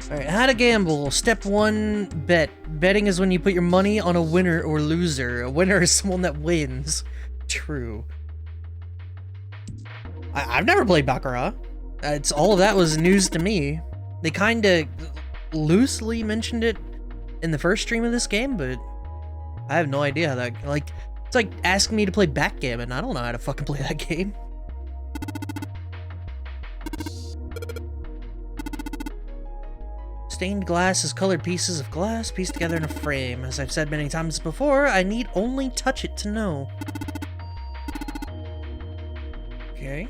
Alright, how to gamble. Step 1, bet. Betting is when you put your money on a winner or loser. A winner is someone that wins. True. I've never played Baccarat. All of that was news to me. They kinda loosely mentioned it in the first stream of this game, but I have no idea how that, like, it's like asking me to play backgammon. I don't know how to fucking play that game. Stained glass is colored pieces of glass pieced together in a frame. As I've said many times before, I need only touch it to know. Okay.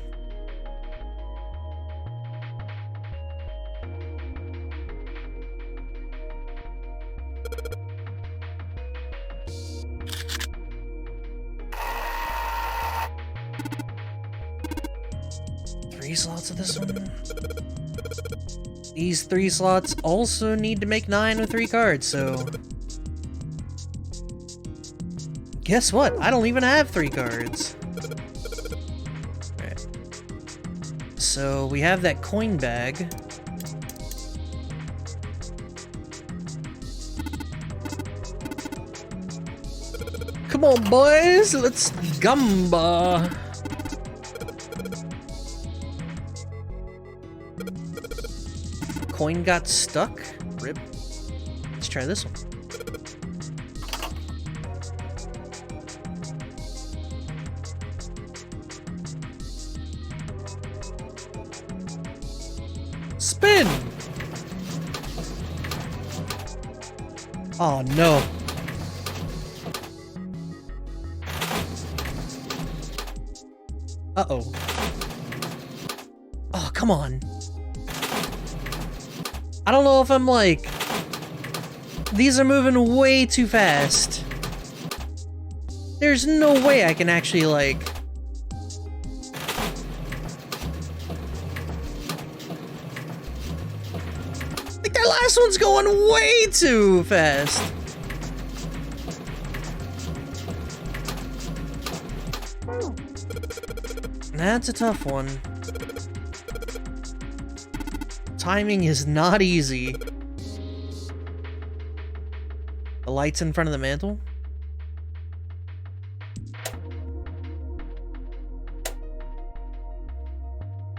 Three slots of this one. These 3 slots also need to make 9 with 3 cards, so... Guess what? I don't even have 3 cards. Right. So we have that coin bag. Come on, boys! Let's gamba! Coin got stuck? Rip. Let's try this one. Spin! Oh no. Uh-oh. Oh, come on. I don't know if I'm like... These are moving way too fast. There's no way I can actually, like... Like, that last one's going way too fast. That's a tough one. Timing is not easy. The lights in front of the mantle?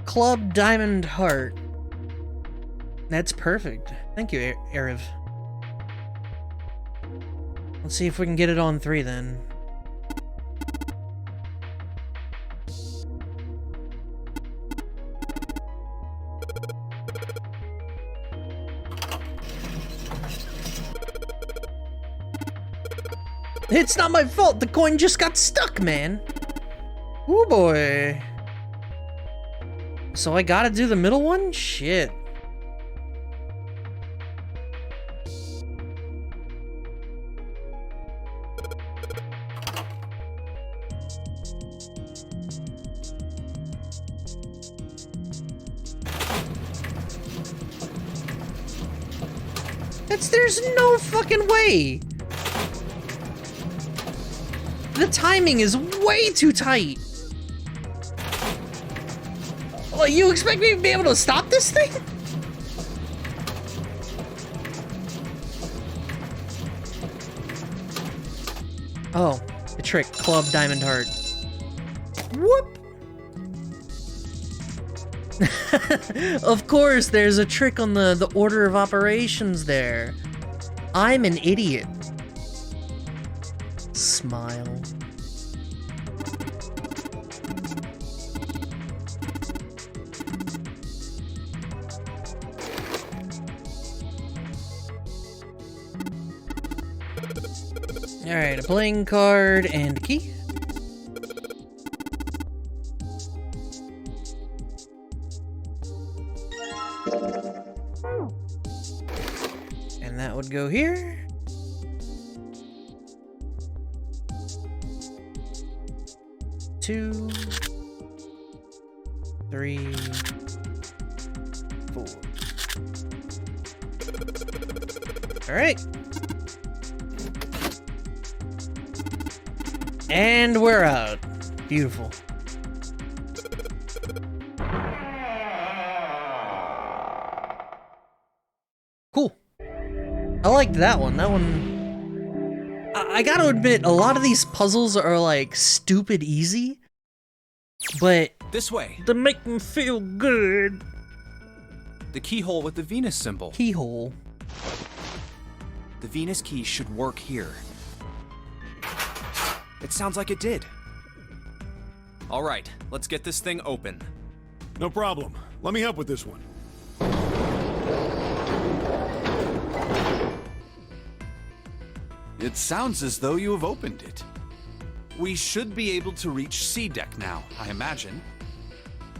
Club Diamond Heart. That's perfect. Thank you, Ariv. Let's see if we can get it on 3 then. It's not my fault, the coin just got stuck, man. Ooh boy. So I gotta do the middle one? Shit. There's no fucking way. The timing is way too tight. Like, you expect me to be able to stop this thing? Oh, the trick. Club Diamond Heart. Whoop! Of course, there's a trick on the order of operations there. I'm an idiot. Smile. Alright, a playing card and a key. And that would go here. Two, 3, 4. All right. And we're out. Beautiful. Cool. I liked that one. That one... I gotta admit, a lot of these puzzles are like stupid easy, but This way. to make me feel good, The keyhole with the Venus symbol. Keyhole. The Venus key should work here. It sounds like it did. All right, let's get this thing open. No problem. Let me help with this one. It sounds as though you have opened it. We should be able to reach C deck now, I imagine.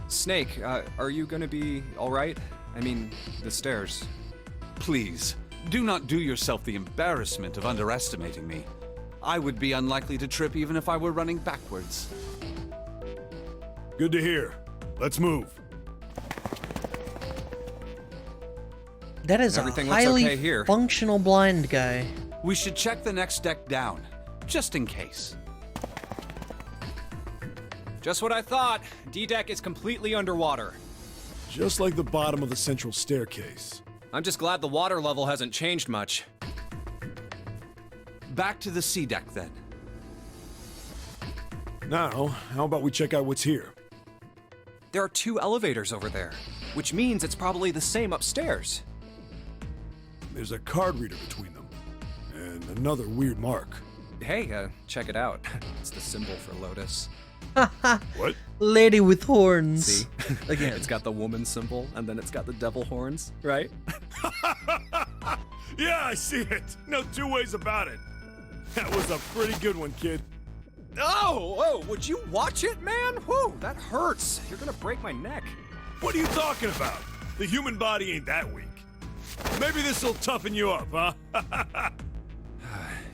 Snake, are you gonna be all right? I mean, the stairs. Please, do not do yourself the embarrassment of underestimating me. I would be unlikely to trip even if I were running backwards. Good to hear. Let's move. That is Everything a looks highly okay here. functional blind guy. We should check the next deck down, just in case. Just what I thought. D-deck is completely underwater. Just like the bottom of the central staircase. I'm just glad the water level hasn't changed much. Back to the C deck then. Now, how about we check out what's here? There are 2 elevators over there, which means it's probably the same upstairs. There's a card reader between them. And another weird mark. Hey, check it out. It's the symbol for Lotus. What? Lady with horns. See? Again. It's got the woman symbol, and then it's got the devil horns, right? Yeah, I see it. No two ways about it. That was a pretty good one, kid. Oh, would you watch it, man? Whew, that hurts. You're gonna break my neck. What are you talking about? The human body ain't that weak. Maybe this'll toughen you up, huh?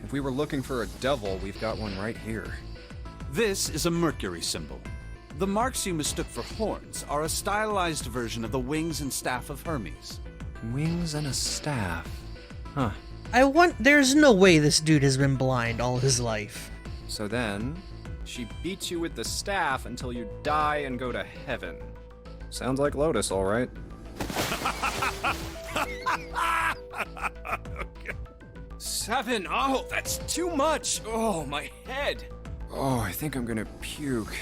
If we were looking for a devil, we've got one right here. This is a Mercury symbol. The marks you mistook for horns are a stylized version of the wings and staff of Hermes. Wings and a staff. Huh. There's no way this dude has been blind all his life. So then, she beats you with the staff until you die and go to heaven. Sounds like Lotus, all right. Okay. 7. Oh, that's too much. Oh, my head. Oh, I think I'm gonna puke.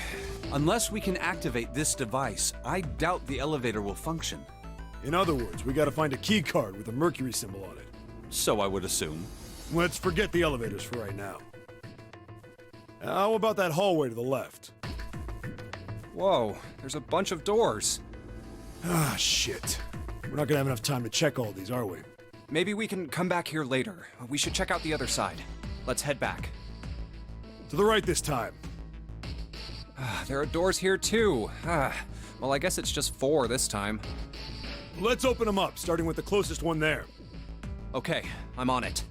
Unless we can activate this device, I doubt the elevator will function. In other words, we gotta find a key card with a Mercury symbol on it. So I would assume. Let's forget the elevators for right now. How about that hallway to the left? Whoa, there's a bunch of doors. Ah, shit. We're not gonna have enough time to check all these, are we? Maybe we can come back here later. We should check out the other side. Let's head back. To the right this time. There are doors here too. Well, I guess it's just 4 this time. Let's open them up, starting with the closest one there. Okay, I'm on it.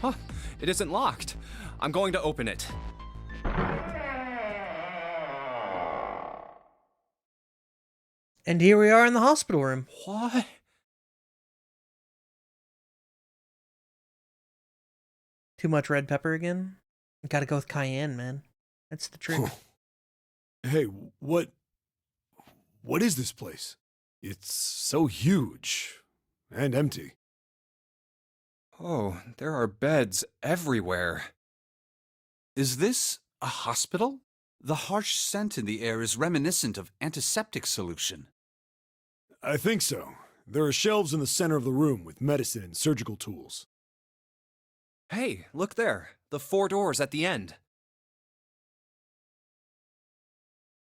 Huh, it isn't locked. I'm going to open it. And here we are in the hospital room. What? Too much red pepper again? Gotta go with cayenne, man. That's the trick. Hey, what is this place? It's so huge and empty. Oh, there are beds everywhere. Is this a hospital? The harsh scent in the air is reminiscent of antiseptic solution. I think so. There are shelves in the center of the room with medicine and surgical tools. Hey, look there. The 4 doors at the end.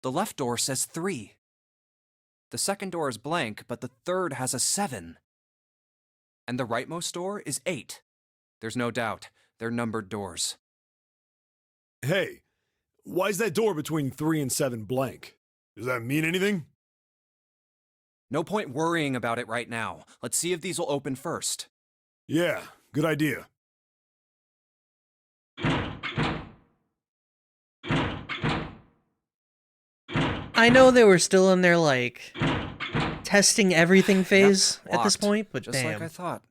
The left door says 3. The second door is blank, but the third has a 7. And the rightmost door is 8. There's no doubt. They're numbered doors. Hey, why's that door between 3 and 7 blank? Does that mean anything? No point worrying about it right now. Let's see if these will open first. Yeah, good idea. I know they were still in their, like, testing everything phase Yep, at this locked. point, but Just damn. like I thought.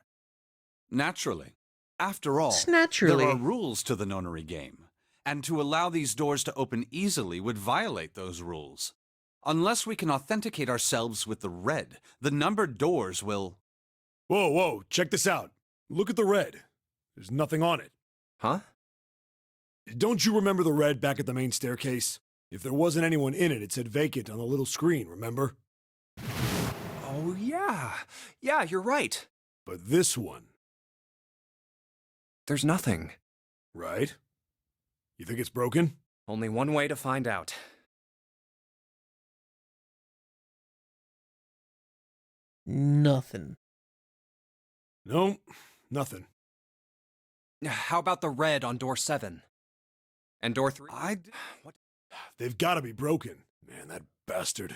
Naturally. After all, Just naturally. there are rules to the nonary game, and to allow these doors to open easily would violate those rules. Unless we can authenticate ourselves with the red, the numbered doors will... Whoa, check this out. Look at the red. There's nothing on it. Huh? Don't you remember the red back at the main staircase? If there wasn't anyone in it, it said vacant on the little screen, remember? Yeah, you're right. But this one, There's nothing. right? You think it's broken? Only one way to find out. Nothing. No, nothing. How about the red on door 7? And door 3? What? They've got to be broken. Man, that bastard.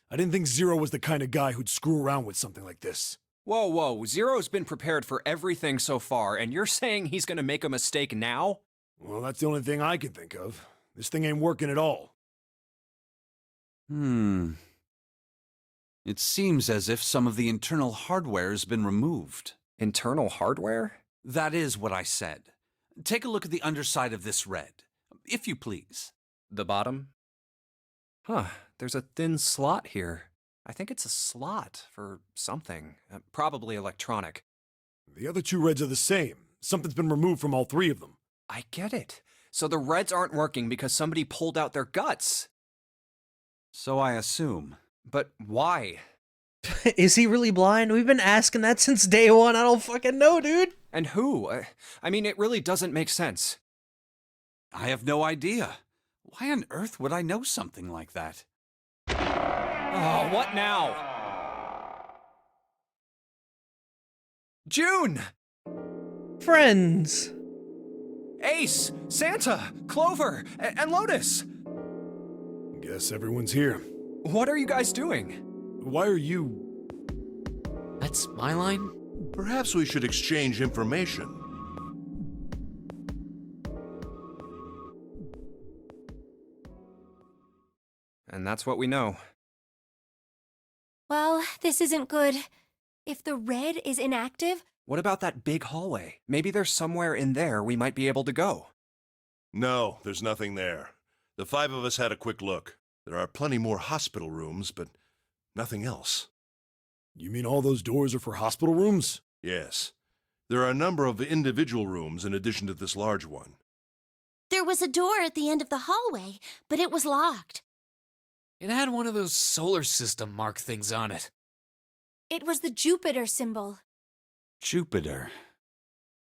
I didn't think Zero was the kind of guy who'd screw around with something like this. Whoa. Zero's been prepared for everything so far, and you're saying he's gonna make a mistake now? Well, that's the only thing I can think of. This thing ain't working at all. It seems as if some of the internal hardware has been removed. Internal hardware? That is what I said. Take a look at the underside of this red, if you please. The bottom? Huh, there's a thin slot here. I think it's a slot for something. Probably electronic. The other two reds are the same. Something's been removed from all three of them. I get it. So the reds aren't working because somebody pulled out their guts. So I assume. But why? Is he really blind? We've been asking that since day one. I don't fucking know, dude. And who? I mean, it really doesn't make sense. I have no idea. Why on earth would I know something like that? Oh, what now? June! Friends. Ace! Santa! Clover! And Lotus! Guess everyone's here. What are you guys doing? Why are you... That's my line? Perhaps we should exchange information. And that's what we know. Well, this isn't good. If the red is inactive, What about that big hallway? Maybe there's somewhere in there we might be able to go. No, there's nothing there. The 5 of us had a quick look. There are plenty more hospital rooms, but nothing else. You mean all those doors are for hospital rooms? Yes. There are a number of individual rooms in addition to this large one. There was a door at the end of the hallway, but it was locked. It had one of those solar system mark things on it. it was the Jupiter symbol. Jupiter.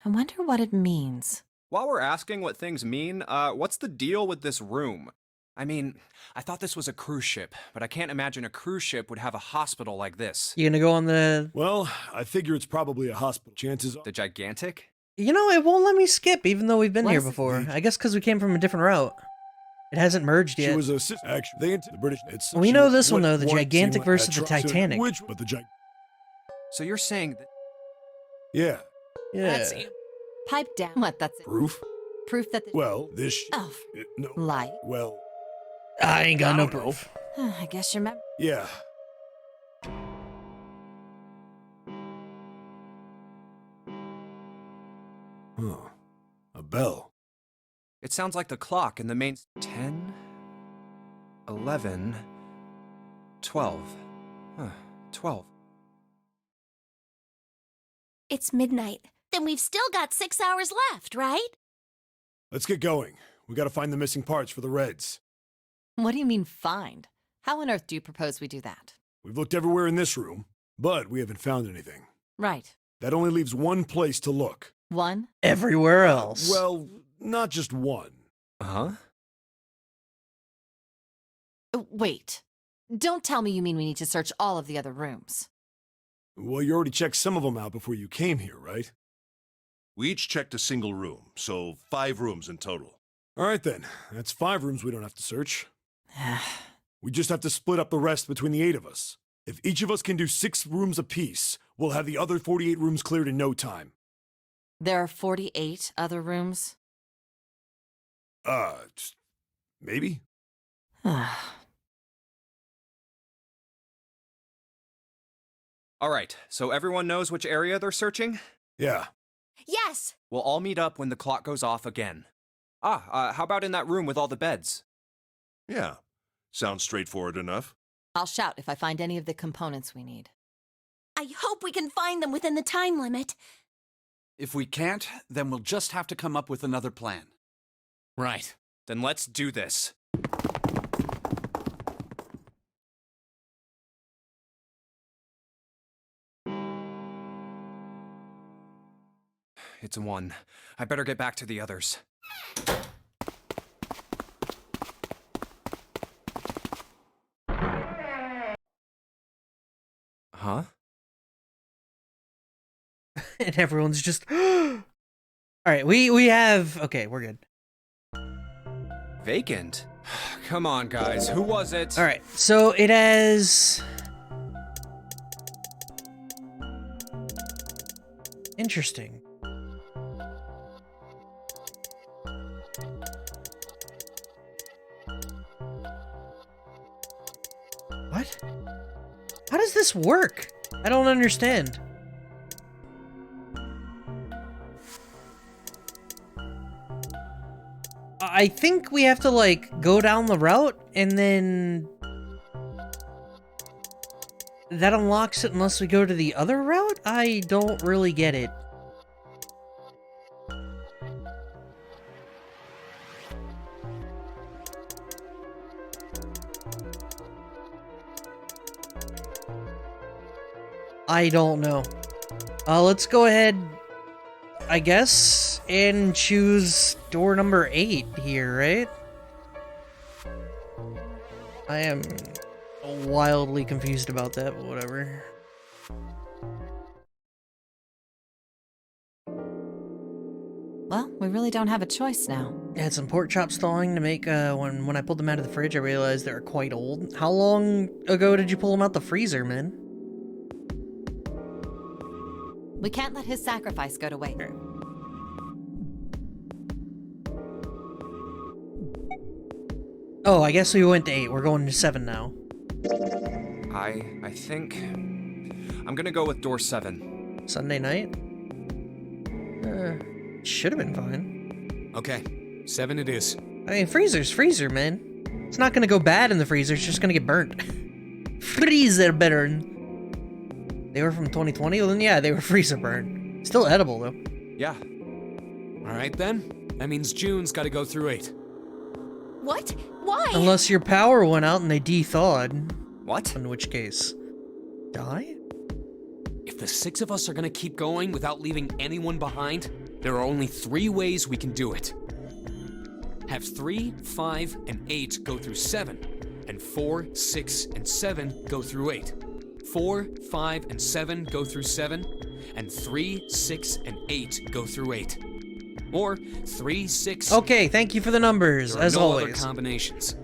I wonder what it means. While we're asking what things mean, what's the deal with this room? I mean, I thought this was a cruise ship, but I can't imagine a cruise ship would have a hospital like this. You gonna go on the... Well, I figure it's probably a hospital. Chances are... The gigantic? You know, it won't let me skip, even though we've been What here is it? before. I guess because we came from a different route. It hasn't merged She yet. was a sister. Actually, the British... It's We know this one, though, the what gigantic seemed versus the that Titanic. Which, but the So you're saying that... Yeah. Yeah. That's it. Pipe down. What, that's it? Proof? Proof that the... Well, this... Oh, no. lie. Well, I ain't got I no don't know. proof. I guess you're... yeah. Huh. A bell. It sounds like the clock in the main... 10? 11... 12. Huh, 12. It's midnight. Then we've still got 6 hours left, right? Let's get going. We gotta find the missing parts for the Reds. What do you mean, find? How on earth do you propose we do that? We've looked everywhere in this room, but we haven't found anything. Right. That only leaves one place to look. One? Everywhere else. Well, not just one. Huh? Wait. Don't tell me you mean we need to search all of the other rooms. Well, you already checked some of them out before you came here, right? We each checked a single room, so 5 rooms in total. All right then. That's 5 rooms we don't have to search. We just have to split up the rest between the 8 of us. If each of us can do 6 rooms apiece, we'll have the other 48 rooms cleared in no time. There are 48 other rooms? Maybe? All right, so everyone knows which area they're searching? Yeah. Yes! We'll all meet up when the clock goes off again. How about in that room with all the beds? Yeah. Sounds straightforward enough. I'll shout if I find any of the components we need. I hope we can find them within the time limit. If we can't, then we'll just have to come up with another plan. Right. Then let's do this. it's 1. I better get back to the others. Huh? And everyone's just Alright, we have okay, we're good. Vacant? Come on, guys. Who was it? Alright, so it has interesting. What? How does this work? I don't understand. I think we have to, like, go down the route, and then that unlocks it unless we go to the other route? I don't really get it. I don't know. Let's go ahead, I guess, and choose door number 8 here, right? I am wildly confused about that, but whatever. Well, we really don't have a choice now. I had some pork chops thawing to make, when I pulled them out of the fridge, I realized they were quite old. How long ago did you pull them out the freezer, man? We can't let his sacrifice go to waste. Oh, I guess we went to 8. We're going to 7 now. I think I'm gonna go with door 7. Sunday night? Should have been fine. Okay, 7 it is. I mean, freezer's freezer, man. It's not gonna go bad in the freezer, it's just gonna get burnt. Freezer burn. They were from 2020? Well, then yeah, they were freezer burn. Still edible, though. Yeah. All right, then. That means June's got to go through 8. What? Why? Unless your power went out and they de-thawed. What? In which case, die? If the 6 of us are gonna keep going without leaving anyone behind, there are only 3 ways we can do it. Have 3, 5, and 8 go through 7, and 4, 6, and 7 go through 8. 4, 5, and 7 go through 7, and 3, 6, and 8 go through 8. Or 3, 6. Okay, thank you for the numbers, There are as no other always. combinations.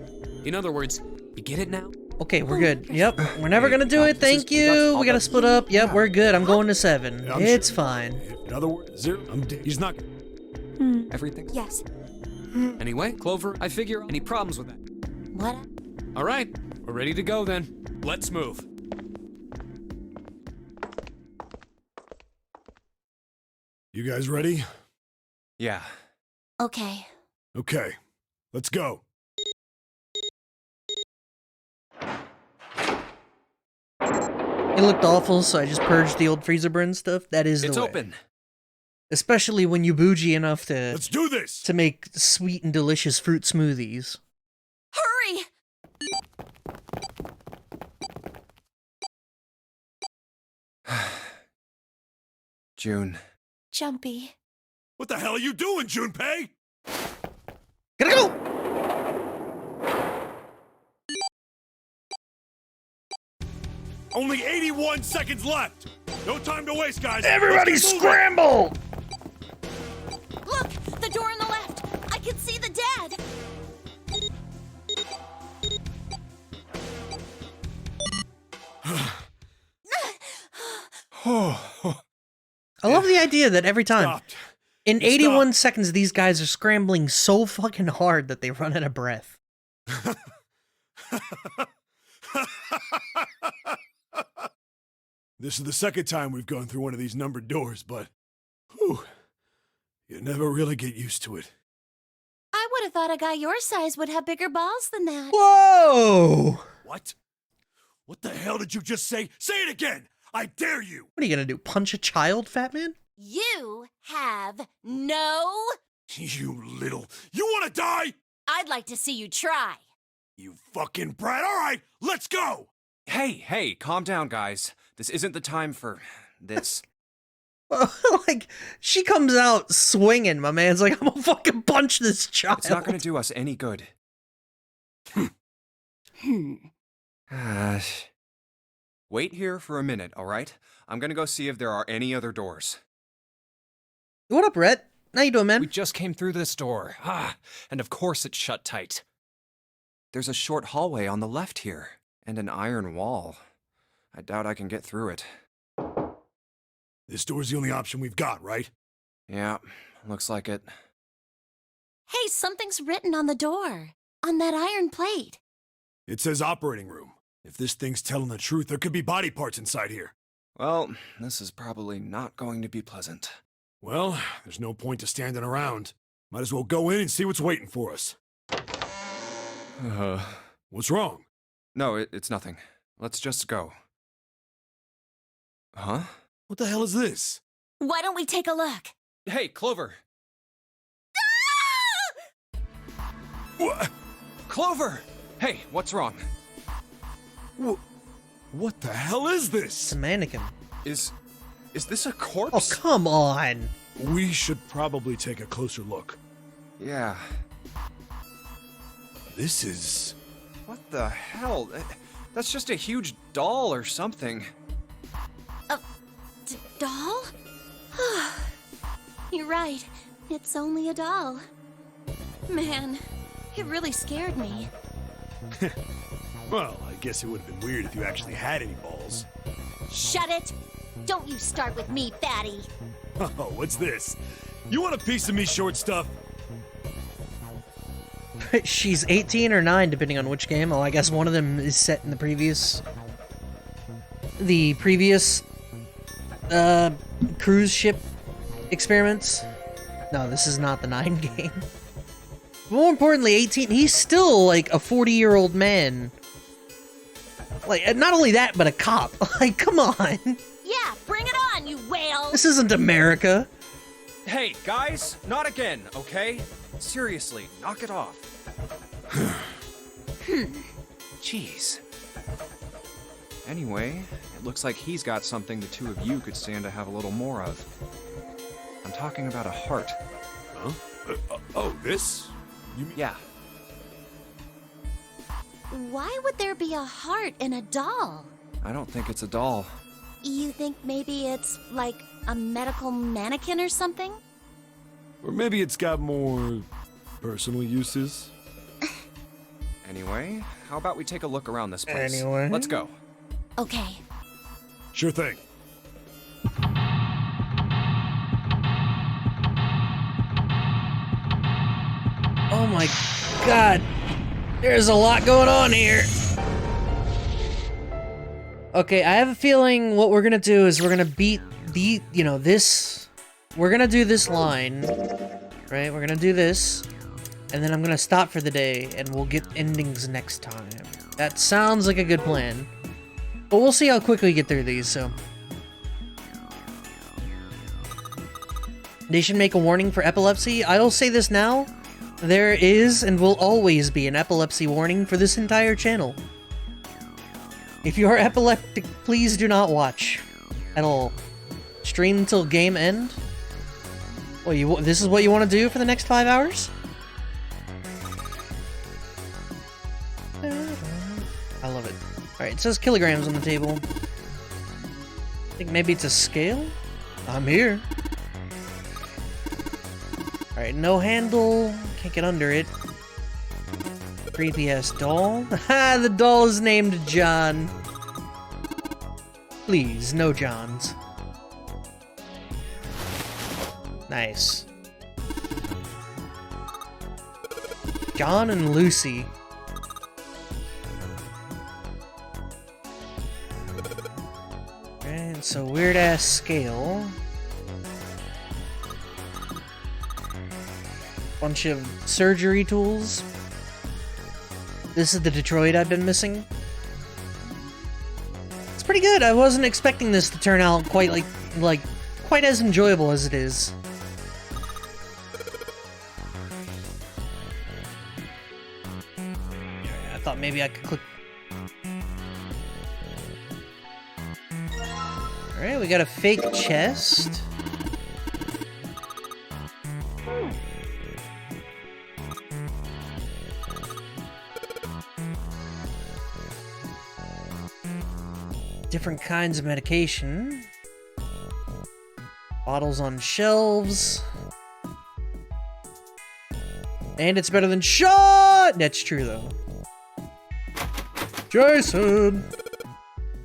In other words, you get it now? Okay, we're good. Yep, we're never Hey, gonna do it, thank you! We gotta split up. Yep, we're good. I'm going to 7. Yeah, I'm It's sure. fine. In other words, 0. He's not. Everything? Yes. Anyway, Clover, I figure any problems with that. What? All right, we're ready to go then. Let's move. You guys ready? Yeah. Okay. Okay, let's go. It looked awful, so I just purged the old freezer burn stuff. That is the It's way. open. Especially when you bougie enough to Let's do this! make sweet and delicious fruit smoothies. Hurry! June. Jumpy. What the hell are you doing, Junpei? Gotta go! Only 81 seconds left! No time to waste, guys! Everybody Let's get moving. scramble! Look! The door on the left! I can see the dead! I love the idea that every time, Stopped. in Stop. 81 seconds, these guys are scrambling so fucking hard that they run out of breath. This is the second time we've gone through one of these numbered doors, but whew, you never really get used to it. I would have thought a guy your size would have bigger balls than that. Whoa! What? What the hell did you just say? Say it again! I dare you! What are you gonna do, punch a child, fat man? You have no... You little... You wanna die? I'd like to see you try. You fucking brat! Alright, let's go! Hey, calm down, guys. This isn't the time for this. Like, she comes out swinging, my man's like, I'm gonna fucking punch this child. It's not gonna do us any good. Wait here for a minute, alright? I'm gonna go see if there are any other doors. What up, Rhett? How you doing, man? We just came through this door. And of course it's shut tight. There's a short hallway on the left here, and an iron wall. I doubt I can get through it. This door's the only option we've got, right? Yeah, looks like it. Hey, something's written on the door. On that iron plate. It says operating room. If this thing's telling the truth, there could be body parts inside here. Well, this is probably not going to be pleasant. Well, there's no point to standing around. Might as well go in and see what's waiting for us. What's wrong? No, it's nothing. Let's just go. Huh? What the hell is this? Why don't we take a look? Hey, Clover! What? Clover! Hey, what's wrong? What the hell is It's this? a mannequin. Is this a Oh, corpse? come on. We should probably take a closer look. Yeah. This is... What the hell? That's just a huge doll or something. Doll? You're right. It's only a doll. Man, it really scared me. Well, I guess it would have been weird if you actually had any balls. Shut it! Don't you start with me, fatty! Oh, what's this? You want a piece of me, short stuff? She's 18 or 9, depending on which game. Oh, I guess one of them is set in the previous cruise ship experiments. No, this is not the 9 game. More importantly, 18, he's still like a 40-year-old man. Like, not only that, but a cop. Like, come on. Yeah, bring it on, you whale! This isn't America. Hey, guys, not again, okay? Seriously, knock it off. Jeez. Anyway, it looks like he's got something the two of you could stand to have a little more of. I'm talking about a heart. Huh? Oh, this? You mean... Yeah. Why would there be a heart in a doll? I don't think it's a doll. You think maybe it's like a medical mannequin or something? Or maybe it's got more personal uses? Anyway, how about we take a look around this place? Anyway. Let's go. Okay. Sure thing. Oh my god. There's a lot going on here. Okay, I have a feeling what we're gonna do is we're gonna beat the, this. We're gonna do this line, right? We're gonna do this, and then I'm gonna stop for the day, and we'll get endings next time. That sounds like a good plan. But we'll see how quickly we get through these, so. They should make a warning for epilepsy. I'll say this now. There is and will always be an epilepsy warning for this entire channel. If you are epileptic, please do not watch at all. Stream until game end. Well, this is what you want to do for the next 5 hours? I love it. Alright, it says kilograms on the table. I think maybe it's a scale? I'm here. Alright, no handle. Can't get under it. Creepy ass doll. Ha! The doll is named John. Please, no Johns. Nice. John and Lucy. And so weird ass scale. Bunch of surgery tools. This is the Detroit I've been missing. It's pretty good. I wasn't expecting this to turn out quite quite as enjoyable as it is. I thought maybe I could click. Alright, we got a fake chest. Different kinds of medication. Bottles on shelves. And it's better than shot! That's true, though. Jason!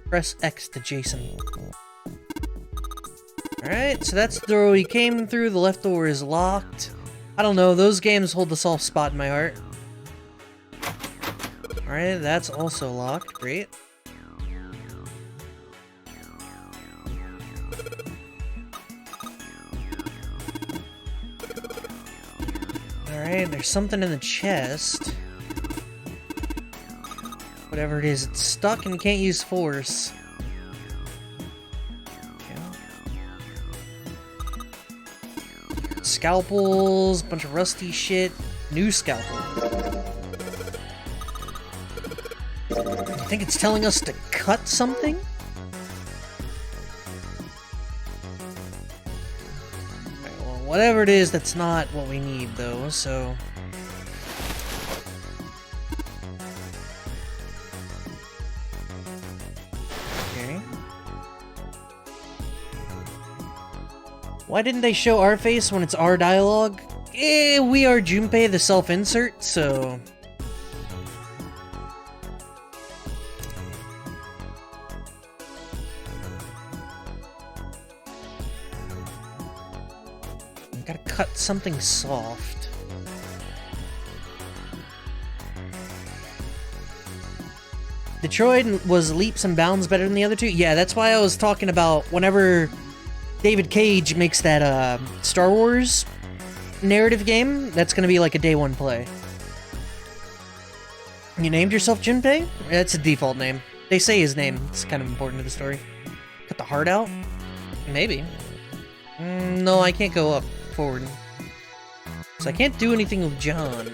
Press X to Jason. Alright, so that's the door we came through. The left door is locked. I don't know, those games hold a soft spot in my heart. Alright, that's also locked. Great. Alright, there's something in the chest. Whatever it is, it's stuck and can't use force. Okay. Scalpels, bunch of rusty shit. New scalpel. I think it's telling us to cut something? Whatever it is, that's not what we need, though, so... Okay. Why didn't they show our face when it's our dialogue? We are Junpei, the self-insert, so... Gotta cut something soft. Detroit was leaps and bounds better than the other two? Yeah, that's why I was talking about whenever David Cage makes that Star Wars narrative game, that's gonna be like a day one play. You named yourself Junpei? That's a default name. They say his name. It's kind of important to the story. Cut the heart out? Maybe. No, I can't go up. Forward. So I can't do anything with John.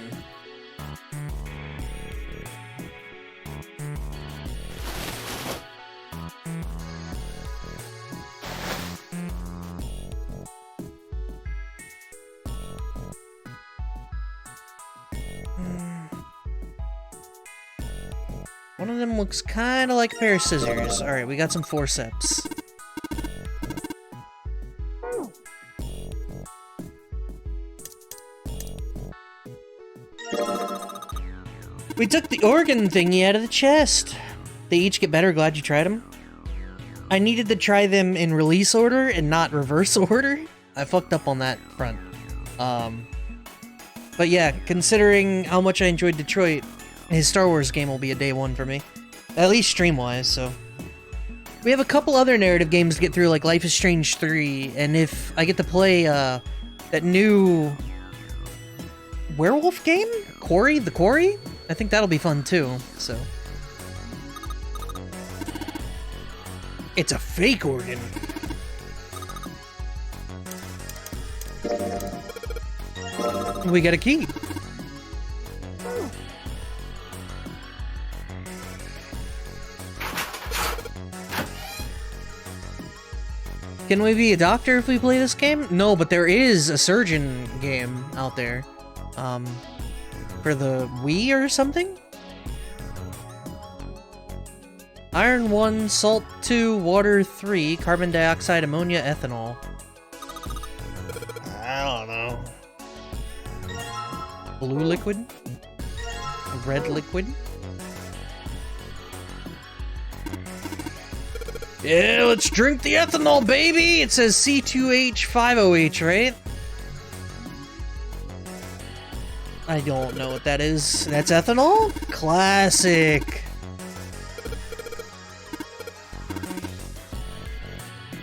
One of them looks kind of like a pair of scissors. Alright, we got some forceps. We took the organ thingy out of the chest. They each get better, glad you tried them. I needed to try them in release order and not reverse order. I fucked up on that front. But yeah, considering how much I enjoyed Detroit, his Star Wars game will be a day one for me. At least stream-wise, so. We have a couple other narrative games to get through, like Life is Strange 3, and if I get to play, that new... werewolf game? Quarry? The Quarry? I think that'll be fun too, so. It's a fake organ. We got a key. Can we be a doctor if we play this game? No, but there is a surgeon game out there. For the Wii or something? Iron 1, Salt 2, Water 3, Carbon Dioxide, Ammonia, Ethanol. I don't know. Blue liquid? Red liquid? Yeah, let's drink the ethanol, baby! It says C2H5OH, right? I don't know what that is. That's ethanol? Classic!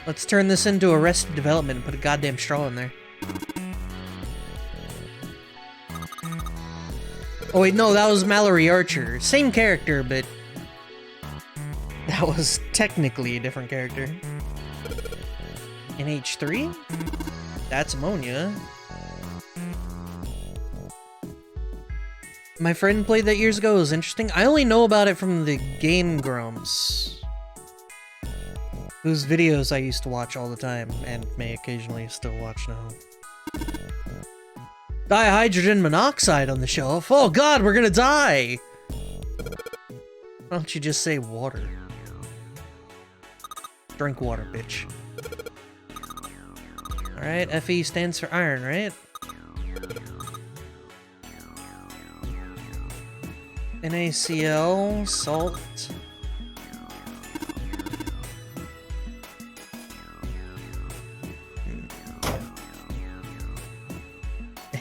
Let's turn this into Arrested Development and put a goddamn straw in there. Oh wait, no, that was Mallory Archer. Same character, but... that was technically a different character. NH3? That's ammonia. My friend played that years ago. It was interesting. I only know about it from the Game Grumps, whose videos I used to watch all the time, and may occasionally still watch now. Dihydrogen monoxide on the shelf. Oh god, we're gonna die! Why don't you just say water? Drink water, bitch. Alright, Fe stands for iron, right? NaCl, salt.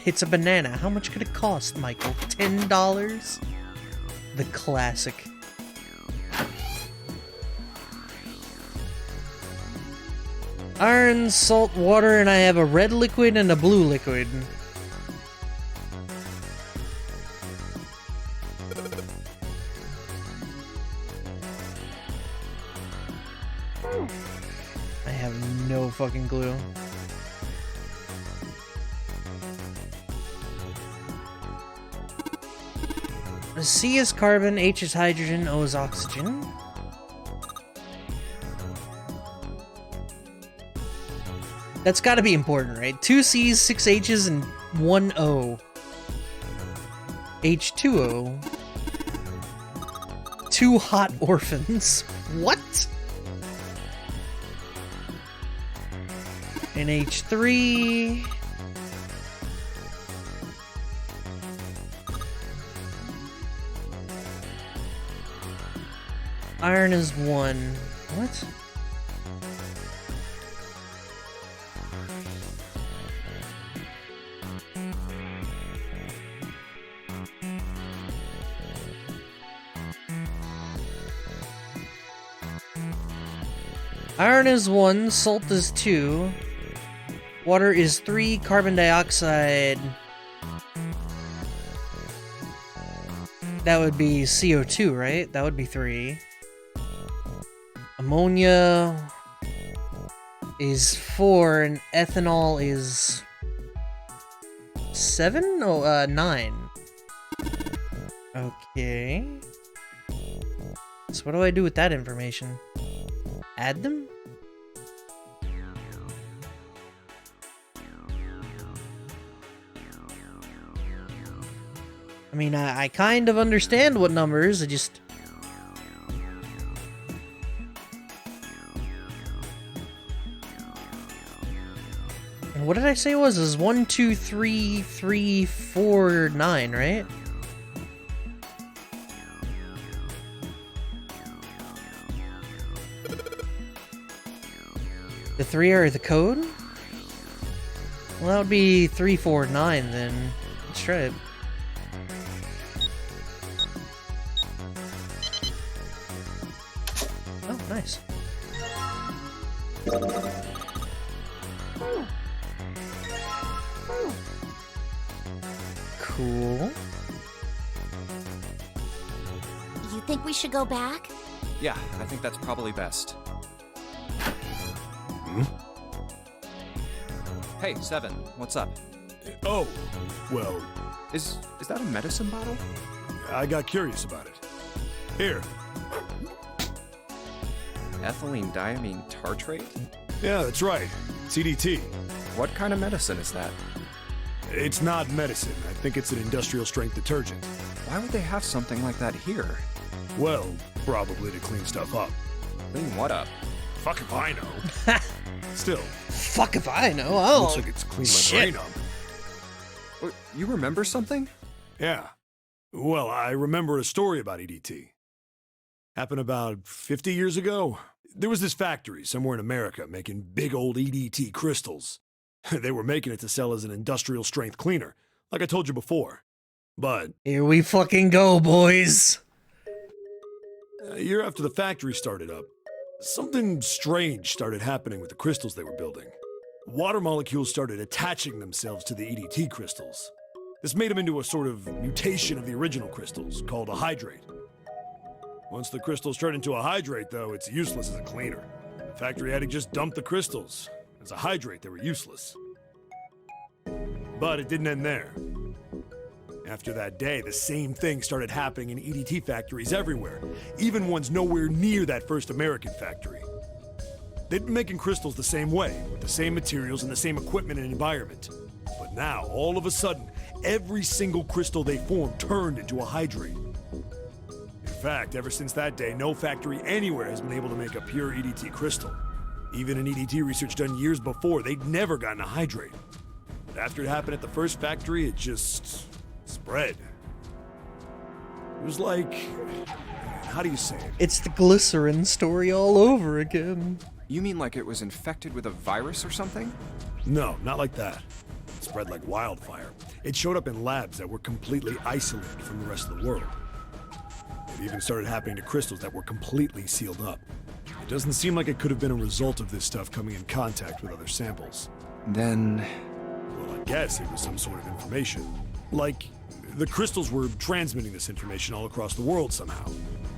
It's a banana. How much could it cost, Michael? $10? The classic. Iron, salt, water, and I have a red liquid and a blue liquid. I have no fucking clue. C is carbon, H is hydrogen, O is oxygen. That's gotta be important, right? 2 C's, 6 H's, and 1 O. H2O. 2 hot orphans. What? NH3. Iron is 1. What? Iron is 1, salt is 2, water is 3, carbon dioxide. That would be CO2, right? That would be 3. Ammonia is 4, and ethanol is 7? Oh, 9. Okay. So what do I do with that information? Add them? I mean, I kind of understand what numbers, I just... What did I say it was? It was 1, 2, 3, 3, 4, 9, right? The 3 are the code? Well, that would be 3, 4, 9 then. Let's try it. Oh, nice. Cool. You think we should go back? Yeah, I think that's probably best. Hey, Seven, what's up? Oh, well, Is that a medicine bottle? I got curious about it. Here. Ethylene diamine tartrate? Yeah, that's right. CDT. What kind of medicine is that? It's not medicine. I think it's an industrial strength detergent. Why would they have something like that here? Well, probably to clean stuff up. Clean what up? Fuck if I know. Still, Fuck if I know. Oh, looks like it's cleaned my shit. brain up. You remember something? Yeah. Well, I remember a story about EDT. Happened about 50 years ago. There was this factory somewhere in America making big old EDT crystals. They were making it to sell as an industrial strength cleaner, like I told you before. But Here we fucking go, boys. a year after the factory started up, something strange started happening with the crystals they were building. Water molecules started attaching themselves to the EDT crystals. This made them into a sort of mutation of the original crystals, called a hydrate. Once the crystals turn into a hydrate, though, it's useless as a cleaner. The factory had to just dump the crystals. As a hydrate, they were useless. But it didn't end there. After that day, the same thing started happening in EDT factories everywhere, even ones nowhere near that first American factory. They'd been making crystals the same way, with the same materials and the same equipment and environment. But now, all of a sudden, every single crystal they formed turned into a hydrate. In fact, ever since that day, no factory anywhere has been able to make a pure EDT crystal. Even in EDT research done years before, they'd never gotten a hydrate. But after it happened at the first factory, it just spread. It was like, how do you say it? It's the glycerin story all over again. You mean like it was infected with a virus or something? No, not like that. It spread like wildfire. It showed up in labs that were completely isolated from the rest of the world. It even started happening to crystals that were completely sealed up. It doesn't seem like it could have been a result of this stuff coming in contact with other samples. Then... Well, I guess it was some sort of information. Like, the crystals were transmitting this information all across the world somehow.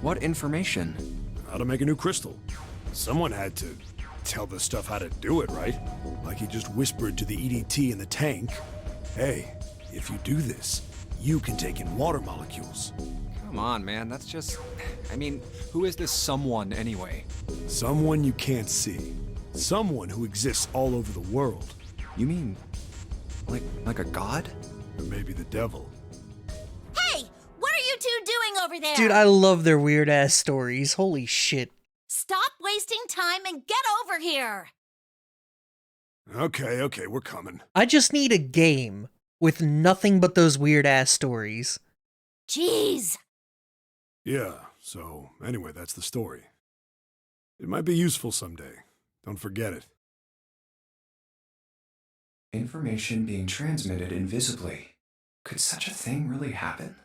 What information? How to make a new crystal. Someone had to tell this stuff how to do it, right? Like he just whispered to the EDT in the tank, hey, if you do this, you can take in water molecules. Come on, man, that's just... I mean, who is this someone anyway? Someone you can't see. Someone who exists all over the world. You mean... like a god? Or maybe the devil. Hey! What are you two doing over there? Dude, I love their weird-ass stories. Holy shit. Stop wasting time and get over here! Okay, we're coming. I just need a game with nothing but those weird-ass stories. Jeez! Yeah, so anyway, that's the story. It might be useful someday. Don't forget it. Information being transmitted invisibly. Could such a thing really happen?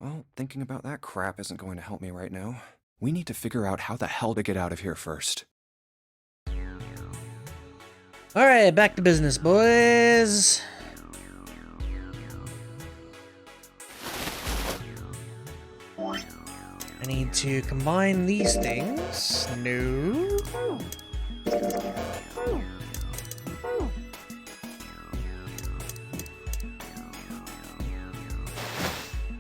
Well, thinking about that crap isn't going to help me right now. We need to figure out how the hell to get out of here first. Alright, back to business, boys. I need to combine these things. No.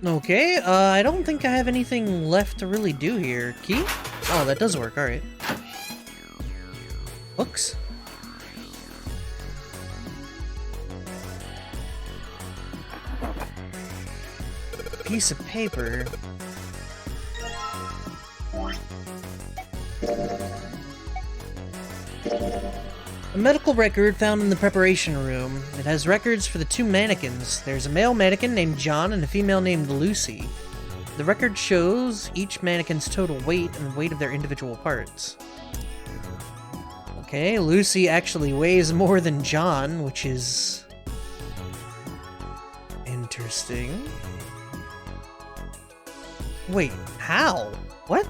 Okay, I don't think I have anything left to really do here. Key? Oh, that does work, alright. Hooks? Piece of paper. A medical record found in the preparation room. It has records for the two mannequins. There's a male mannequin named John and a female named Lucy. The record shows each mannequin's total weight and the weight of their individual parts. Okay, Lucy actually weighs more than John, which is... interesting. Wait, how? What?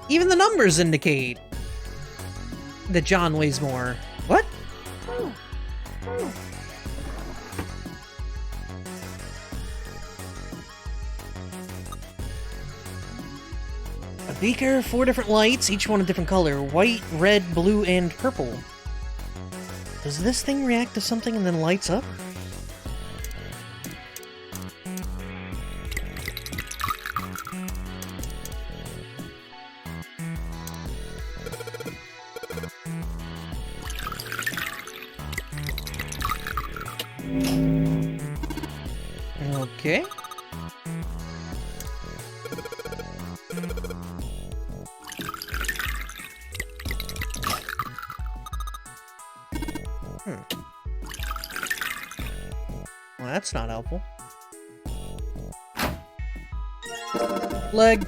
Even the numbers indicate that John weighs more. What? A beaker, 4 different lights, each one a different color. White, red, blue, and purple. Does this thing react to something and then lights up? Okay. Well, that's not helpful. Leg.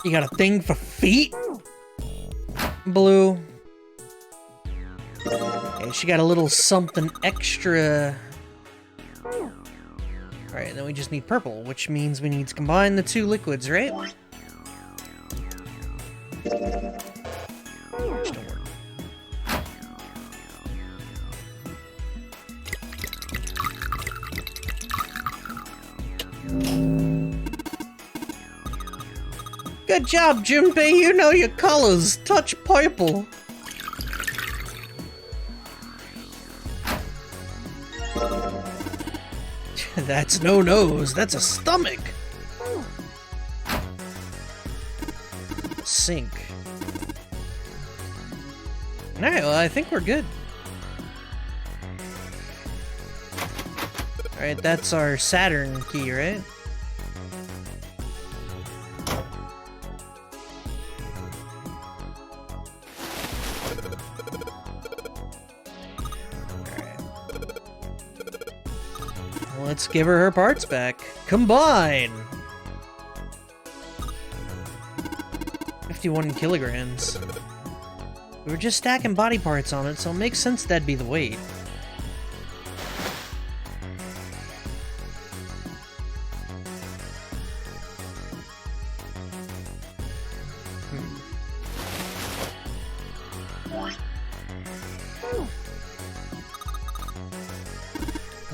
You got a thing for feet? Blue. Okay, she got a little something extra. Alright, then we just need purple, which means we need to combine the two liquids, right? Which don't work. Good job, Junpei, you know your colors. Touch purple. That's no nose, that's a stomach. Sink. Alright, well, I think we're good. Alright, that's our Saturn key, right? Let's give her parts back. Combine! 51 kilograms. We were just stacking body parts on it, so it makes sense that'd be the weight.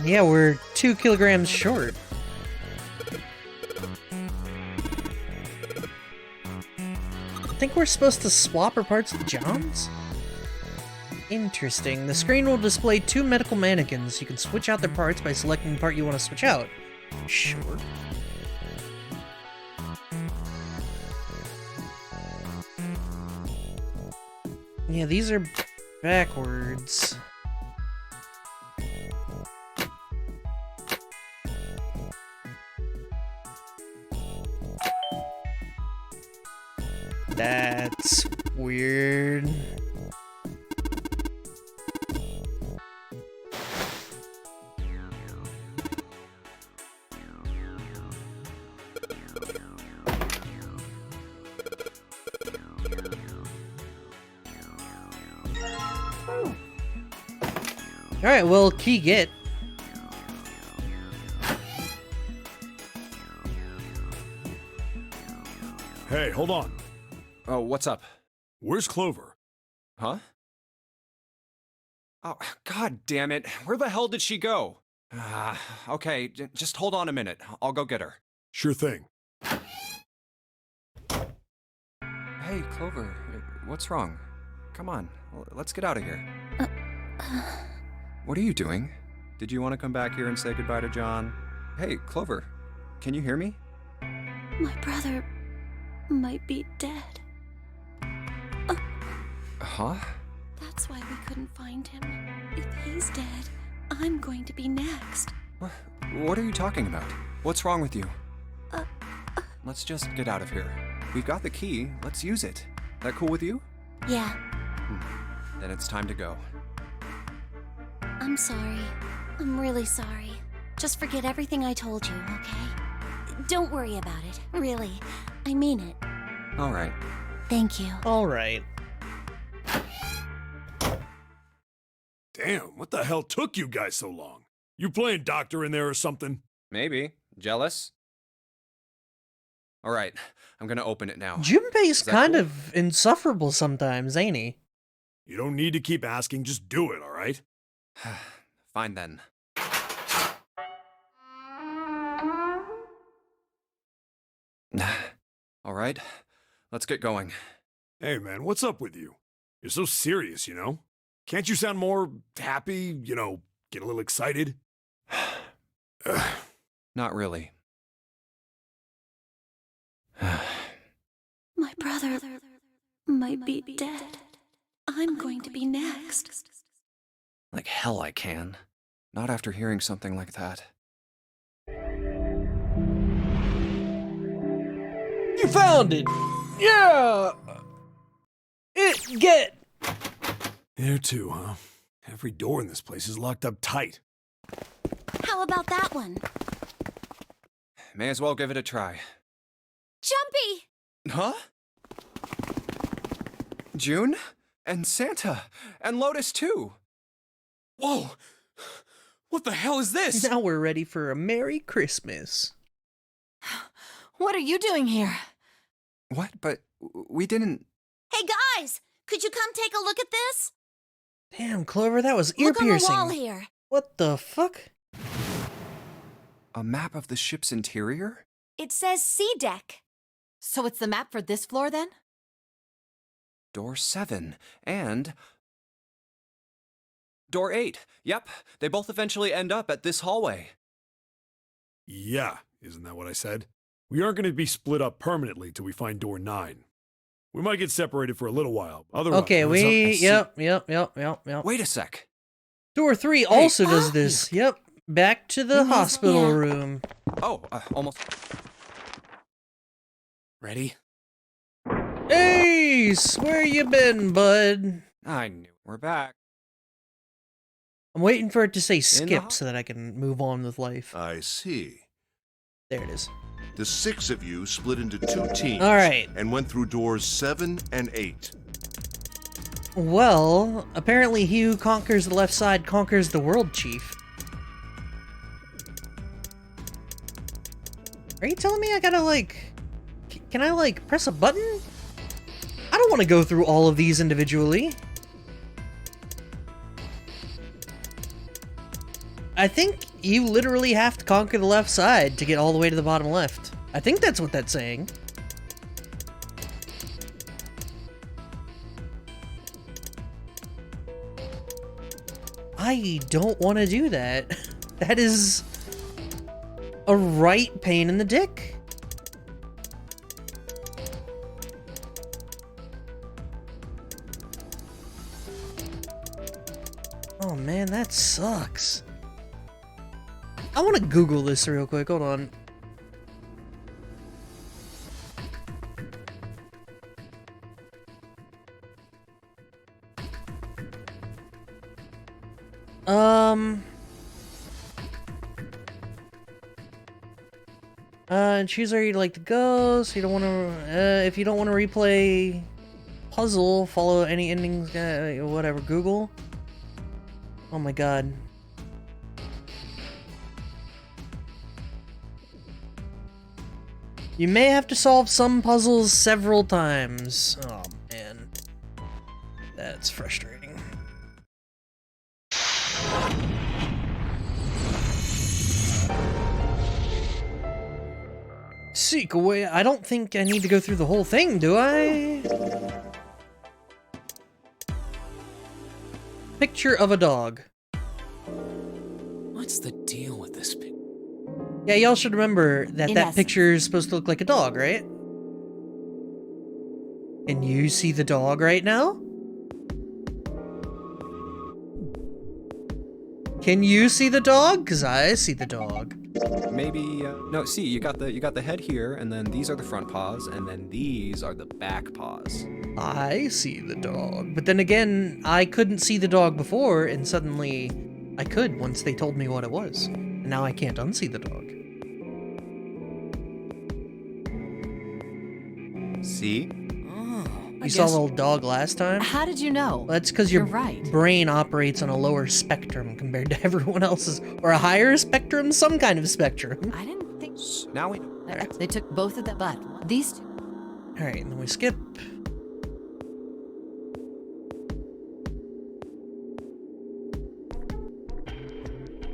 Yeah, we're 2 kilograms short. I think we're supposed to swap our parts with John's? Interesting. The screen will display 2 medical mannequins. You can switch out their parts by selecting the part you want to switch out. Sure. Yeah, these are backwards. That's weird. Alright, well, key get. Hey, hold on. Oh, what's up? Where's Clover? Huh? Oh, god damn it. Where the hell did she go? Okay, just hold on a minute. I'll go get her. Sure thing. Hey, Clover, what's wrong? Come on, let's get out of here. What are you doing? Did you want to come back here and say goodbye to John? Hey, Clover, can you hear me? My brother might be dead. Huh? That's why we couldn't find him. If he's dead, I'm going to be next. What are you talking about? What's wrong with you? Let's just get out of here. We've got the key, let's use it. That cool with you? Yeah. Then it's time to go. I'm sorry. I'm really sorry. Just forget everything I told you, okay? Don't worry about it. Really. I mean it. Alright. Thank you. Alright. Damn, what the hell took you guys so long? You playing doctor in there or something? Maybe. Jealous? Alright, I'm gonna open it now. Junpei's that kind cool? of insufferable sometimes, ain't he? You don't need to keep asking, just do it, alright? Fine then. Alright, let's get going. Hey man, what's up with you? You're so serious, you know? Can't you sound more happy, get a little excited? Not really. My brother might be dead. I'm going to be next. Like hell I can. Not after hearing something like that. You found it! Yeah! Get! There too, huh? Every door in this place is locked up tight. How about that one? May as well give it a try. Jumpy! Huh? June? And Santa? And Lotus too! Whoa! What the hell is this? Now we're ready for a Merry Christmas. What are you doing here? What? But we didn't... Hey guys! Could you come take a look at this? Damn, Clover, that was ear Look piercing. on the wall here. What the fuck? A map of the ship's interior? It says C deck. So it's the map for this floor then? Door 7. And... Door 8. Yep, they both eventually end up at this hallway. Yeah, isn't that what I said? We aren't going to be split up permanently till we find door 9. We might get separated for a little while. Otherwise, Okay, yep. Wait a sec. Door 3 also does this. Yep. Back to the hospital Yeah. room. Oh, almost. Ready? Ace, where you been, bud? I knew. We're back. I'm waiting for it to say the skip so that I can move on with life. I see. There it is. The 6 of you split into 2 teams. All right. And went through doors 7 and 8. Well, apparently he who conquers the left side conquers the world, Chief. Are you telling me I gotta, like... Can I, like, press a button? I don't want to go through all of these individually. I think you literally have to conquer the left side to get all the way to the bottom left. I think that's what that's saying. I don't want to do that. That is a right pain in the dick. Oh man, that sucks. I want to Google this real quick. Hold on. Choose where you'd like to go, so you don't want to, if you don't want to replay puzzle, follow any endings, whatever, Google. Oh my god. You may have to solve some puzzles several times. Oh man. That's frustrating. Seek away. I don't think I need to go through the whole thing, do I? Picture of a dog. What's the deal with this picture? Yeah, y'all should remember that In that essence. picture is supposed to look like a dog, right? Can you see the dog right now? Can you see the dog? 'Cause I see the dog. Maybe no. See, you got the head here, and then these are the front paws, and then these are the back paws. I see the dog. But then again, I couldn't see the dog before, and suddenly I could once they told me what it was. And now I can't unsee the dog. See? You saw the little dog last time? How did you know? That's because your You're right. brain operates on a lower spectrum compared to everyone else's. Or a higher spectrum? Some kind of spectrum. I didn't think Now we. they took both of the but these two. Alright, and then we skip.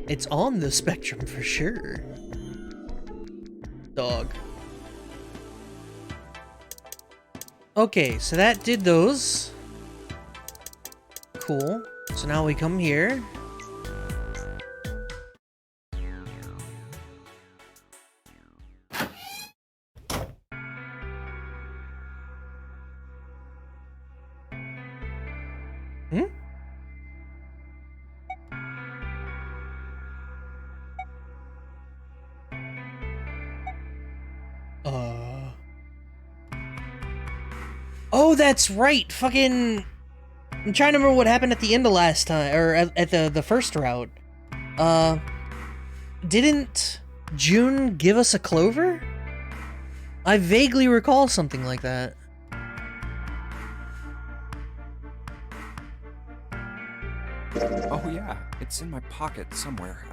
It's on the spectrum for sure. Dog. Okay, so that did those. Cool. So now we come here. Hmm? Oh, that's right. Fucking. I'm trying to remember what happened at the end of last time, or at the first route. Didn't June give us a clover? I vaguely recall something like that. Oh yeah, it's in my pocket somewhere.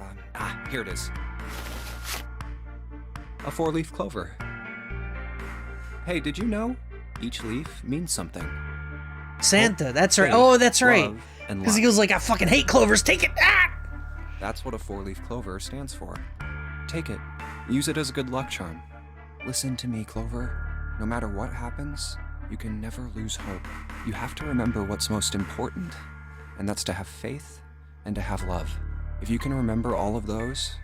Here it is. A 4-leaf clover. Hey, did you know? Each leaf means something. Santa, that's right. faith, Oh, that's right. love, and Because he luck. goes like, I fucking hate clovers, take it! Ah! That's what a 4-leaf clover stands for. Take it. Use it as a good luck charm. Listen to me, Clover. No matter what happens, you can never lose hope. You have to remember what's most important, and that's to have faith and to have love. If you can remember all of those,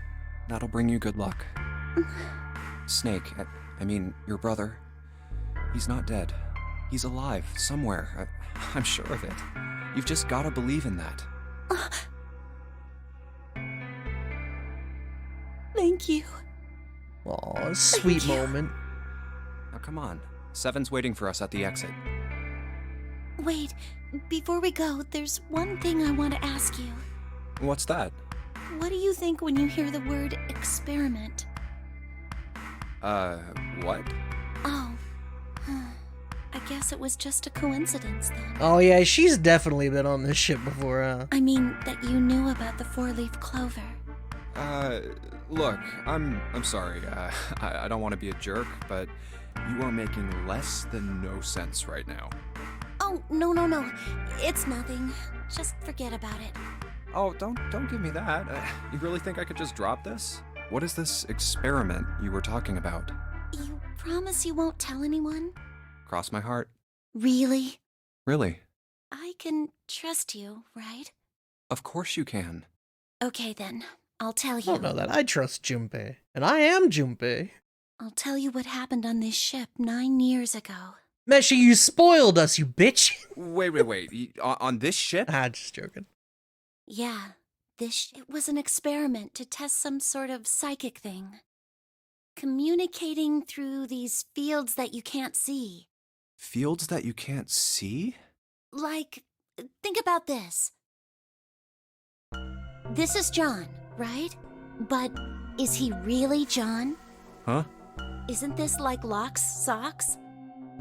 that'll bring you good luck. Snake, I mean, your brother, he's not dead. He's alive, somewhere. I'm sure of it. You've just gotta believe in that. Thank you. Aw, sweet moment. Now come on. Seven's waiting for us at the exit. Wait, before we go, there's one thing I want to ask you. What's that? What do you think when you hear the word experiment? What? Oh, I guess it was just a coincidence then. Oh yeah, she's definitely been on this ship before, huh? I mean, that you knew about the four-leaf clover. Look, I'm sorry. I don't want to be a jerk, but you are making less than no sense right now. Oh, no. It's nothing. Just forget about it. Oh, don't give me that. You really think I could just drop this? What is this experiment you were talking about? You promise you won't tell anyone? Cross my heart. Really? Really? I can trust you, right? Of course you can. Okay then, I'll tell I you. don't know that. I trust Junpei. And I am Junpei. I'll tell you what happened on this ship 9 years ago. Meshi, you spoiled us, you bitch! Wait. On this ship? Just joking. Yeah, it was an experiment to test some sort of psychic thing. Communicating through these fields that you can't see. Fields that you can't see? Like, think about this. This is John, right? But is he really John? Huh? Isn't this like Locke's socks?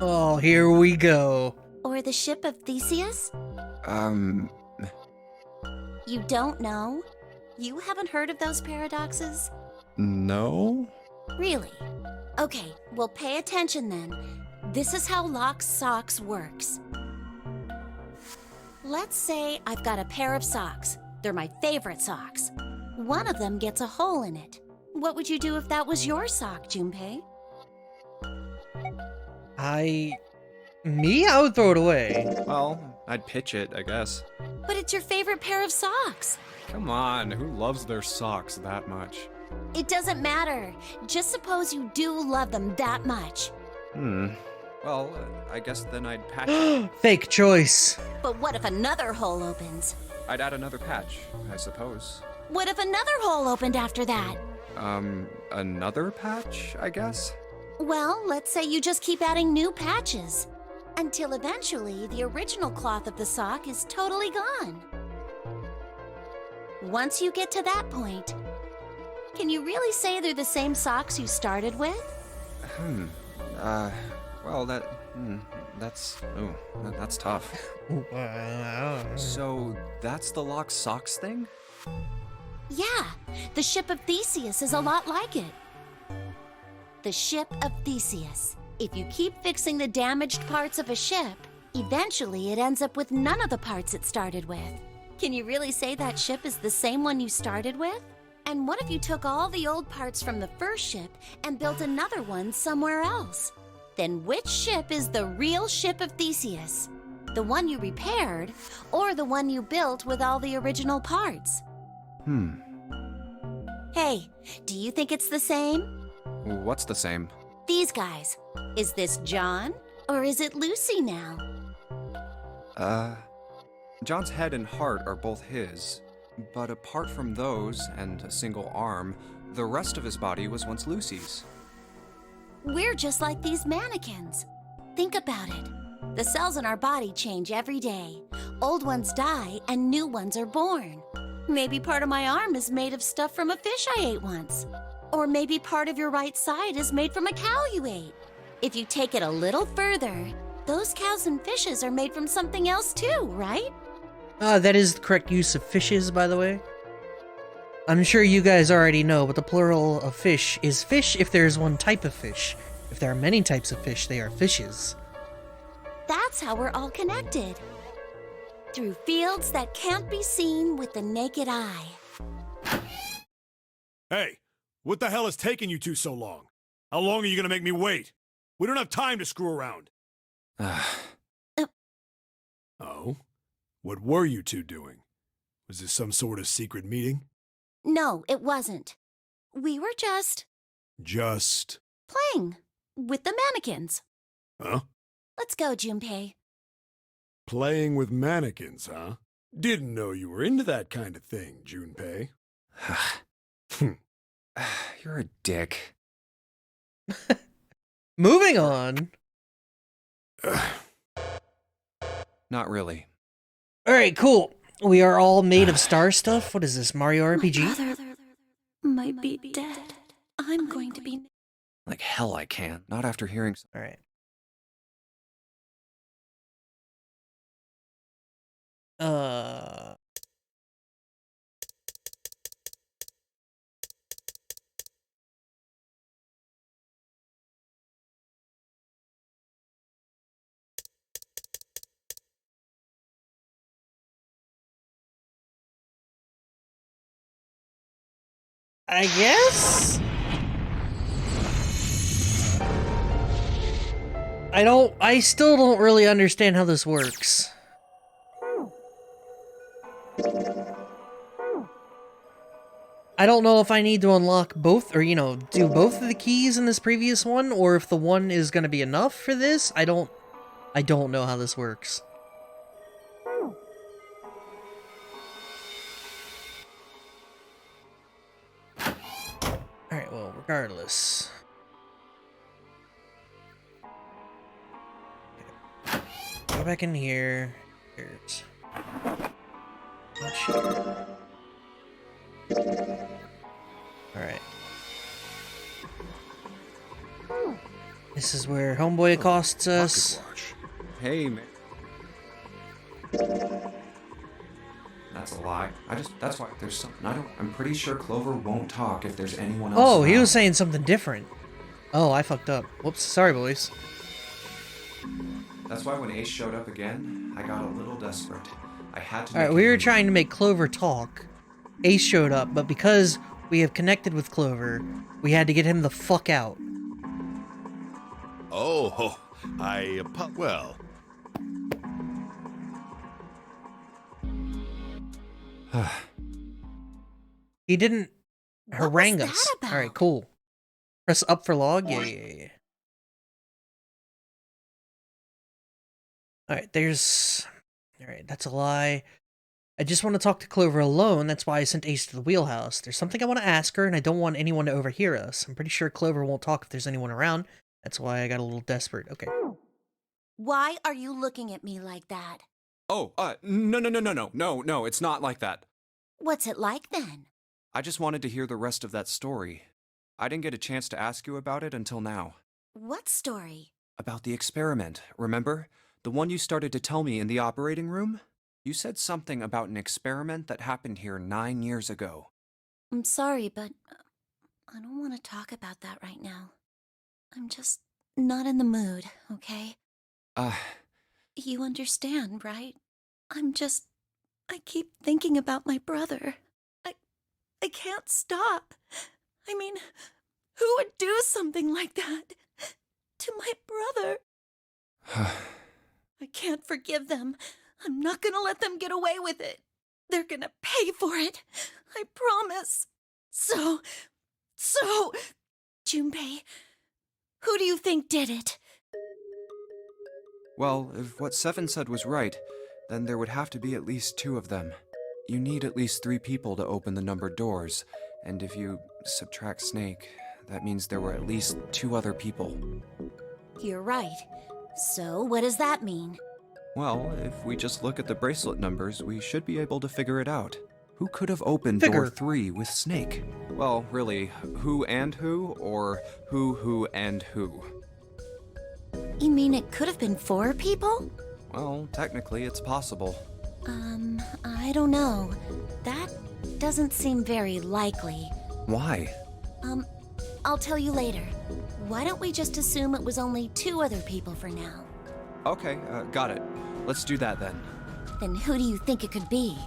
Oh, here we go. Or the ship of Theseus? You don't know? You haven't heard of those paradoxes? No? Really? Okay, well pay attention then. This is how Locke's socks works. Let's say I've got a pair of socks. They're my favorite socks. One of them gets a hole in it. What would you do if that was your sock, Junpei? I would throw it away. Well, I'd pitch it, I guess. But it's your favorite pair of socks. Come on, who loves their socks that much? It doesn't matter. Just suppose you do love them that much. Well, I guess then I'd patch it. Fake choice. But what if another hole opens? I'd add another patch, I suppose. What if another hole opened after that? Another patch, I guess? Well, let's say you just keep adding new patches. Until eventually, the original cloth of the sock is totally gone. Once you get to that point, can you really say they're the same socks you started with? Well, that's tough. So, that's the Lock Socks thing? Yeah, the ship of Theseus is a lot like it. The ship of Theseus. If you keep fixing the damaged parts of a ship, eventually it ends up with none of the parts it started with. Can you really say that ship is the same one you started with? And what if you took all the old parts from the first ship and built another one somewhere else? Then which ship is the real ship of Theseus? The one you repaired, or the one you built with all the original parts? Hey, do you think it's the same? What's the same? These guys. Is this John, or is it Lucy now? John's head and heart are both his, but apart from those and a single arm, the rest of his body was once Lucy's. We're just like these mannequins. Think about it. The cells in our body change every day. Old ones die and new ones are born. Maybe part of my arm is made of stuff from a fish I ate once. Or maybe part of your right side is made from a cow you ate. If you take it a little further, those cows and fishes are made from something else too, right? That is the correct use of fishes, by the way. I'm sure you guys already know, but the plural of fish is fish if there's one type of fish. If there are many types of fish, they are fishes. That's how we're all connected. Through fields that can't be seen with the naked eye. Hey, what the hell is taking you two so long? How long are you gonna make me wait? We don't have time to screw around. Oh? What were you two doing? Was this some sort of secret meeting? No, it wasn't. We were just Just... playing with the mannequins. Huh? Let's go, Junpei. Playing with mannequins, huh? Didn't know you were into that kind of thing, Junpei. You're a dick. Moving on. Not really. Alright, cool. We are all made of star stuff. What is this, Mario RPG? My brother might be dead. I'm going to be... Like hell I can. Not after hearing... Alright. I guess? I still don't really understand how this works. I don't know if I need to unlock both, or, you know, do both of the keys in this previous one, or if the one is gonna be enough for this. I don't know how this works. Alright, well, regardless. Go back in here. Here's... Alright. This is where Homeboy accosts us. Hey, man. That's a lie. That's why there's something. I'm pretty sure Clover won't talk if there's anyone else. Oh, he around. was saying something different. Oh, I fucked up. Whoops. Sorry, boys. That's why when Ace showed up again, I got a little desperate. I had to. Alright, we were trying to make Clover talk. Ace showed up, but because we have connected with Clover, we had to get him the fuck out. Oh, well. He didn't harangue was us. that about? Alright, cool. Press up for log? Yeah. Alright, there's... Alright, that's a lie. I just want to talk to Clover alone, that's why I sent Ace to the wheelhouse. There's something I want to ask her, and I don't want anyone to overhear us. I'm pretty sure Clover won't talk if there's anyone around. That's why I got a little desperate. Okay. Why are you looking at me like that? Oh, no, it's not like that. What's it like then? I just wanted to hear the rest of that story. I didn't get a chance to ask you about it until now. What story? About the experiment, remember? The one you started to tell me in the operating room? You said something about an experiment that happened here 9 years ago. I'm sorry, but I don't want to talk about that right now. I'm just not in the mood, okay? You understand, right? I keep thinking about my brother. I can't stop. I mean, who would do something like that to my brother? I can't forgive them. I'm not gonna let them get away with it. They're gonna pay for it. I promise. So, Junpei, who do you think did it? Well, if what Seven said was right, then there would have to be at least 2 of them. You need at least 3 people to open the numbered doors, and if you subtract Snake, that means there were at least 2 other people. You're right. So, what does that mean? Well, if we just look at the bracelet numbers, we should be able to figure it out. Who could have opened door 3 with Snake? Well, really, who and who, or who and who? You mean it could have been 4 people? Well, technically it's possible. I don't know. That doesn't seem very likely. Why? I'll tell you later. Why don't we just assume it was only 2 other people for now? Okay, got it. Let's do that then. Then who do you think it could be?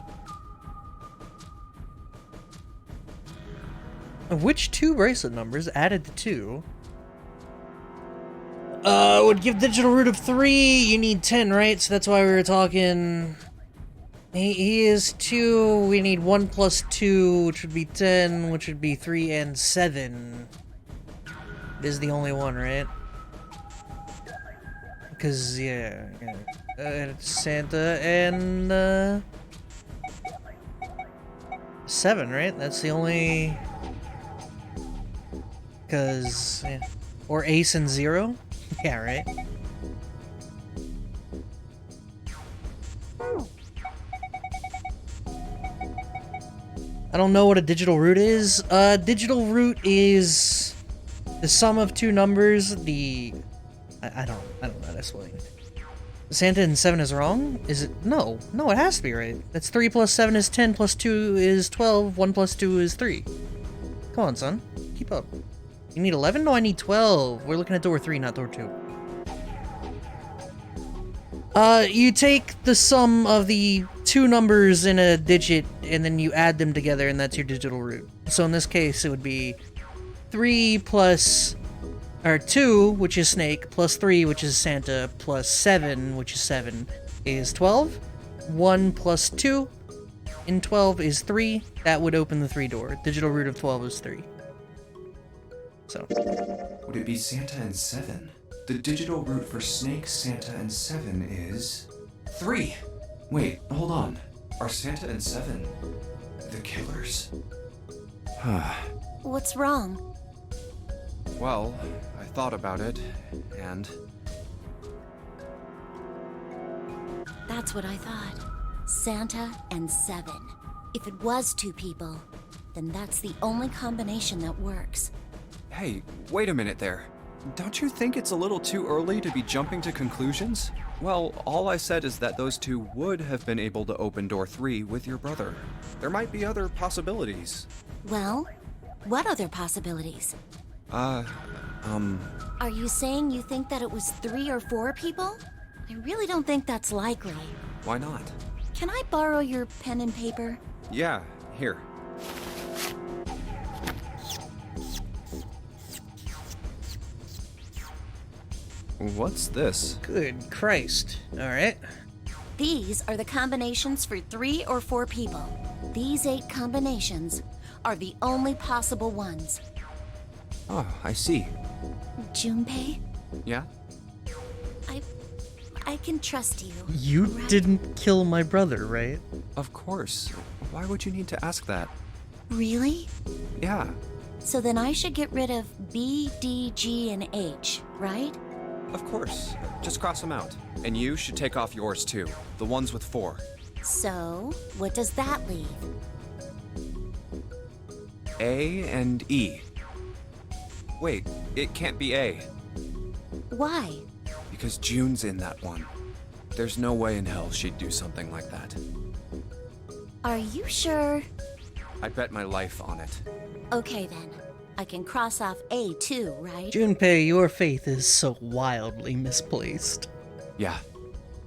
Of which 2 bracelet numbers added to 2? Would give digital root of 3, you need 10, right? So that's why we were talking... He is 2, we need 1 plus 2, which would be 10, which would be 3 and 7. It is the only one, right? Because, yeah. Santa and, 7, right? That's the only... Because, yeah. Or Ace and 0? Yeah, right? I don't know what a digital root is. Digital root is the sum of two numbers. I don't know how to explain. Santa and 7 is wrong? Is it? No, it has to be right. That's 3 plus 7 is 10 plus 2 is 12. 1 plus 2 is 3. Come on, son, keep up. You need 11? No, I need 12. We're looking at door 3, not door 2. You take the sum of the two numbers in a digit, and then you add them together, and that's your digital root. So in this case, it would be 3 plus... or 2, which is Snake, plus 3, which is Santa, plus 7, which is 7, is 12. 1 plus 2 in 12 is 3. That would open the 3 door. Digital root of 12 is 3. So. Would it be Santa and 7? The digital root for Snake, Santa, and 7 is 3. Wait, hold on. Are Santa and 7 the killers? What's wrong? Well, I thought about it, and... That's what I thought. Santa and 7. If it was 2 people, then that's the only combination that works. Hey, wait a minute there. Don't you think it's a little too early to be jumping to conclusions? Well, all I said is that those two would have been able to open door 3 with your brother. There might be other possibilities. Well, what other possibilities? Are you saying you think that it was 3 or 4 people? I really don't think that's likely. Why not? Can I borrow your pen and paper? Yeah, here. What's this? Good Christ. Alright. These are the combinations for 3 or 4 people. These 8 combinations are the only possible ones. Oh, I see. Junpei, Yeah? I can trust you. You right? didn't kill my brother, right? Of course. Why would you need to ask that? Really? Yeah, So then I should get rid of B, D, G, and H, right? of course. Just cross them out. And you should take off yours too. The ones with 4. So, what does that leave? A and E. Wait, it can't be A. Why? Because June's in that one. There's no way in hell she'd do something like that. Are you sure? I bet my life on it. Okay then. I can cross off A too, right? Junpei, your faith is so wildly misplaced. Yeah,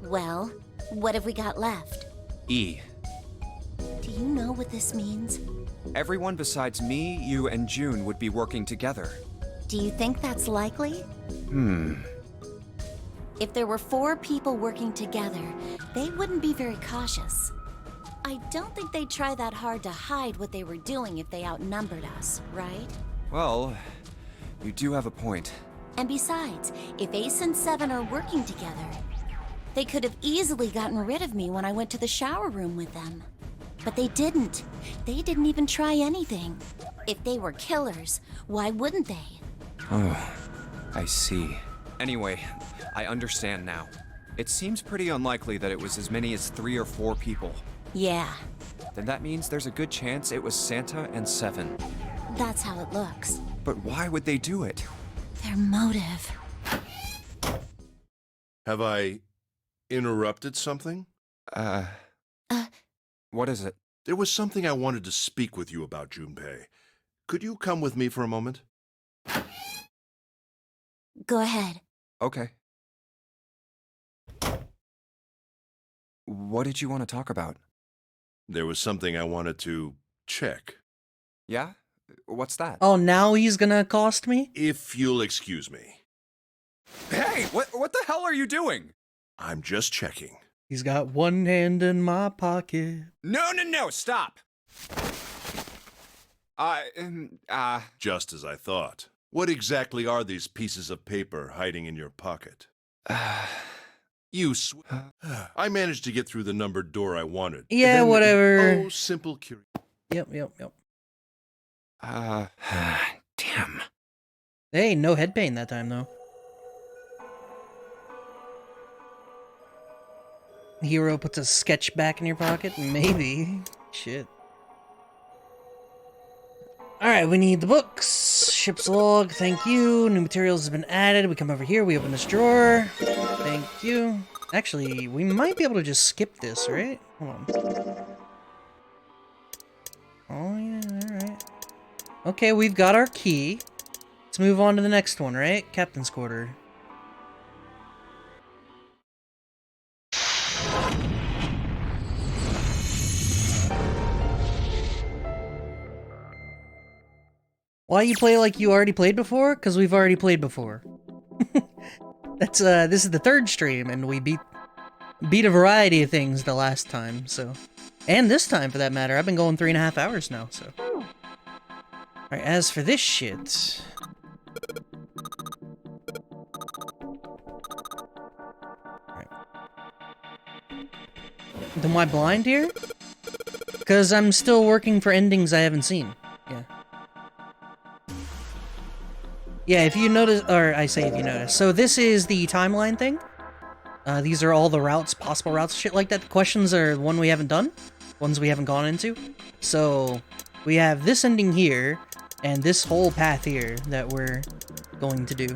Well, what have we got left? E. Do you know what this means? Everyone besides me, you, and June would be working together. Do you think that's likely? If there were 4 people working together, they wouldn't be very cautious. I don't think they'd try that hard to hide what they were doing if they outnumbered us, right? Well, you do have a point. And besides, if Ace and 7 are working together, they could have easily gotten rid of me when I went to the shower room with them. But they didn't. They didn't even try anything. If they were killers, why wouldn't they? Oh, I see. Anyway, I understand now. It seems pretty unlikely that it was as many as 3 or 4 people. Yeah, Then that means there's a good chance it was Santa and 7. that's how it looks. But why would they do it? Their motive. Have I interrupted something? What is it? There was something I wanted to speak with you about, Junpei. Could you come with me for a moment? Go ahead. Okay. What did you want to talk about? There was something I wanted to check. Yeah? What's that? Oh, now he's gonna accost me? If you'll excuse me. Hey, what the hell are you doing? I'm just checking. He's got one hand in my pocket. No, stop! Just as I thought. What exactly are these pieces of paper hiding in your pocket? I managed to get through the numbered door I wanted. And Yeah, then- whatever. Oh, simple curiosity. Yep. Damn. Hey, no head pain that time, though. Hero puts a sketch back in your pocket? Maybe. Shit. Alright, we need the books. Ship's log, thank you. New materials have been added. We come over here, we open this drawer. Thank you. Actually, we might be able to just skip this, right? Hold on. Oh, yeah, alright. Okay, we've got our key. Let's move on to the next one, right? Captain's quarter. Why you play like you already played before? Because we've already played before. This is the third stream, and we beat a variety of things the last time, so. And this time, for that matter. I've been going 3.5 hours now, so. Alright, as for this shit... Alright. Am I blind here? Because I'm still working for endings I haven't seen. Yeah. Yeah, if you notice, or I say if you notice. So this is the timeline thing. These are all the routes, possible routes, shit like that. The questions are the one we haven't done, ones we haven't gone into. So we have this ending here, and this whole path here that we're going to do.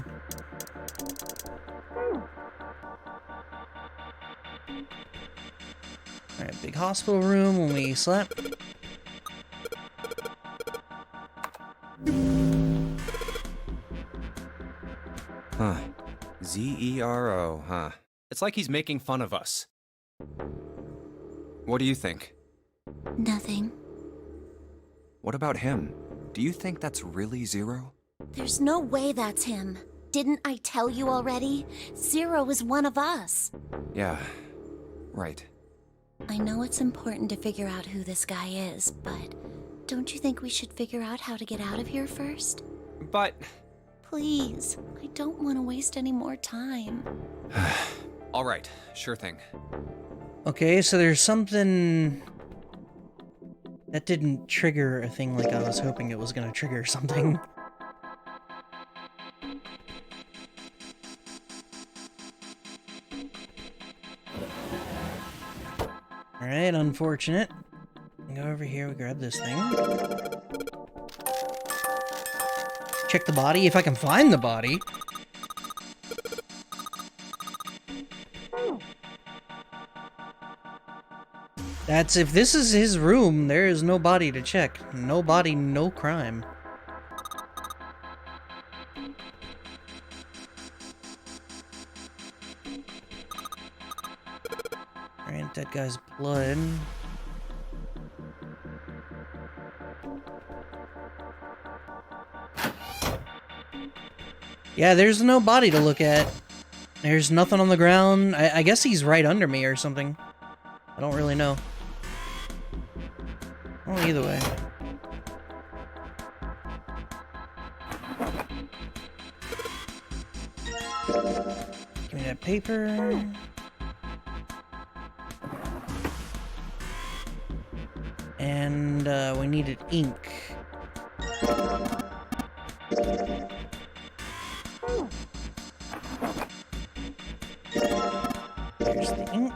Alright, big hospital room when we slap. Huh. Z-E-R-O, huh? It's like he's making fun of us. What do you think? Nothing. What about him? Do you think that's really Zero? There's no way that's him. Didn't I tell you already? Zero is one of us. Yeah, right. I know it's important to figure out who this guy is, but don't you think we should figure out how to get out of here first? But... Please, I don't want to waste any more time. All right, sure thing. Okay, so there's something... That didn't trigger a thing like I was hoping it was gonna trigger something. Alright, unfortunate. We go over here, we grab this thing. Check the body, if I can find the body. That's if this is his room, there is no body to check. No body, no crime. Alright, that guy's blood. Yeah, there's no body to look at. There's nothing on the ground. I guess he's right under me or something. I don't really know. Well, either way. Give me that paper. And we needed ink. There's the ink.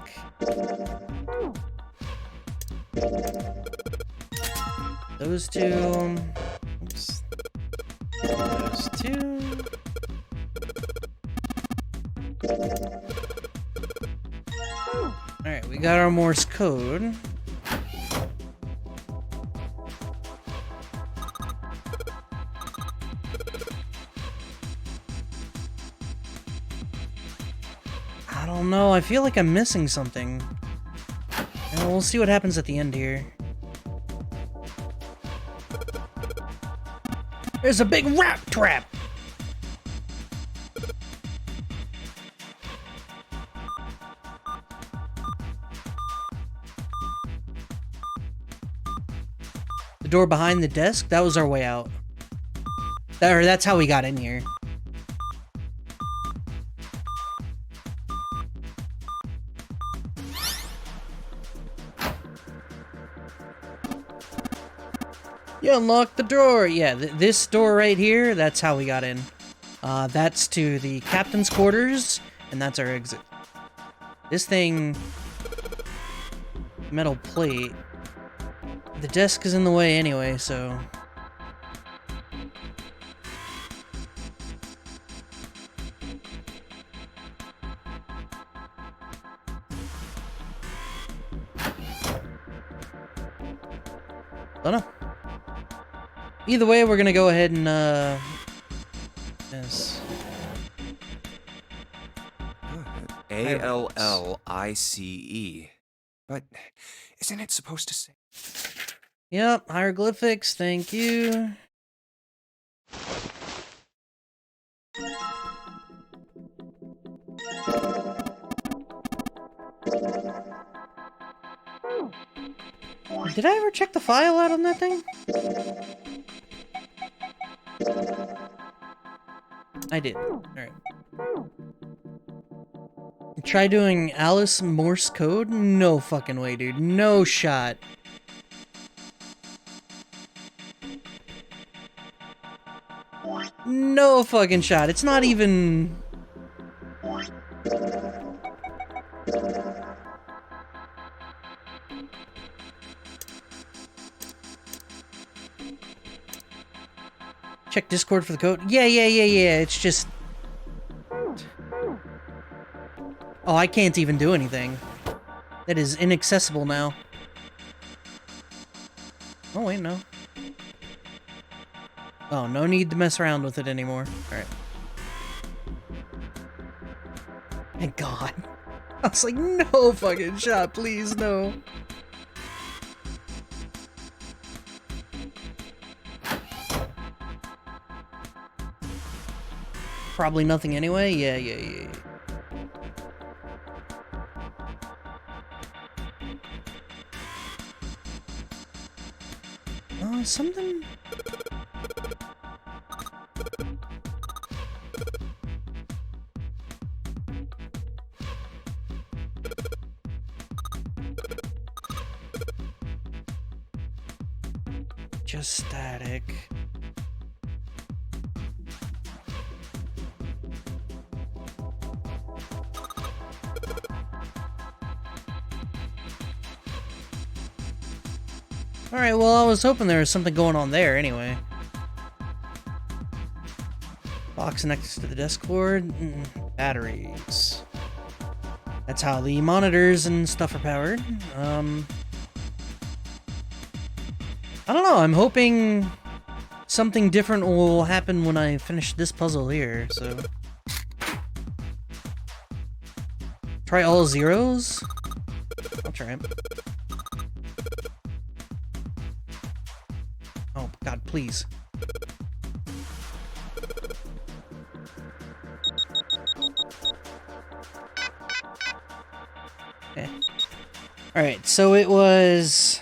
Those two. Oops. Those two. Alright, we got our Morse code. I don't know, I feel like I'm missing something. And we'll see what happens at the end here. There's a big rat trap! The door behind the desk? That was our way out. That's how we got in here. You unlocked the door! Yeah, this door right here, that's how we got in. That's to the captain's quarters, and that's our exit. This thing... metal plate. The desk is in the way anyway, so... don't know. Either way, we're gonna go ahead and, yes. A-L-L-I-C-E. But isn't it supposed to say... Yep, hieroglyphics, thank you. Did I ever check the file out on that thing? I did. Alright. Try doing Alice Morse code? No fucking way, dude. No shot. No fucking shot. It's not even... Check Discord for the code. Yeah. It's just... oh, I can't even do anything. That is inaccessible now. Oh, wait, no. Oh, no need to mess around with it anymore. Alright. Thank God. I was like, no fucking shot, please, no. Probably nothing anyway? Yeah. Something... just static. Alright, well, I was hoping there was something going on there anyway. Box next to the desk board. Batteries. That's how the monitors and stuff are powered. I don't know, I'm hoping something different will happen when I finish this puzzle here, so... try all zeros? I'll try it. Oh, God, please. Okay. Alright, so it was...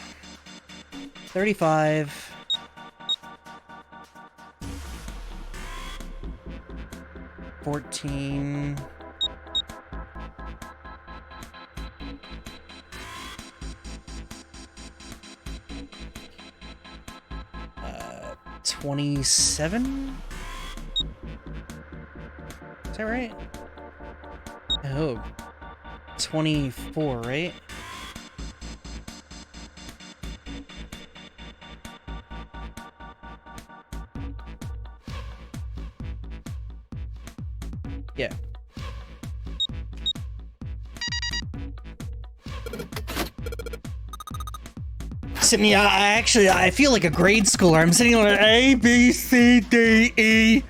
35... 14... 27? Is that right? Oh. 24, right? Yeah. Sitting here, I feel like a grade schooler. I'm sitting on A, B, C, D, E.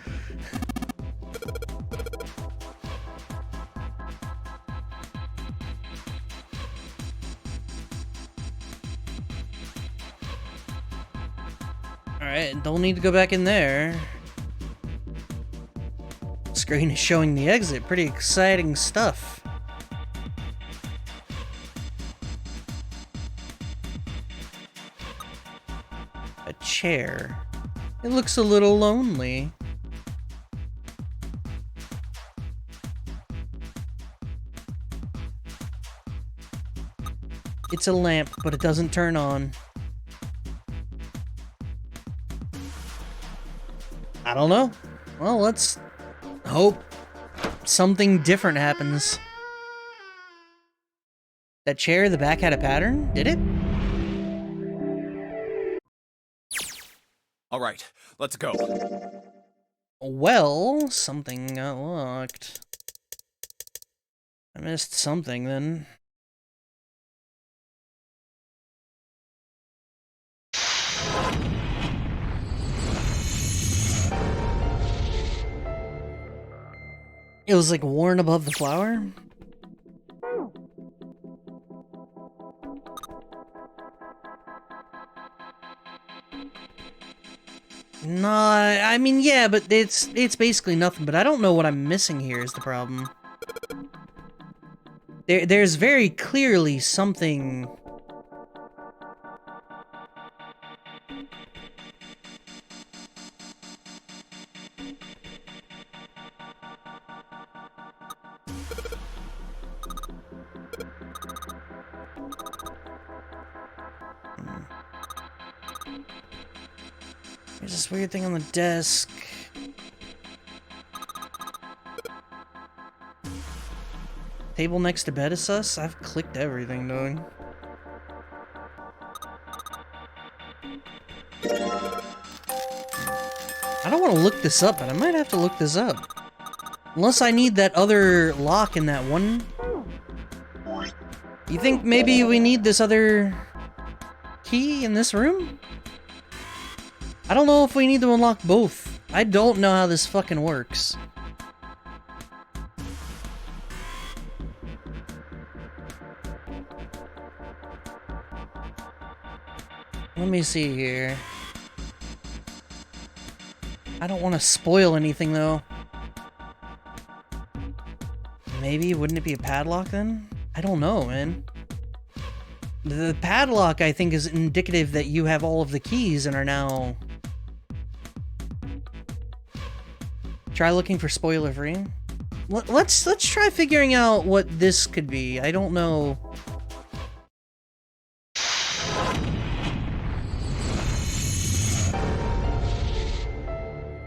Alright, don't need to go back in there. Screen is showing the exit. Pretty exciting stuff. A chair. It looks a little lonely. It's a lamp, but it doesn't turn on. I don't know. Well, let's hope something different happens. That chair, the back had a pattern? Did it? All right, let's go. Well, something got locked. I missed something then. It was like worn above the flower? No, I mean, yeah, but it's basically nothing, but I don't know what I'm missing here is the problem. There's very clearly something... There's this weird thing on the desk. Table next to bed is sus? I've clicked everything, dog. I don't want to look this up, but I might have to look this up. Unless I need that other lock in that one. You think maybe we need this other key in this room? I don't know if we need to unlock both. I don't know how this fucking works. Let me see here. I don't want to spoil anything, though. Maybe, wouldn't it be a padlock, then? I don't know, man. The padlock, I think, is indicative that you have all of the keys and are now... Try looking for spoiler-free. Let's try figuring out what this could be. I don't know...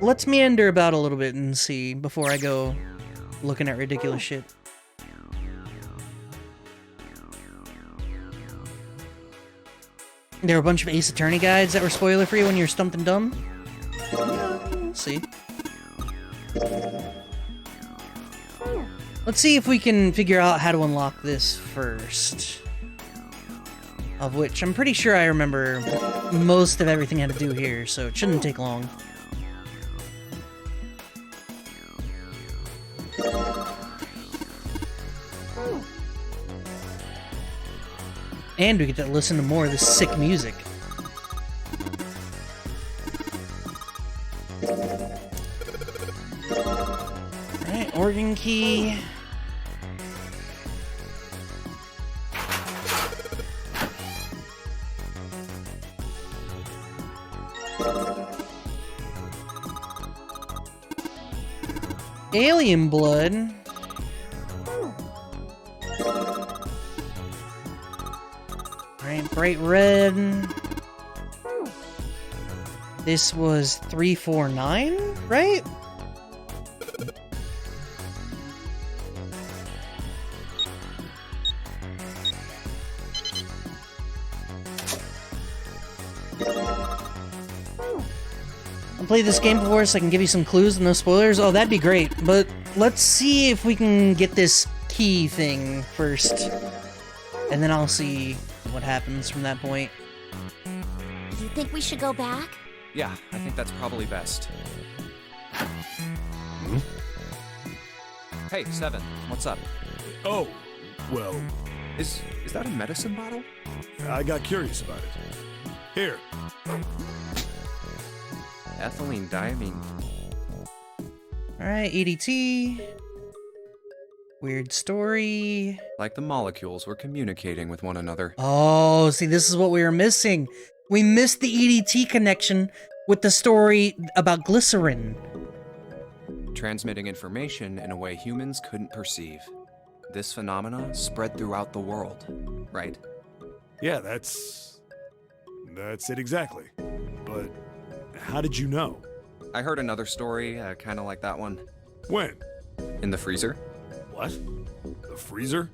Let's meander about a little bit and see before I go looking at ridiculous shit. There were a bunch of Ace Attorney guides that were spoiler-free when you're stumped and dumb. Yeah, we'll see. Let's see if we can figure out how to unlock this first. Of which I'm pretty sure I remember most of everything I had to do here, so it shouldn't take long. And we get to listen to more of this sick music. Alright, organ key. Alien blood. Alright, bright red. This was 349, right? Play this game before so I can give you some clues and no spoilers? Oh, that'd be great. But let's see if we can get this key thing first. And then I'll see what happens from that point. You think we should go back? Yeah, I think that's probably best. Hey, Seven, what's up? Oh, well, Is that a medicine bottle? I got curious about it. Here. Ethylene diamine. Alright, EDT. Weird story. Like the molecules were communicating with one another. Oh, see, this is what we were missing. We missed the EDT connection with the story about glycerin. Transmitting information in a way humans couldn't perceive. This phenomena spread throughout the world, right? Yeah, that's it exactly. But how did you know? I heard another story, kind of like that one. When? In the freezer? What? The freezer?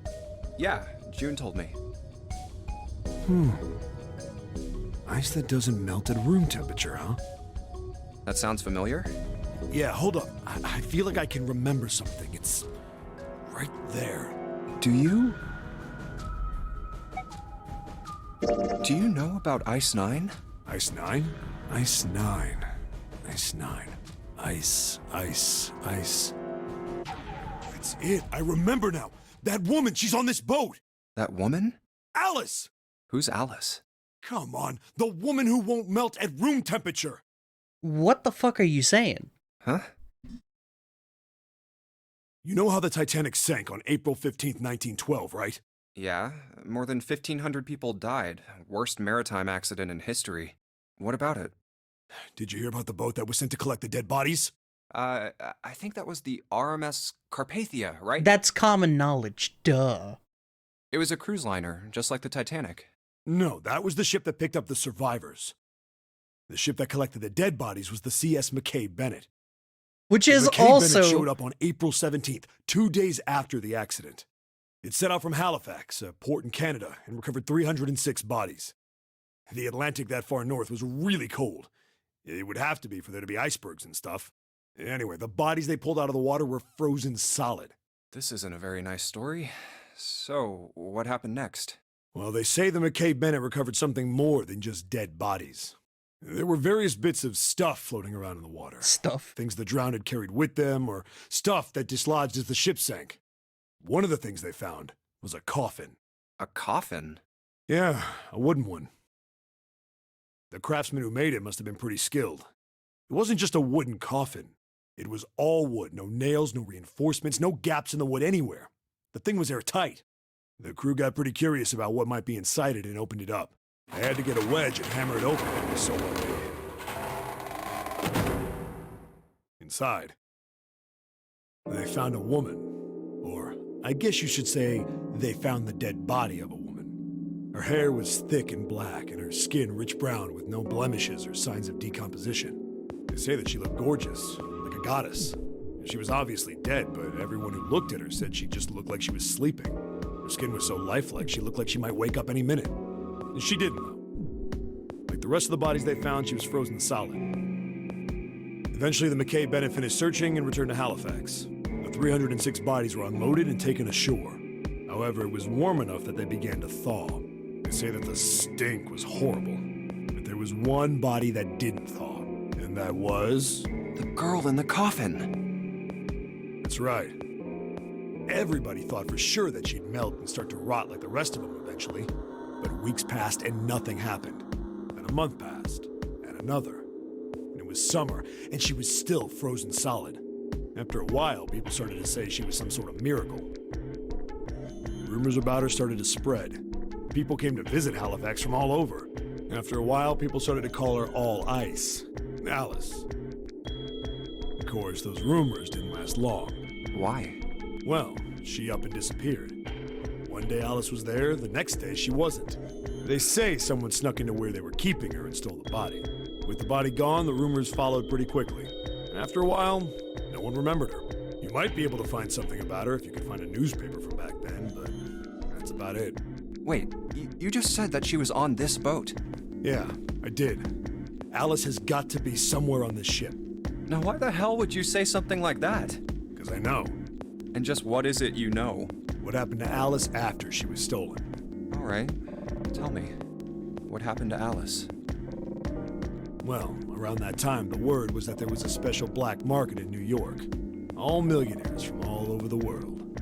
Yeah, June told me. Ice that doesn't melt at room temperature, huh? That sounds familiar? Yeah, hold up. I feel like I can remember something. It's right there. Do you know about Ice 9? Ice 9? Ice 9. Ice 9. Ice. It's it. I remember now. That woman, she's on this boat. That woman? Alice! Who's Alice? Come on, the woman who won't melt at room temperature. What the fuck are you saying? Huh? You know how the Titanic sank on April 15th, 1912, right? Yeah, more than 1,500 people died. Worst maritime accident in history. What about it? Did you hear about the boat that was sent to collect the dead bodies? I think that was the RMS Carpathia, right? That's common knowledge, duh. It was a cruise liner, just like the Titanic. No, that was the ship that picked up the survivors. The ship that collected the dead bodies was the CS McKay Bennett. Which is McKay also... Bennett showed up on April 17th, 2 days after the accident. It set out from Halifax, a port in Canada, and recovered 306 bodies. The Atlantic that far north was really cold. It would have to be for there to be icebergs and stuff. Anyway, the bodies they pulled out of the water were frozen solid. This isn't a very nice story. So, what happened next? Well, they say the McKay Bennett recovered something more than just dead bodies. There were various bits of stuff floating around in the water. Stuff. Things the drowned had carried with them, or stuff that dislodged as the ship sank. One of the things they found was a coffin. A coffin? Yeah, a wooden one. The craftsman who made it must have been pretty skilled. It wasn't just a wooden coffin. It was all wood, no nails, no reinforcements, no gaps in the wood anywhere. The thing was airtight. The crew got pretty curious about what might be inside it and opened it up. They had to get a wedge and hammer it open. It was so well made. Inside, they found a woman. Or, I guess you should say, they found the dead body of a woman. Her hair was thick and black, and her skin rich brown with no blemishes or signs of decomposition. They say that she looked gorgeous, like a goddess. She was obviously dead, but everyone who looked at her said she just looked like she was sleeping. Her skin was so lifelike, she looked like she might wake up any minute. And she didn't, though. Like the rest of the bodies they found, she was frozen solid. Eventually, the McKay Bennett finished searching and returned to Halifax. The 306 bodies were unloaded and taken ashore. However, it was warm enough that they began to thaw. They say that the stink was horrible. But there was one body that didn't thaw, and that was... the girl in the coffin! That's right. Everybody thought for sure that she'd melt and start to rot like the rest of them eventually. But weeks passed and nothing happened. And a month passed, and another. And it was summer, and she was still frozen solid. After a while, people started to say she was some sort of miracle. Rumors about her started to spread. People came to visit Halifax from all over. After a while, people started to call her All Ice. Alice. Of course, those rumors didn't last long. Why? Well, she up and disappeared. One day Alice was there, the next day she wasn't. They say someone snuck into where they were keeping her and stole the body. With the body gone, the rumors followed pretty quickly. After a while, no one remembered her. You might be able to find something about her if you could find a newspaper from back then, but that's about it. Wait, you just said that she was on this boat. Yeah, I did. Alice has got to be somewhere on this ship. Now why the hell would you say something like that? Because I know. And just what is it you know? What happened to Alice after she was stolen. All right, tell me. What happened to Alice? Well, around that time, the word was that there was a special black market in New York. All millionaires from all over the world.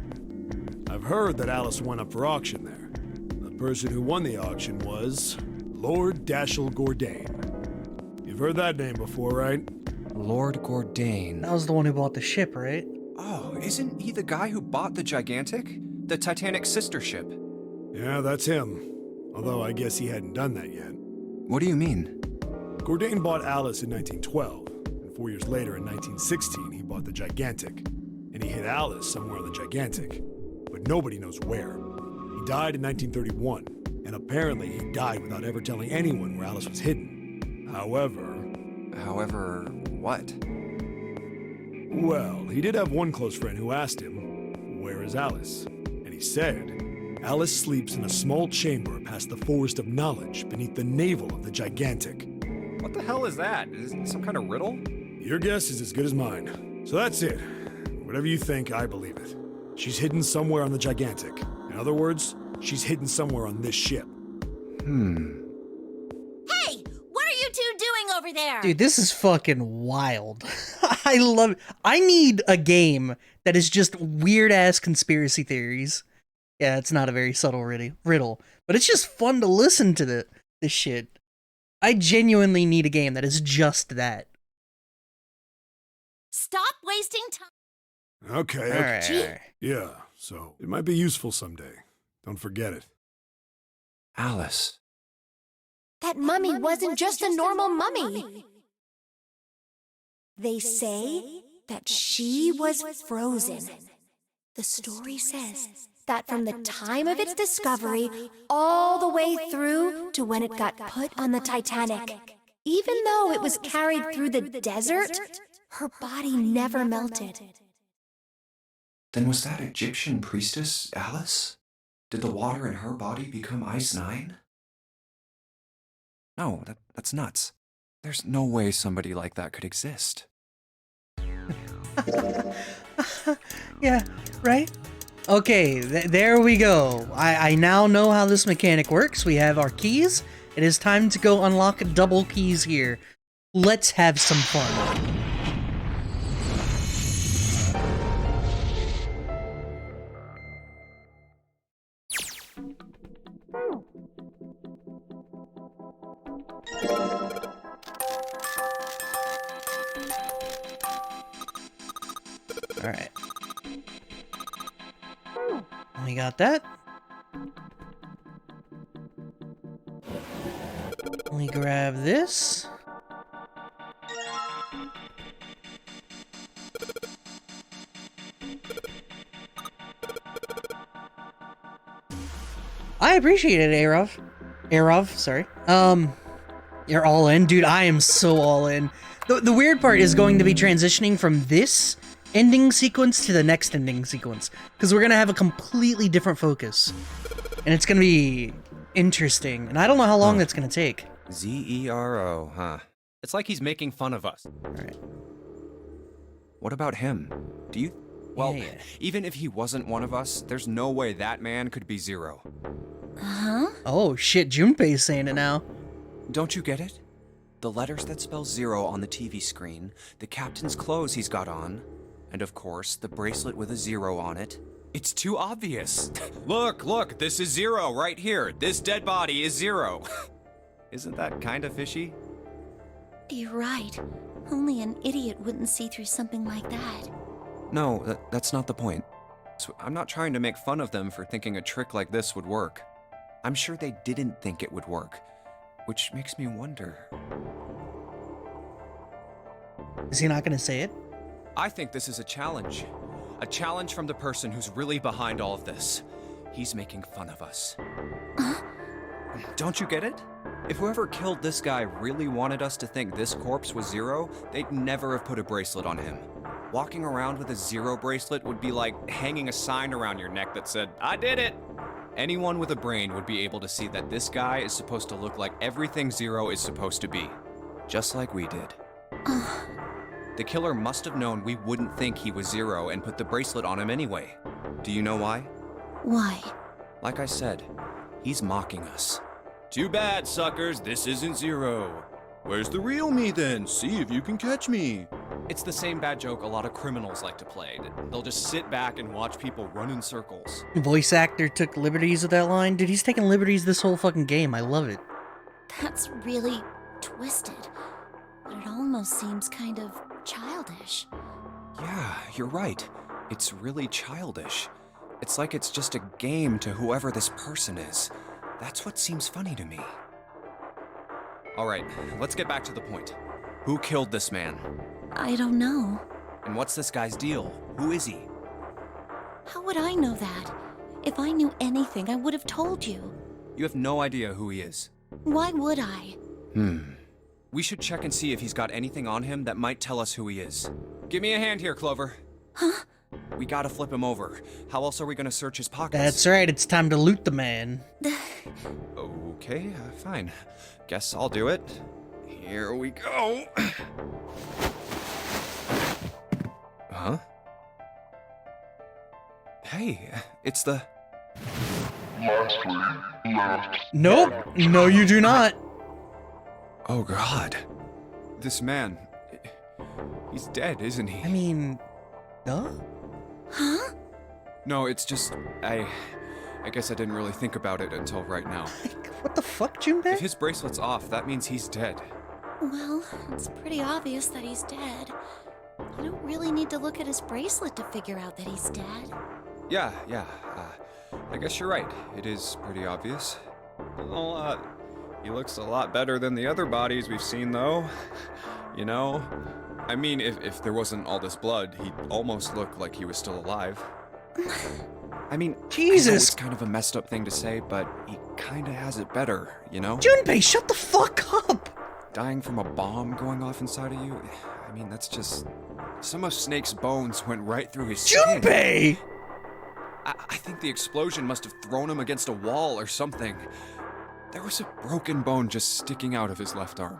I've heard that Alice went up for auction there. The person who won the auction was Lord Dashiell Gordain. You've heard that name before, right? Lord Gordain. That was the one who bought the ship, right? Oh, isn't he the guy who bought the Gigantic? The Titanic's sister ship? Yeah, that's him. Although I guess he hadn't done that yet. What do you mean? Gordain bought Alice in 1912, and 4 years later in 1916 he bought the Gigantic. And he hid Alice somewhere on the Gigantic. But nobody knows where. He died in 1931, and apparently he died without ever telling anyone where Alice was hidden. However, However, What? Well, he did have one close friend who asked him, "Where is Alice?" And he said, "Alice sleeps in a small chamber past the forest of knowledge beneath the navel of the gigantic." What the hell is that? Is it some kind of riddle? Your guess is as good as mine. So that's it. Whatever you think, I believe it. She's hidden somewhere on the gigantic. In other words, she's hidden somewhere on this ship. Hey, what are you two doing over there? Dude, this is fucking wild. I love it. I need a game that is just weird-ass conspiracy theories. Yeah, it's not a very subtle riddle, but it's just fun to listen to this shit. I genuinely need a game that is just that. Stop wasting time. Okay. Alright. Yeah, so it might be useful someday. Don't forget it. Alice. That mummy wasn't just a normal mummy. They say that she was frozen. The story says that from the time of its discovery all the way through to when it got put on the Titanic, even though it was carried through the desert, her body never melted. Then was that Egyptian priestess Alice? Did the water in her body become Ice 9? No, that's nuts. There's no way somebody like that could exist. Yeah, right? Okay, there we go. I now know how this mechanic works. We have our keys. It is time to go unlock double keys here. Let's have some fun. Alright. We got that. Let me grab this. I appreciate it, Arov, sorry. You're all in? Dude, I am so all in. The weird part is going to be transitioning from this ending sequence to the next ending sequence, because we're gonna have a completely different focus, and it's gonna be interesting, and I don't know how long that's gonna take. Zero, huh? It's like he's making fun of us. Alright. What about him? Do you... Well, Yeah. even if he wasn't one of us, there's no way that man could be Zero. Huh? Oh shit, Junpei's saying it now. Don't you get it? The letters that spell Zero on the TV screen, the captain's clothes he's got on, and of course, the bracelet with a 0 on it. It's too obvious. Look, this is Zero right here. This dead body is Zero. Isn't that kind of fishy? You're right. Only an idiot wouldn't see through something like that. No, that's not the point. So I'm not trying to make fun of them for thinking a trick like this would work. I'm sure they didn't think it would work, which makes me wonder. Is he not gonna say it? I think this is a challenge. A challenge from the person who's really behind all of this. He's making fun of us. Don't you get it? If whoever killed this guy really wanted us to think this corpse was Zero, they'd never have put a bracelet on him. Walking around with a 0 bracelet would be like hanging a sign around your neck that said, "I did it!" Anyone with a brain would be able to see that this guy is supposed to look like everything Zero is supposed to be. Just like we did. The killer must have known we wouldn't think he was Zero and put the bracelet on him anyway. Do you know why? Why? Like I said, he's mocking us. Too bad, suckers, this isn't Zero. Where's the real me then? See if you can catch me. It's the same bad joke a lot of criminals like to play. They'll just sit back and watch people run in circles. Voice actor took liberties with that line? Dude, he's taking liberties this whole fucking game. I love it. That's really twisted. But it almost seems kind of childish. Yeah, you're right. It's really childish. It's like it's just a game to whoever this person is. That's what seems funny to me. Alright, let's get back to the point. Who killed this man? I don't know. And what's this guy's deal? Who is he? How would I know that? If I knew anything, I would have told you. You have no idea who he is. Why would I? We should check and see if he's got anything on him that might tell us who he is. Give me a hand here, Clover. Huh? We gotta flip him over. How else are we gonna search his pockets? That's right, it's time to loot the man. Okay, fine. Guess I'll do it. Here we go. Huh? Hey, it's the... Lastly, left. Nope, no you do not. Oh God. This man... He's dead, isn't he? I mean, duh? Huh? No, it's just... I guess I didn't really think about it until right now. Like, what the fuck, Junpei? If his bracelet's off, that means he's dead. Well, it's pretty obvious that he's dead. You don't really need to look at his bracelet to figure out that he's dead. Yeah. I guess you're right. It is pretty obvious. Well, he looks a lot better than the other bodies we've seen, though. You know? I mean, if there wasn't all this blood, he'd almost look like he was still alive. I mean, Jesus! I know it's kind of a messed up thing to say, but he kind of has it better, you know? Junpei, shut the fuck up! Dying from a bomb going off inside of you? I mean, that's just... Some of Snake's bones went right through his skin. Junpei! I think the explosion must have thrown him against a wall or something. There was a broken bone just sticking out of his left arm.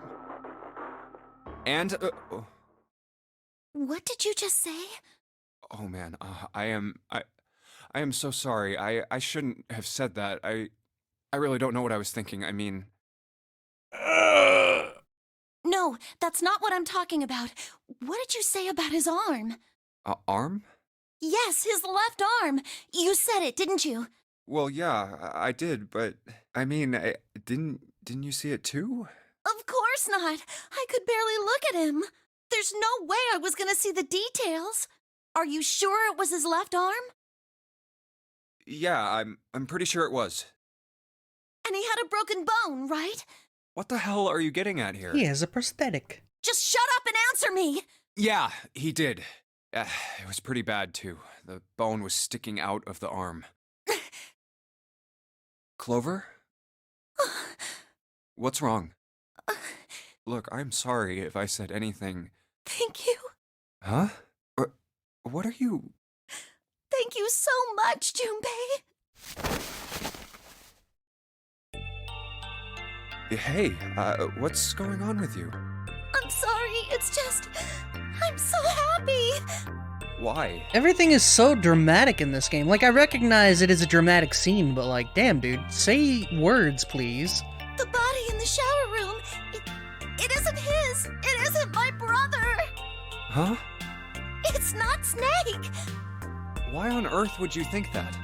And, What did you just say? oh man, I am so sorry. I shouldn't have said that. I really don't know what I was thinking. I mean... No, that's not what I'm talking about. What did you say about his arm? Arm? Yes, his left arm. You said it, didn't you? Well, yeah, I did, but I mean, didn't you see it too? Of course not. I could barely look at him. There's no way I was gonna see the details. Are you sure it was his left arm? Yeah, I'm pretty sure it was. And he had a broken bone, right? What the hell are you getting at here? He has a prosthetic. Just shut up and answer me! Yeah, he did. It was pretty bad, too. The bone was sticking out of the arm. Clover? What's wrong? Look, I'm sorry if I said anything... Thank you. Huh? What are you... Thank you so much, Junpei. Hey, what's going on with you? I'm sorry, it's just... I'm so happy. Why? Everything is so dramatic in this game. Like, I recognize it is a dramatic scene, but like, damn, dude, say words, please. The body in the shower room, it isn't his. It isn't my brother. Huh? It's not Snake. Why on earth would you think that?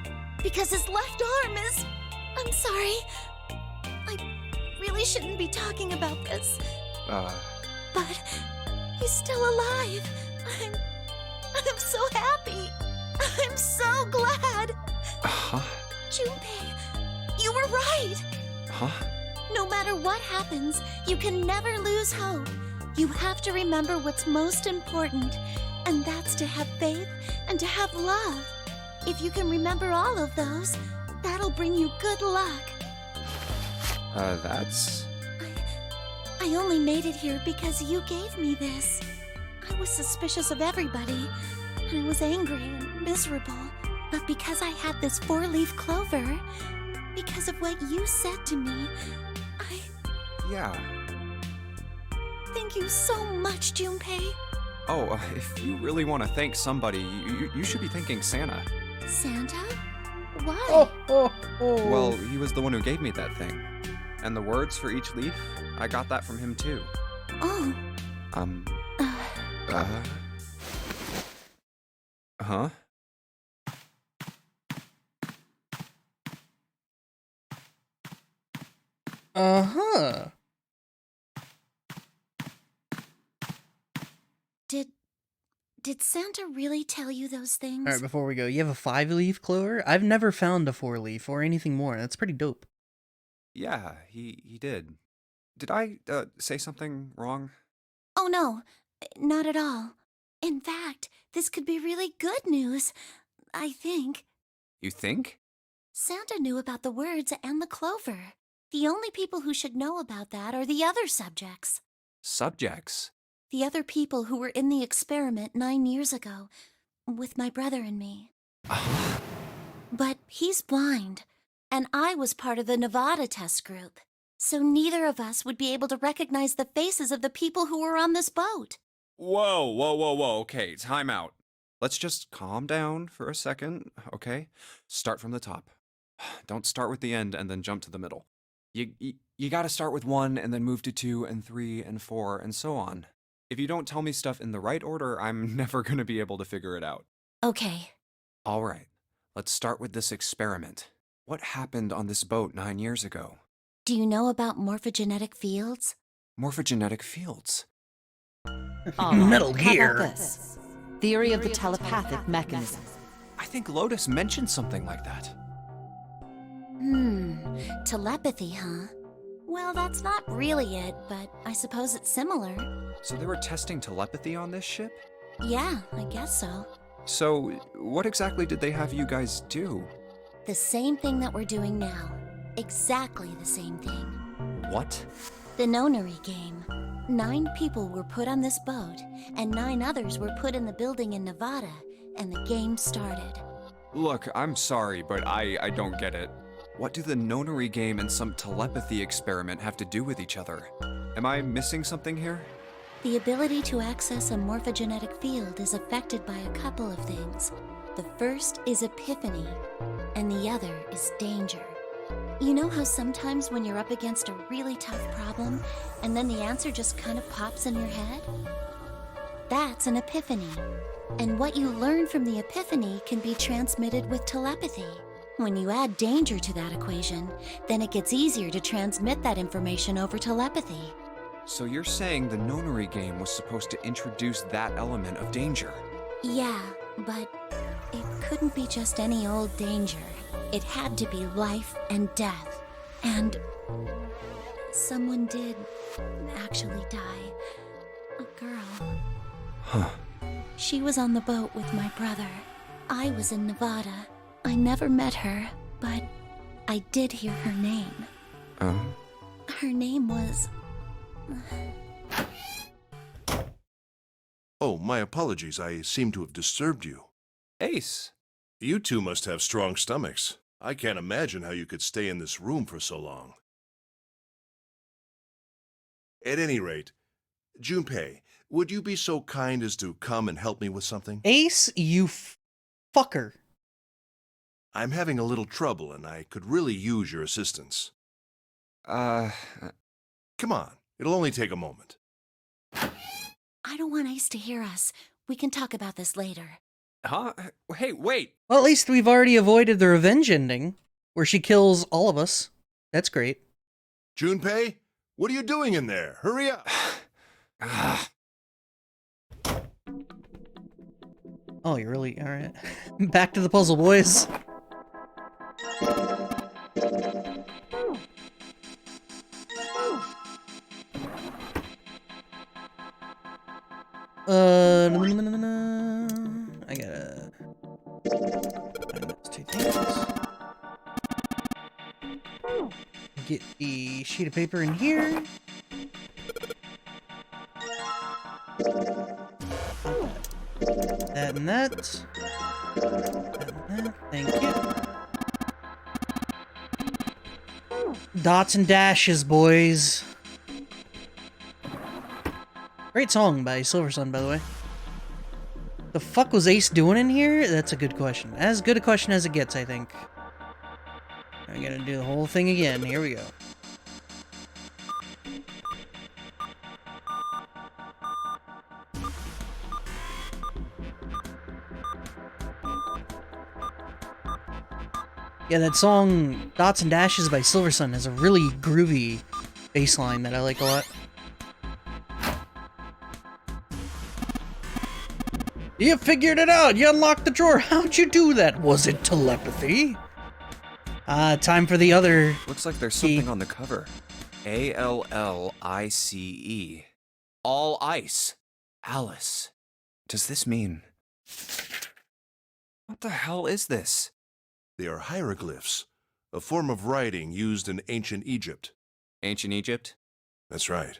Because his left arm is... I'm sorry. I really shouldn't be talking about this. But he's still alive. I'm so happy. I'm so glad. Huh? Junpei, you were right. Huh? No matter what happens, you can never lose hope. You have to remember what's most important, and that's to have faith and to have love. If you can remember all of those, that'll bring you good luck. That's... I only made it here because you gave me this. I was suspicious of everybody, and I was angry and miserable. But because I had this 4-leaf clover, because of what you said to me, Yeah. Thank you so much, Junpei. Oh, if you really want to thank somebody, you should be thanking Santa. Santa? Why? Oh. Well, he was the one who gave me that thing. And the words for each leaf, I got that from him too. Oh. Huh? Uh-huh. Did Santa really tell you those things? Alright, before we go, you have a 5-leaf clover? I've never found a 4-leaf or anything more. That's pretty dope. Yeah, he did. Did I, say something wrong? Oh no, not at all. In fact, this could be really good news, I think. You think? Santa knew about the words and the clover. The only people who should know about that are the other subjects. Subjects? The other people who were in the experiment 9 years ago, with my brother and me. But he's blind, and I was part of the Nevada test group, so neither of us would be able to recognize the faces of the people who were on this boat. Whoa. Okay, time out. Let's just calm down for a second, okay? Start from the top. Don't start with the end and then jump to the middle. You gotta start with 1 and then move to 2 and 3 and 4 and so on. If you don't tell me stuff in the right order, I'm never gonna be able to figure it out. Okay. All right, let's start with this experiment. What happened on this boat 9 years ago? Do you know about morphogenetic fields? Morphogenetic fields. Metal How Gear. about this? Theory of the telepathic mechanism. I think Lotus mentioned something like that. Telepathy, huh? Well, that's not really it, but I suppose it's similar. So they were testing telepathy on this ship? Yeah, I guess so. So, what exactly did they have you guys do? The same thing that we're doing now. Exactly the same thing. What? The nonary game. 9 people were put on this boat, and 9 others were put in the building in Nevada, and the game started. Look, I'm sorry, but I don't get it. What do the nonary game and some telepathy experiment have to do with each other? Am I missing something here? The ability to access a morphogenetic field is affected by a couple of things. The first is epiphany, and the other is danger. You know how sometimes when you're up against a really tough problem, and then the answer just kind of pops in your head? That's an epiphany. And what you learn from the epiphany can be transmitted with telepathy. When you add danger to that equation, then it gets easier to transmit that information over telepathy. So you're saying the nonary game was supposed to introduce that element of danger? Yeah, but it couldn't be just any old danger. It had to be life and death. And someone did actually die. A girl. Huh. She was on the boat with my brother. I was in Nevada. I never met her, but I did hear her name. Her name was... Oh, my apologies. I seem to have disturbed you. Ace. You two must have strong stomachs. I can't imagine how you could stay in this room for so long. At any rate, Junpei, would you be so kind as to come and help me with something? Ace, you fucker. I'm having a little trouble, and I could really use your assistance. Come on. It'll only take a moment. I don't want Ace to hear us. We can talk about this later. Huh? Hey, wait! Well, at least we've already avoided the revenge ending, where she kills all of us. That's great. Junpei, what are you doing in there? Hurry up! Oh, you're really... Alright. Back to the puzzle, boys. I gotta... find those 2 things. Get the sheet of paper in here. That and that. That and that. Thank you. Dots and dashes, boys. Great song by Silver Sun, by the way. The fuck was Ace doing in here? That's a good question. As good a question as it gets, I think. I'm gonna do the whole thing again. Here we go. Yeah, that song, Dots and Dashes by Silver Sun, has a really groovy bass line that I like a lot. You figured it out! You unlocked the drawer! How'd you do that? Was it telepathy? Time for the other... Looks like there's something on the cover. A-L-L-I-C-E. All ice. Alice. Does this mean... What the hell is this? They are hieroglyphs, a form of writing used in ancient Egypt. Ancient Egypt? That's right.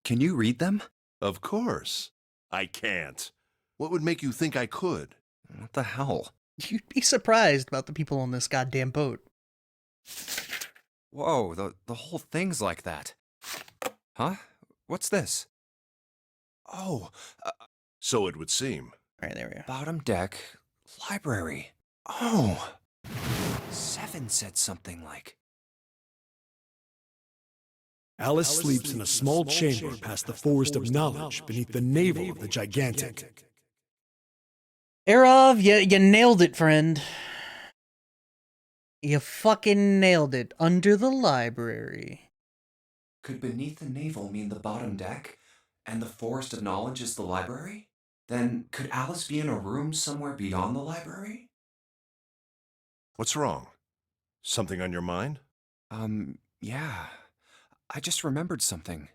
Can you read them? Of course. I can't. What would make you think I could? What the hell? You'd be surprised about the people on this goddamn boat. Whoa, the whole thing's like that. Huh? What's this? Oh, So it would seem. Alright, there we go. bottom deck, library. Oh. 7 said something like... Alice sleeps in a small chamber past the forest of knowledge beneath the navel of the gigantic. Arov, you nailed it, friend. You fucking nailed it. Under the library. Could beneath the navel mean the bottom deck, and the forest of knowledge is the library? Then could Alice be in a room somewhere beyond the library? What's wrong? Something on your mind? Yeah. I just remembered something.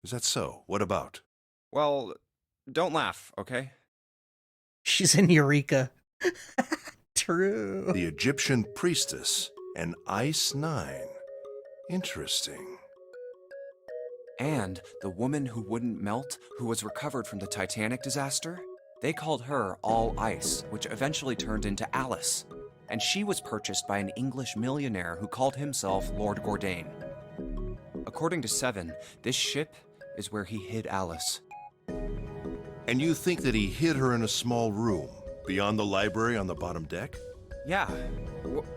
Is that so? What about? Well, don't laugh, okay? She's in Eureka. True. The Egyptian priestess and Ice 9. Interesting. And the woman who wouldn't melt, who was recovered from the Titanic disaster, they called her All Ice, which eventually turned into Alice. And she was purchased by an English millionaire who called himself Lord Gordain. According to 7, this ship is where he hid Alice. And you think that he hid her in a small room, beyond the library on the bottom deck? Yeah.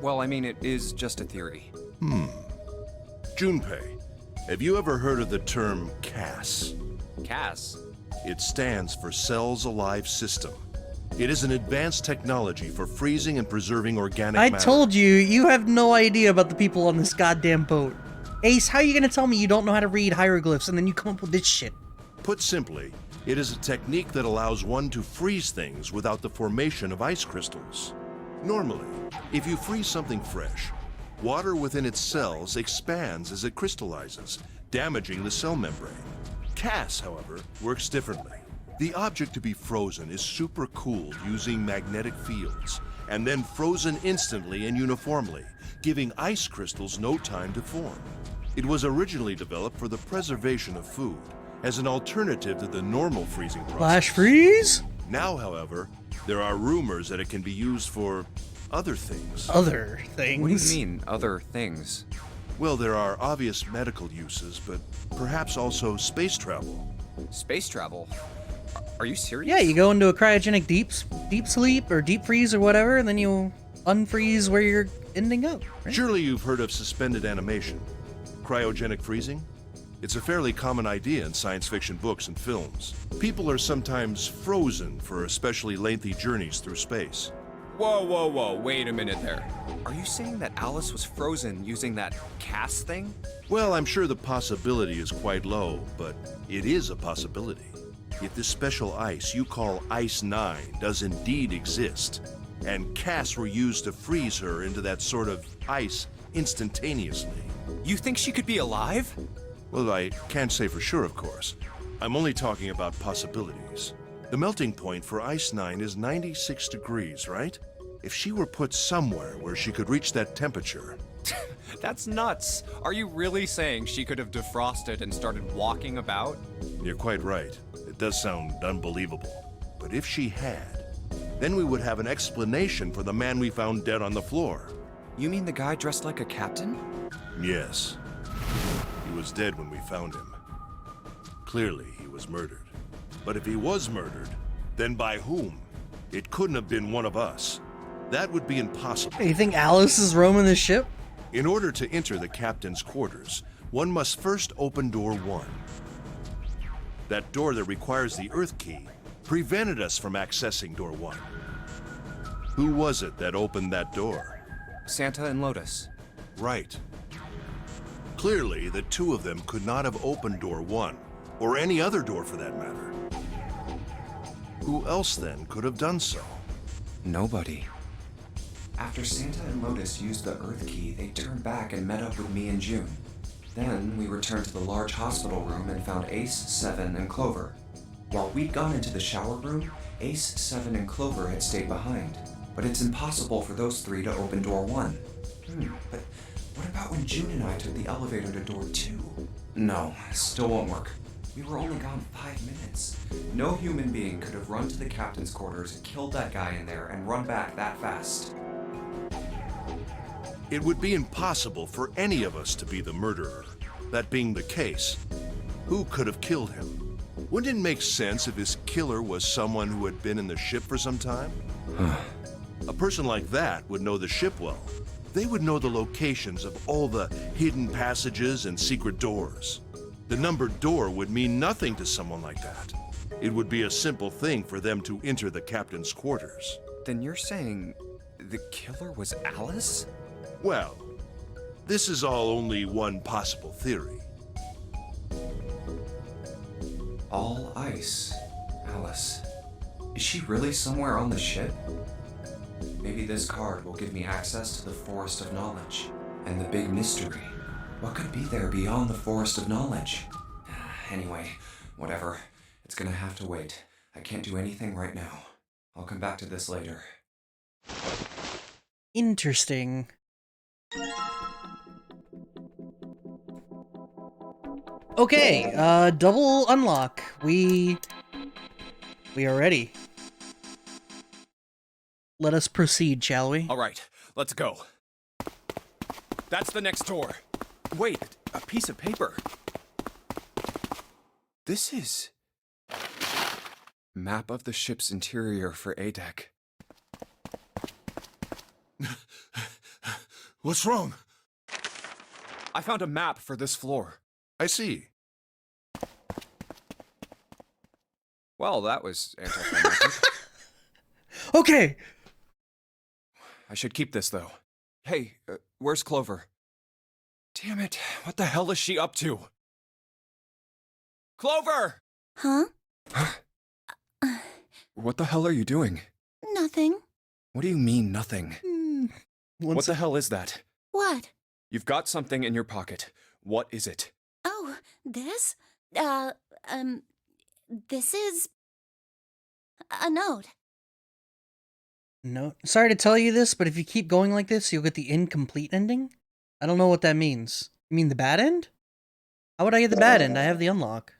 Well, I mean, it is just a theory. Junpei, have you ever heard of the term CAS? Cass? It stands for Cells Alive System. It is an advanced technology for freezing and preserving organic I matter. told you, you have no idea about the people on this goddamn boat. Ace, how are you gonna tell me you don't know how to read hieroglyphs and then you come up with this shit? Put simply, it is a technique that allows one to freeze things without the formation of ice crystals. Normally, if you freeze something fresh, water within its cells expands as it crystallizes, damaging the cell membrane. CAS, however, works differently. The object to be frozen is supercooled using magnetic fields, and then frozen instantly and uniformly, giving ice crystals no time to form. It was originally developed for the preservation of food, as an alternative to the normal freezing process. Flash freeze? Now, however, there are rumors that it can be used for other things. Other things. What do you mean, other things? Well, there are obvious medical uses, but perhaps also space travel. Space travel? Are you serious? Yeah, you go into a cryogenic deep sleep or deep freeze or whatever, and then you unfreeze where you're ending up. Right? Surely you've heard of suspended animation. Cryogenic freezing? It's a fairly common idea in science fiction books and films. People are sometimes frozen for especially lengthy journeys through space. Whoa, wait a minute there. Are you saying that Alice was frozen using that CAS thing? Well, I'm sure the possibility is quite low, but it is a possibility. If this special ice you call Ice 9 does indeed exist, and CAS were used to freeze her into that sort of ice instantaneously. You think she could be alive? Well, I can't say for sure, of course. I'm only talking about possibilities. The melting point for Ice 9 is 96 degrees, right? If she were put somewhere where she could reach that temperature... That's nuts. Are you really saying she could have defrosted and started walking about? You're quite right. It does sound unbelievable. But if she had, then we would have an explanation for the man we found dead on the floor. You mean the guy dressed like a captain? Yes. He was dead when we found him. Clearly, he was murdered. But if he was murdered, then by whom? It couldn't have been one of us. That would be impossible. You think Alice is roaming the ship? In order to enter the captain's quarters, one must first open door 1. That door that requires the Earth key prevented us from accessing door 1. Who was it that opened that door? Santa and Lotus. Right. Clearly, the two of them could not have opened door 1, or any other door for that matter. Who else then could have done so? Nobody. After Santa and Lotus used the Earth key, they turned back and met up with me and June. Then we returned to the large hospital room and found Ace, 7, and Clover. While we'd gone into the shower room, Ace, 7, and Clover had stayed behind. But it's impossible for those 3 to open door 1. But what about when June and I took the elevator to door 2? No, still won't work. We were only gone 5 minutes. No human being could have run to the captain's quarters and killed that guy in there and run back that fast. It would be impossible for any of us to be the murderer. That being the case, who could have killed him? Wouldn't it make sense if his killer was someone who had been in the ship for some time? A person like that would know the ship well. They would know the locations of all the hidden passages and secret doors. The numbered door would mean nothing to someone like that. It would be a simple thing for them to enter the captain's quarters. Then you're saying the killer was Alice? Well, this is all only one possible theory. All ice. Alice. Is she really somewhere on the ship? Maybe this card will give me access to the Forest of Knowledge. And the big mystery. What could be there beyond the Forest of Knowledge? Anyway, whatever. It's gonna have to wait. I can't do anything right now. I'll come back to this later. Interesting. Okay, double unlock. We are ready. Let us proceed, shall we? All right, let's go. That's the next door. Wait, a piece of paper. This is... Map of the ship's interior for A deck. What's wrong? I found a map for this floor. I see. Well, that was anticlimactic. Okay. I should keep this, though. Hey, where's Clover? Damn it, what the hell is she up to? Clover! Huh? What the hell are you doing? Nothing. What do you mean, nothing? What the hell is that? What? You've got something in your pocket. What is it? Oh, this? This is a note. No, sorry to tell you this, but if you keep going like this, you'll get the incomplete ending. I don't know what that means. You mean the bad end? How would I get the bad end? I have the unlock.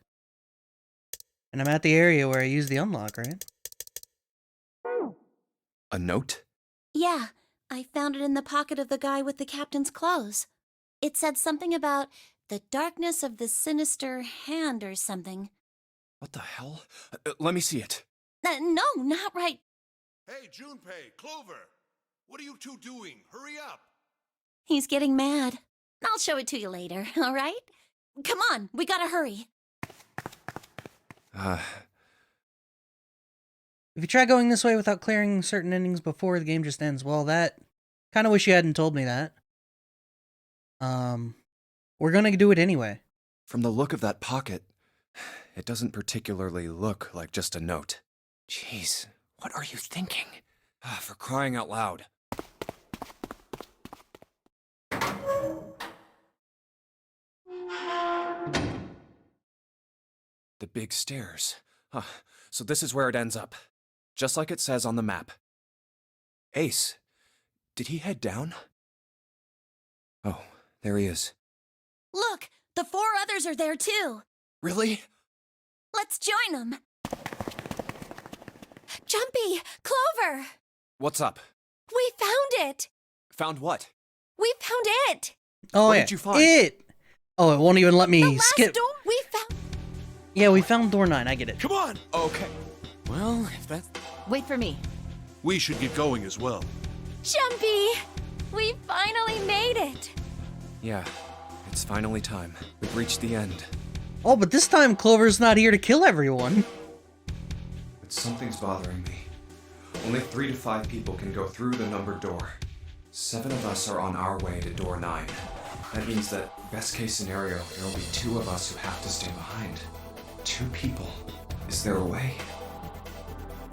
And I'm at the area where I used the unlock, right? A note? Yeah, I found it in the pocket of the guy with the captain's clothes. It said something about the darkness of the sinister hand or something. What the hell? Let me see it. No, not right. Hey, Junpei, Clover! What are you two doing? Hurry up! He's getting mad. I'll show it to you later, all right? Come on, we gotta hurry. If you try going this way without clearing certain endings before the game just ends, well, that... Kinda wish you hadn't told me that. We're gonna do it anyway. From the look of that pocket, it doesn't particularly look like just a note. Jeez, what are you thinking? For crying out loud. The big stairs. So this is where it ends up. Just like it says on the map. Ace, did he head down? Oh, there he is. Look, the 4 others are there too. Really? Let's join them. Jumpy, Clover! What's up? We found it! Found what? We found it! Oh, What yeah. did you find? It! Oh, it won't even let me The last skip. door we found. Yeah, we found door 9, I get it. Come on! Okay. Well, if that's... Wait for me. We should get going as well. Jumpy! We finally made it! Yeah, it's finally time. We've reached the end. Oh, but this time Clover's not here to kill everyone. But something's bothering me. Only 3 to 5 people can go through the numbered door. 7 of us are on our way to door 9. That means that, best case scenario, there will be 2 of us who have to stay behind. 2 people. Is there a way?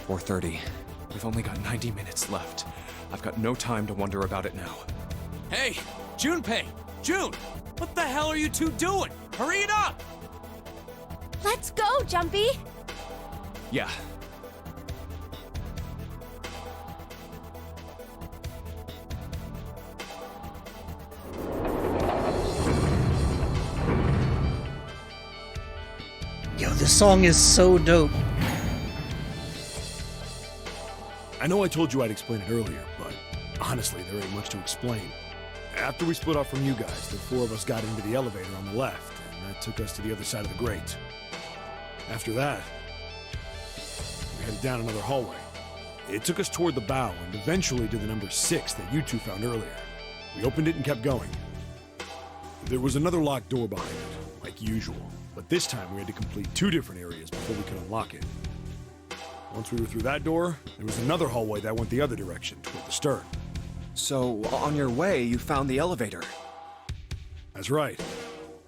4:30. We've only got 90 minutes left. I've got no time to wonder about it now. Hey, Junpei! June! What the hell are you two doing? Hurry it up! Let's go, Jumpy! Yeah. Yo, this song is so dope. I know I told you I'd explain it earlier, but honestly, there ain't much to explain. After we split off from you guys, the four of us got into the elevator on the left, and that took us to the other side of the grate. After that, we headed down another hallway. It took us toward the bow and eventually to the number 6 that you two found earlier. We opened it and kept going. There was another locked door behind it, like usual, but this time we had to complete 2 different areas before we could unlock it. Once we were through that door, there was another hallway that went the other direction, toward the stern. So, on your way, you found the elevator. That's right.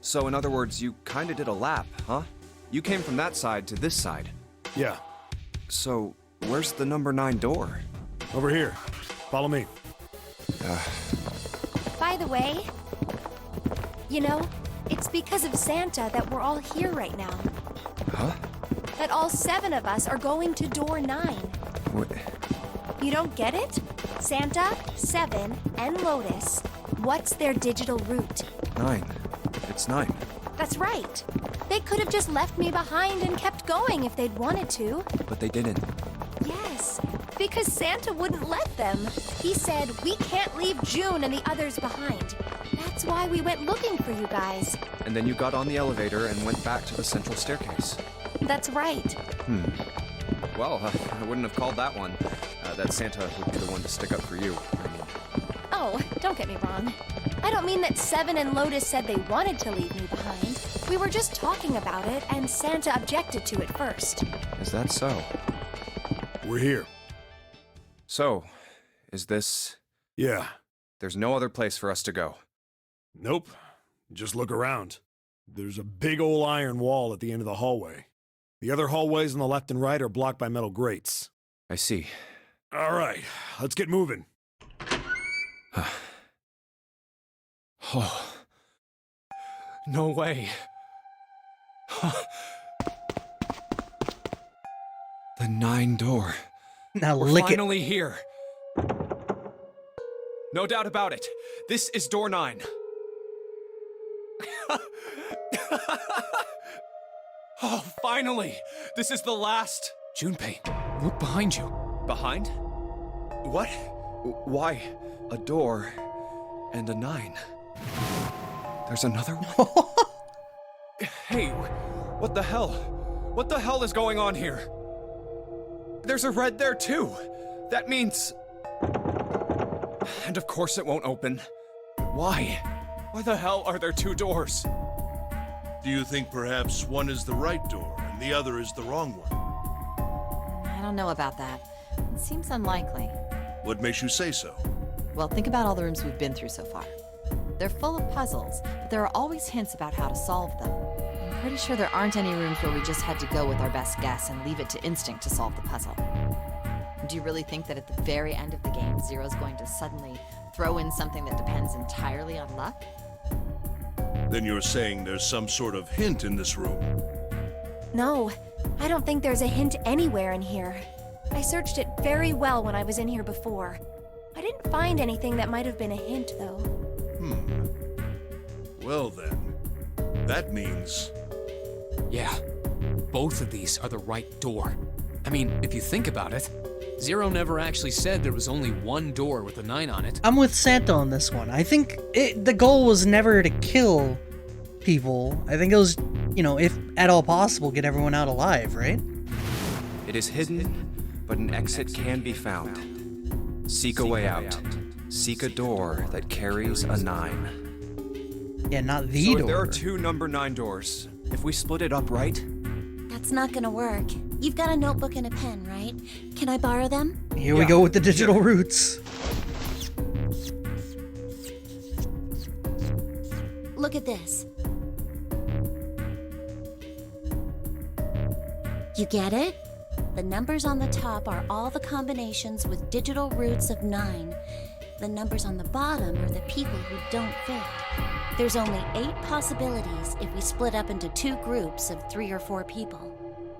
So, in other words, you kinda did a lap, huh? You came from that side to this side. Yeah. So, where's the number 9 door? Over here. Follow me. By the way, you know, it's because of Santa that we're all here right now. Huh? That all 7 of us are going to door 9. What? You don't get it? Santa, 7, and Lotus. What's their digital route? 9. It's 9. That's right. They could have just left me behind and kept going if they'd wanted to. But they didn't. Yes, because Santa wouldn't let them. He said, we can't leave June and the others behind. That's why we went looking for you guys. And then you got on the elevator and went back to the central staircase. That's right. Well, I wouldn't have called that one. That Santa would be the one to stick up for you. I mean, Oh, don't get me wrong. I don't mean that 7 and Lotus said they wanted to leave me behind. We were just talking about it, and Santa objected to it first. is that so? We're here. So, is this... Yeah. There's no other place for us to go. Nope. Just look around. There's a big old iron wall at the end of the hallway. The other hallways on the left and right are blocked by metal grates. I see. All right, let's get moving. Oh. No way. The 9 door. Now We're lick it. finally here. No doubt about it. This is door 9. Oh, finally! This is the last. Junpei, look behind you. Behind? What? Why? A door and a 9. There's another one? Hey, what the hell? What the hell is going on here? There's a red there too. That means... And of course it won't open. Why? Why the hell are there 2 doors? Do you think perhaps one is the right door and the other is the wrong one? I don't know about that. It seems unlikely. What makes you say so? Well, think about all the rooms we've been through so far. They're full of puzzles, but there are always hints about how to solve them. I'm pretty sure there aren't any rooms where we just had to go with our best guess and leave it to instinct to solve the puzzle. Do you really think that at the very end of the game, Zero's going to suddenly throw in something that depends entirely on luck? Then you're saying there's some sort of hint in this room? No, I don't think there's a hint anywhere in here. I searched it very well when I was in here before. I didn't find anything that might have been a hint, though. Well then, that means... Yeah, both of these are the right door. I mean, if you think about it, Zero never actually said there was only one door with a 9 on it. I'm with Santa on this one. I think the goal was never to kill people. I think it was, you know, if at all possible, get everyone out alive, right? It is hidden, but an exit can be found. Seek a way out. Seek a door that carries a 9. Yeah, not the So door. there are 2 number 9 doors. If we split it up right, That's not gonna work. You've got a notebook and a pen, right? Can I borrow them? Here we go with the digital roots. Look at this. You get it? The numbers on the top are all the combinations with digital roots of 9. The numbers on the bottom are the people who don't fit. There's only 8 possibilities if we split up into 2 groups of 3 or 4 people.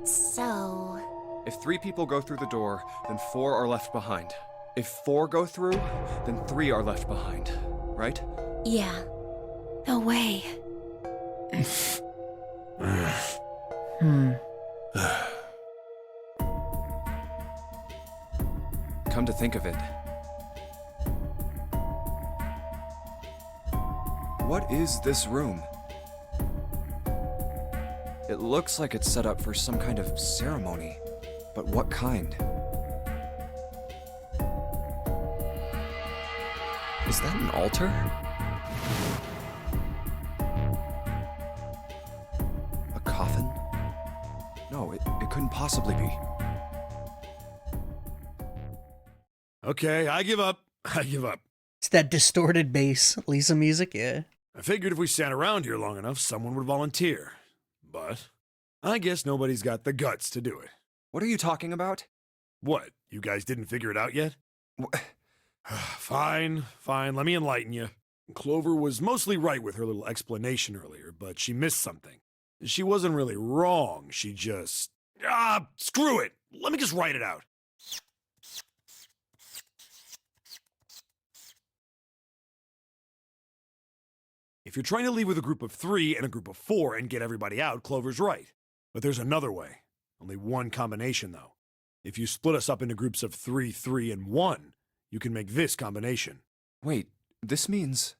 So... if 3 people go through the door, then 4 are left behind. If 4 go through, then 3 are left behind, right? Yeah. No way. Come to think of it, what is this room? It looks like it's set up for some kind of ceremony, but what kind? Is that an altar? A coffin? No, it couldn't possibly be. Okay, I give up. I give up. It's that distorted bass, Lisa music, yeah. I figured if we sat around here long enough, someone would volunteer. But I guess nobody's got the guts to do it. What are you talking about? What? You guys didn't figure it out yet? Fine, let me enlighten you. Clover was mostly right with her little explanation earlier, but she missed something. She wasn't really wrong, she just... screw it! Let me just write it out. If you're trying to leave with a group of 3 and a group of 4 and get everybody out, Clover's right. But there's another way. Only one combination, though. If you split us up into groups of 3, 3, and 1, you can make this combination. Wait, this means...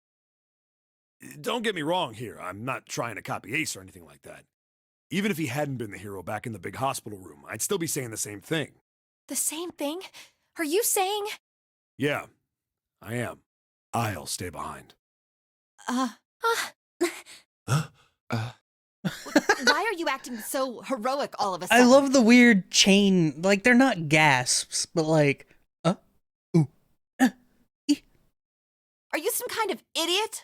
Don't get me wrong here. I'm not trying to copy Ace or anything like that. Even if he hadn't been the hero back in the big hospital room, I'd still be saying the same thing. The same thing? Are you saying? Yeah, I am. I'll stay behind. Why are you acting so heroic all of a I sudden? love the weird chain, like, they're not gasps, but like, Are you some kind of idiot?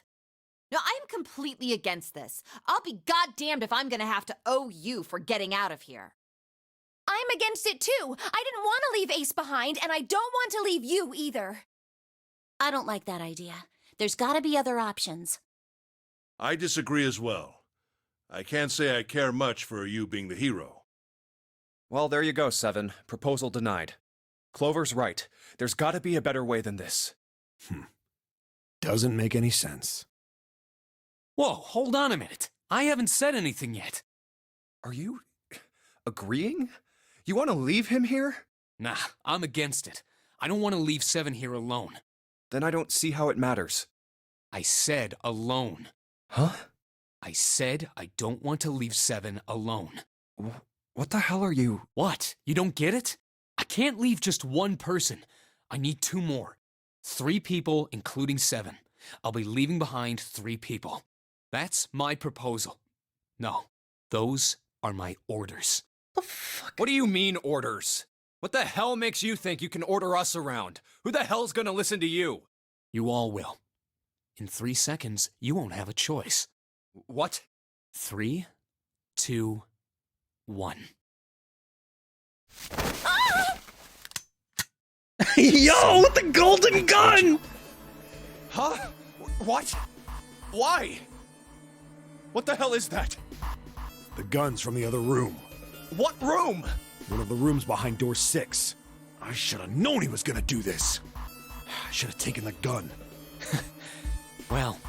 No, I'm completely against this. I'll be goddamned if I'm gonna have to owe you for getting out of here. I'm against it too. I didn't want to leave Ace behind, and I don't want to leave you either. I don't like that idea. There's gotta be other options. I disagree as well. I can't say I care much for you being the hero. Well, there you go, Seven. Proposal denied. Clover's right. There's gotta be a better way than this. Doesn't make any sense. Whoa, hold on a minute. I haven't said anything yet. Are you... agreeing? You want to leave him here? Nah, I'm against it. I don't want to leave Seven here alone. Then I don't see how it matters. I said alone. Huh? I said I don't want to leave Seven alone. What the hell are you... What? You don't get it? I can't leave just one person. I need 2 more. 3 people, including Seven. I'll be leaving behind 3 people. That's my proposal. No, those are my orders. the fuck? What do you mean, orders? What the hell makes you think you can order us around? Who the hell's gonna listen to you? You all will. In 3 seconds, you won't have a choice. What? 3, 2, 1. Yo, the golden gun! Huh? What? Why? What the hell is that? The gun's from the other room. What room? One of the rooms behind door 6. I should have known he was gonna do this. I should have taken the gun. Well,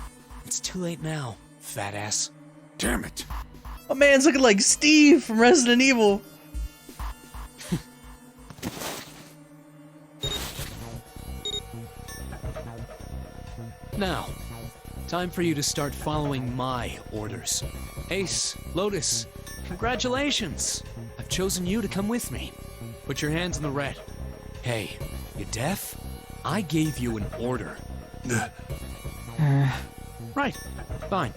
it's too late now, fat ass. Damn it. My man's looking like Steve from Resident Evil. Now, time for you to start following my orders. Ace, Lotus, congratulations! I've chosen you to come with me. Put your hands in the red. Hey, you deaf? I gave you an order. Right, fine.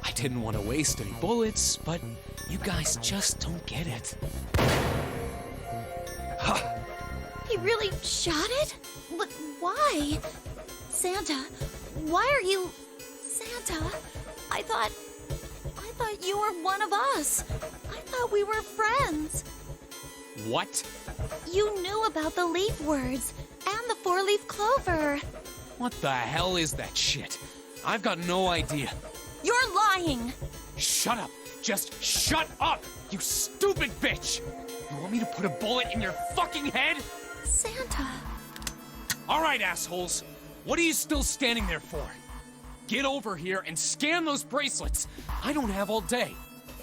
I didn't want to waste any bullets, but you guys just don't get it. He really shot it? But why? Santa, why are you... Santa, I thought you were one of us. I thought we were friends. What? You knew about the leaf words and the 4-leaf clover. What the hell is that shit? I've got no idea. You're lying. Shut up! Just shut up! You stupid bitch! You want me to put a bullet in your fucking head? Santa. Alright, assholes. What are you still standing there for? Get over here and scan those bracelets. I don't have all day.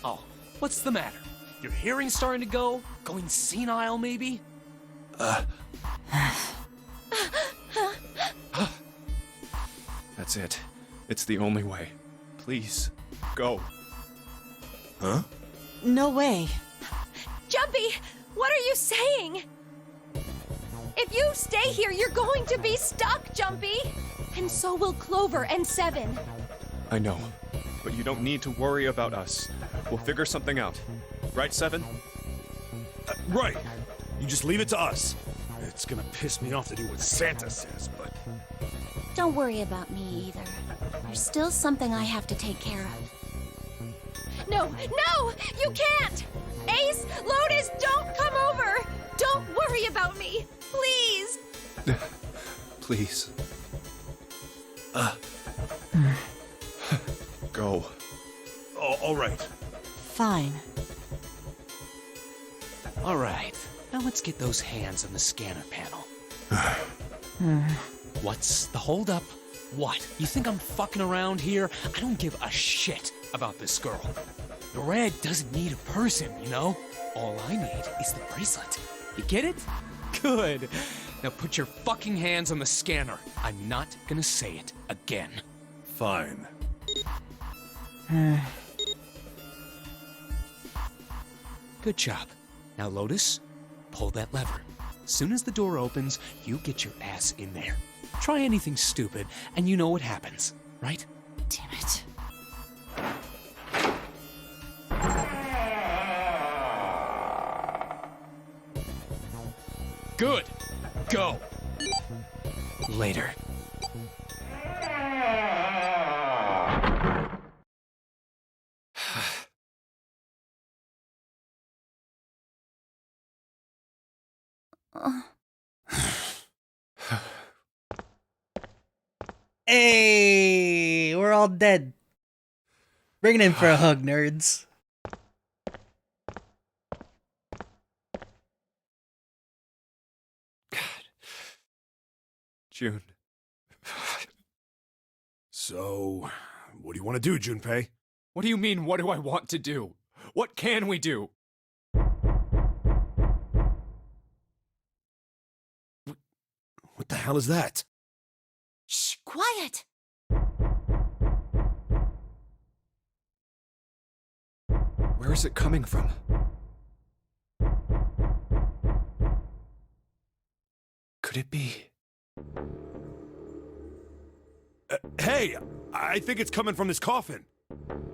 Oh, what's the matter? Your hearing's starting to go? Going senile, maybe? That's it. It's the only way. Please, go. Huh? No way. Jumpy, what are you saying? If you stay here, you're going to be stuck, Jumpy. And so will Clover and Seven. I know, but you don't need to worry about us. We'll figure something out. Right, Seven? Right. You just leave it to us. It's gonna piss me off to do what Santa says, but... Don't worry about me either. There's still something I have to take care of. No, you can't! Ace, Lotus, don't come over! Don't worry about me, please! Please. Go. Oh, all right. Fine. All right, now let's get those hands on the scanner panel. What's the holdup? What? You think I'm fucking around here? I don't give a shit about this girl. The red doesn't need a person, you know? All I need is the bracelet. You get it? Good. Now put your fucking hands on the scanner. I'm not gonna say it again. Fine. Good job. Now, Lotus, pull that lever. Soon as the door opens, you get your ass in there. Try anything stupid, and you know what happens, right? Damn it. Good. Go. Later. Hey, we're all dead. Bring it in for a hug, nerds. June. So, what do you want to do, Junpei? What do you mean, what do I want to do? What can we do? What the hell is that? Shh, quiet! Where is it coming from? Could it be? Hey, I think it's coming from this coffin.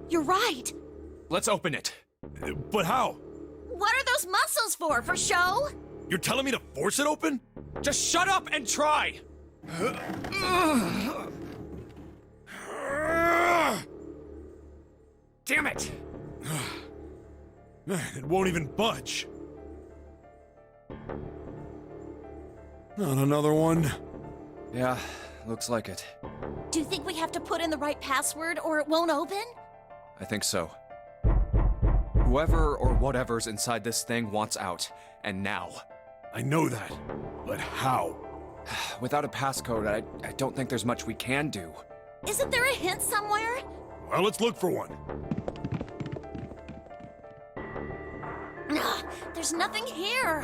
You're right. Let's open it. But how? What are those muscles for? For show? You're telling me to force it open? Just shut up and try! Damn it! It won't even budge. Not another one. Yeah, looks like it. Do you think we have to put in the right password or it won't open? I think so. Whoever or whatever's inside this thing wants out, and now. I know that, but how? Without a passcode, I don't think there's much we can do. Isn't there a hint somewhere? Well, let's look for one. Ugh, there's nothing here.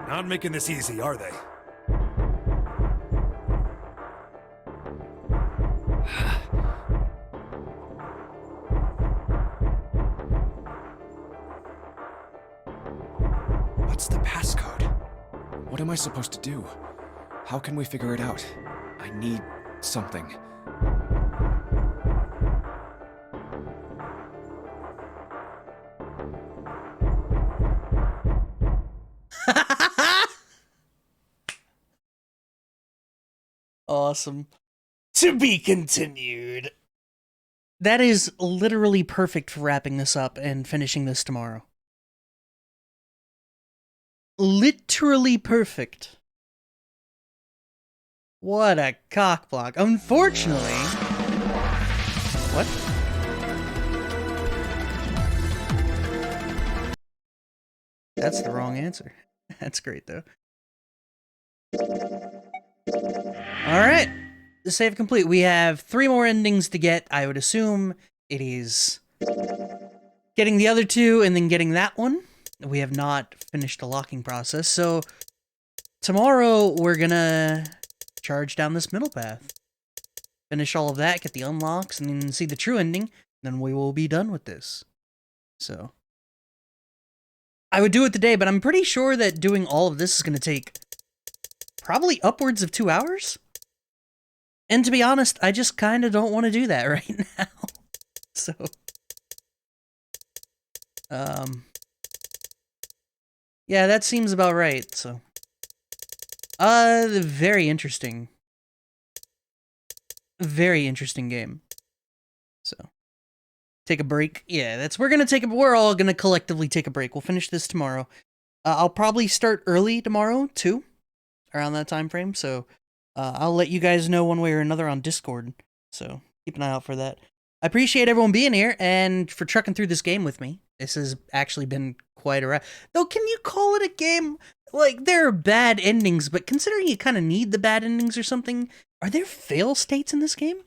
Not making this easy, are they? What's the passcode? What am I supposed to do? How can we figure it out? I need something. Awesome. To be continued. That is literally perfect for wrapping this up and finishing this tomorrow. Literally perfect. What a cockblock. Unfortunately... What? That's the wrong answer. That's great, though. Alright. The save complete. We have 3 more endings to get. I would assume it is getting the other 2 and then getting that one. we have not finished the locking process, so tomorrow we're gonna charge down this middle path. Finish all of that, get the unlocks, and then see the true ending, then we will be done with this. So, I would do it today, but I'm pretty sure that doing all of this is gonna take probably upwards of 2 hours. And to be honest, I just kind of don't want to do that right now. So, yeah, that seems about right, so. Very interesting. Very interesting game. So, take a break. Yeah, we're all gonna collectively take a break. We'll finish this tomorrow. I'll probably start early tomorrow, too, around that time frame, so I'll let you guys know one way or another on Discord, so keep an eye out for that. I appreciate everyone being here and for trucking through this game with me. This has actually been quite a ride. Though, can you call it a game? Like, there are bad endings, but considering you kind of need the bad endings or something, are there fail states in this game?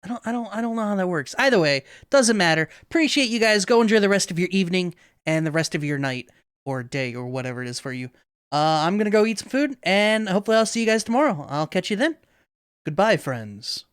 I don't know how that works. Either way, doesn't matter. Appreciate you guys. Go enjoy the rest of your evening and the rest of your night or day or whatever it is for you. I'm gonna go eat some food, and hopefully I'll see you guys tomorrow. I'll catch you then. Goodbye, friends.